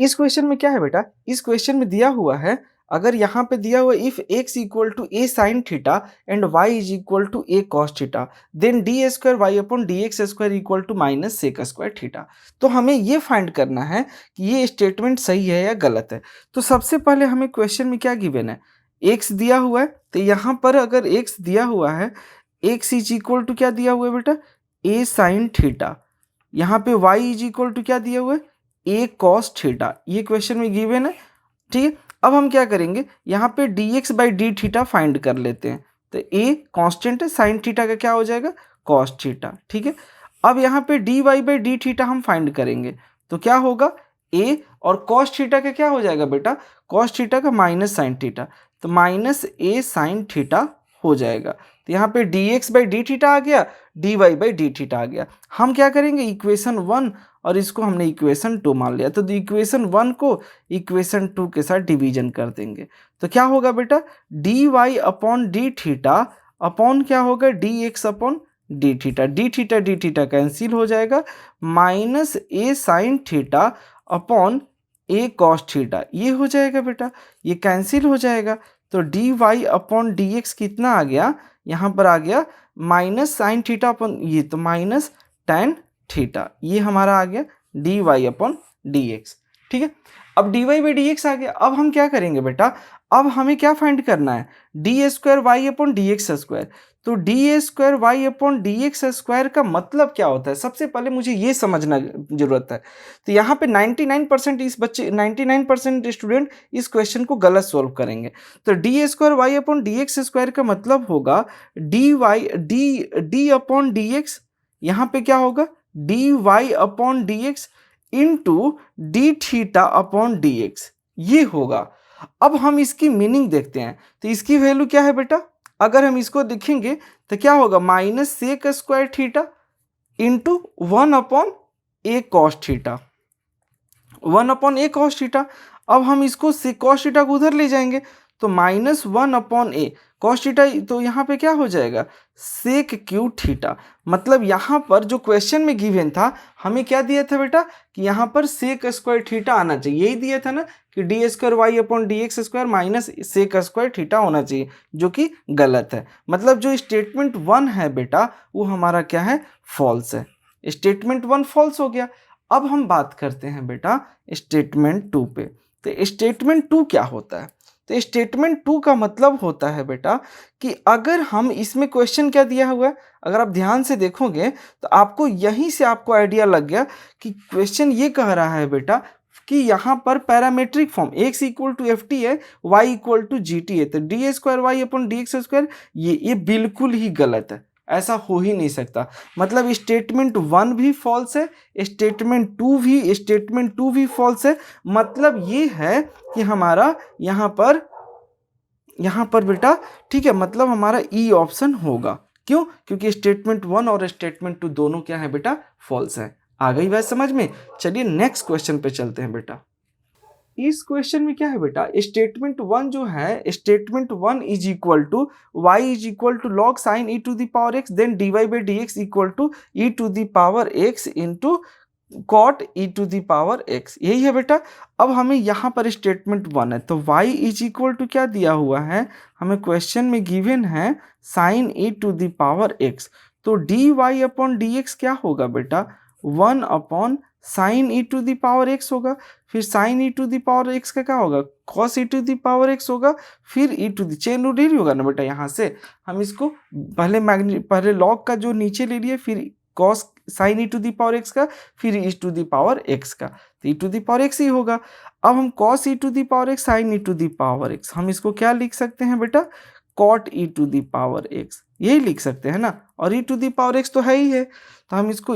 इस क्वेश्चन में क्या है बेटा, इस क्वेश्चन में दिया हुआ है, अगर यहाँ पे दिया हुआ if x equal to a sin theta and y is equal to a cos theta then d square Y upon D x square equal to minus sec square theta. तो हमें ये फाइंड करना है कि ये स्टेटमेंट सही है या गलत है। तो सबसे पहले हमें क्वेश्चन में क्या गिवन है, x दिया हुआ है, तो यहाँ पर अगर x दिया हुआ है, x इज इक्वल टू क्या दिया हुआ है बेटा, a sin थीटा, यहाँ पे y इज इक्वल टू क्या दिया हुआ है, a cos थीटा, ये क्वेश्चन में गिवन है, ठीक है। अब हम क्या करेंगे, यहाँ पे dx by D theta find कर लेते हैं। तो a कांस्टेंट है, साइन थीटा का क्या हो जाएगा, कॉस थीटा, ठीक है। अब यहाँ पे dy बाई डी थीटा हम फाइंड करेंगे, तो क्या होगा a, और कॉस थीटा का क्या हो जाएगा बेटा, कॉस थीटा का माइनस साइन थीटा, तो माइनस a साइन थीटा हो जाएगा। तो यहाँ पे dx बाई डी थीटा आ गया, dy बाई डी थीटा आ गया। हम क्या करेंगे, इक्वेशन 1 और इसको हमने इक्वेशन 2 मान लिया, तो इक्वेशन 1 को इक्वेशन 2 के साथ डिवीजन कर देंगे। तो क्या होगा बेटा, dy upon D theta upon क्या होगा, dx upon D theta cancel हो जाएगा, minus a sine theta upon a cos theta, ये हो जाएगा बेटा, ये कैंसिल हो जाएगा। तो dy अपॉन dx कितना आ गया, यहाँ पर आ गया माइनस साइन थीटा अपॉन ये, तो माइनस tan थीटा, ये हमारा आ गया dy अपॉन dx, ठीक है। अब dy बाई डी एक्स आ गया। अब हम क्या करेंगे बेटा, अब हमें क्या फाइंड करना है, D square Y upon D x square. तो D square Y upon D x square का मतलब क्या होता है, सबसे पहले मुझे ये समझना जरूरत है। तो यहाँ पे 99% इस बच्चे 99% स्टूडेंट इस क्वेश्चन को गलत सोल्व करेंगे। तो D square Y upon D x square का मतलब होगा d y d upon D x, यहाँ पे क्या होगा d Y upon D x into d theta upon D x, ये होगा। अब हम इसकी मीनिंग देखते हैं। तो इसकी वैल्यू क्या है बेटा, अगर हम इसको देखेंगे तो क्या होगा, minus sec square theta into 1 upon A cos theta, 1 upon A cos theta. अब हम इसको सेक कॉस थीटा को उधर ले जाएंगे तो minus 1 upon A cos theta, तो यहाँ पे क्या हो जाएगा सेक क्यू थीटा। मतलब यहाँ पर जो क्वेश्चन में गिवन था हमें क्या दिया था बेटा कि यहाँ पर सेक स्क्वायर थीटा आना चाहिए, यही दिया था ना कि d square Y upon D x square minus sec square theta होना चाहिए, जो कि गलत है। मतलब जो स्टेटमेंट 1 है बेटा वो हमारा क्या है, फॉल्स है। स्टेटमेंट 1 फॉल्स हो गया। अब हम बात करते हैं बेटा स्टेटमेंट 2 पे। तो स्टेटमेंट 2 क्या होता है, तो स्टेटमेंट 2 का मतलब होता है बेटा कि अगर हम इसमें क्वेश्चन क्या दिया हुआ है, अगर आप ध्यान से देखोगे तो आपको यहीं से आपको आइडिया लग गया कि क्वेश्चन ये कह रहा है बेटा कि यहाँ पर parametric form x equal to f t है, y equal to g t है। तो D square Y upon D x square ये बिल्कुल ही गलत है, ऐसा हो ही नहीं सकता। मतलब स्टेटमेंट 1 भी फॉल्स है, स्टेटमेंट 2 भी फॉल्स है। मतलब ये है कि हमारा यहाँ पर बेटा ठीक है, मतलब हमारा ई ऑप्शन होगा। क्यों, क्योंकि स्टेटमेंट 1 और स्टेटमेंट 2 दोनों क्या है बेटा, फॉल्स है। आ गई बात समझ में। चलिए नेक्स्ट क्वेश्चन पे चलते हैं बेटा। इस क्वेश्चन में क्या है बेटा, स्टेटमेंट 1 जो है, statement 1 is equal to y is equal to log sine E to the power x, then d Y by d x equal to e to the power x into cot e to the power x, यही है बेटा। अब हमें यहाँ पर statement 1 है तो y is equal to क्या दिया हुआ है, हमें क्वेश्चन में गिवन है sine E to the power x. तो D Y upon D X क्या होगा बेटा, 1 upon sine E to the power X होगा। फिर sine E to the power x का क्या होगा, cos E to the power X होगा। फिर ई टू द चेन रूल ही होगा ना बेटा, यहाँ से हम इसको पहले लॉग का जो नीचे ले लिए, फिर cos sine E to the power x का, फिर ई टू दी पावर एक्स का, तो e to the power x ही होगा। अब हम cos E to the power x sine E to the power x, हम इसको क्या लिख सकते हैं बेटा, cot e to the power x, यही लिख सकते हैं ना। और e to the power x तो है ही है, तो हम इसको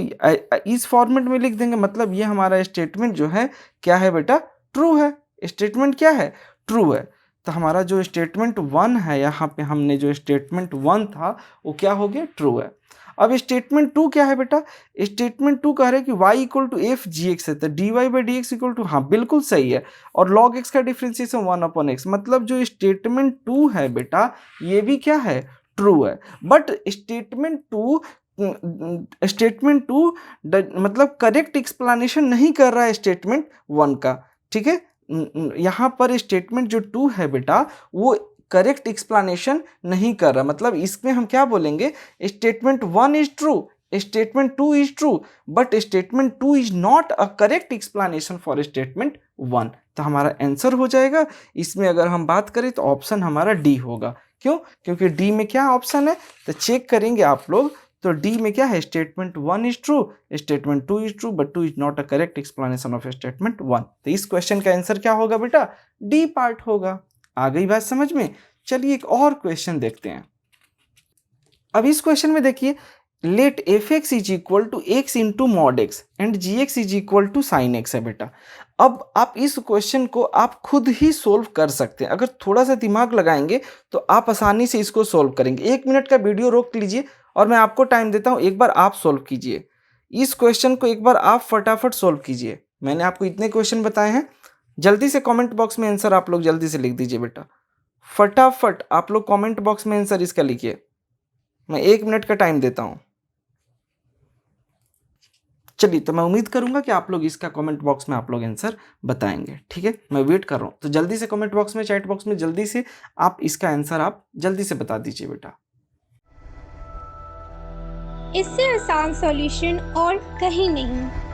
इस फॉर्मेट में लिख देंगे। मतलब ये हमारा स्टेटमेंट जो है क्या है बेटा, ट्रू है। स्टेटमेंट क्या है, ट्रू है। तो हमारा जो स्टेटमेंट 1 है, यहाँ पे हमने जो स्टेटमेंट 1 था वो क्या हो गया, ट्रू है। अब स्टेटमेंट 2 क्या है बेटा, स्टेटमेंट 2 कह रहे हैं कि y equal to f g x है, तो D Y by d x equal to, हाँ बिल्कुल सही है। और लॉग एक्स का डिफ्रेंसिएशन 1 अपॉन एक्स, मतलब जो स्टेटमेंट 2 है बेटा ये भी क्या है, ट्रू है। बट स्टेटमेंट 2 मतलब करेक्ट एक्सप्लेनेशन नहीं कर रहा है स्टेटमेंट 1 का, ठीक है। यहाँ पर स्टेटमेंट जो 2 है बेटा वो करेक्ट एक्सप्लेनेशन नहीं कर रहा। मतलब इसमें हम क्या बोलेंगे, statement 1 is true, statement 2 is true, but statement 2 is not a correct explanation for statement 1। तो हमारा आंसर हो जाएगा इसमें, अगर हम बात करें तो ऑप्शन हमारा डी होगा। क्यों, क्योंकि डी में क्या ऑप्शन है, तो चेक करेंगे आप लोग, तो डी में क्या है, statement 1 is true, statement 2 is true, but 2 is not a correct explanation of statement 1। तो इस क्वेश्चन का आंसर क्या होगा बेटा, डी पार्ट होगा। आ गई बात समझ में। चलिए एक और क्वेश्चन देखते हैं। अब इस क्वेश्चन में देखिए, let f x is equal to x into mod x and g x is equal to sine x है बेटा। अब आप इस क्वेश्चन को आप खुद ही सोल्व कर सकते हैं, अगर थोड़ा सा दिमाग लगाएंगे तो आप आसानी से इसको सोल्व करेंगे। 1 मिनट का वीडियो रोक लीजिए और मैं आपको टाइम देता हूं, एक बार आप सोल्व कीजिए इस क्वेश्चन को, एक बार आप फटाफट सोल्व कीजिए। मैंने आपको इतने क्वेश्चन बताए हैं, जल्दी से कमेंट बॉक्स में आंसर आप लोग जल्दी से लिख दीजिए बेटा, फटाफट आप लोग कमेंट बॉक्स में आंसर इसका लिखिए। मैं 1 मिनट का टाइम देता हूं। चलिए, तो मैं उम्मीद करूंगा कि आप लोग इसका कमेंट बॉक्स में आप लोग आंसर बताएंगे, ठीक है। मैं वेट कर रहा हूं, तो जल्दी से कमेंट बॉक्स में, चैट बॉक्स में जल्दी से आप इसका आंसर आप जल्दी से बता दीजिए बेटा। इससे आसान सॉल्यूशन और कहीं नहीं।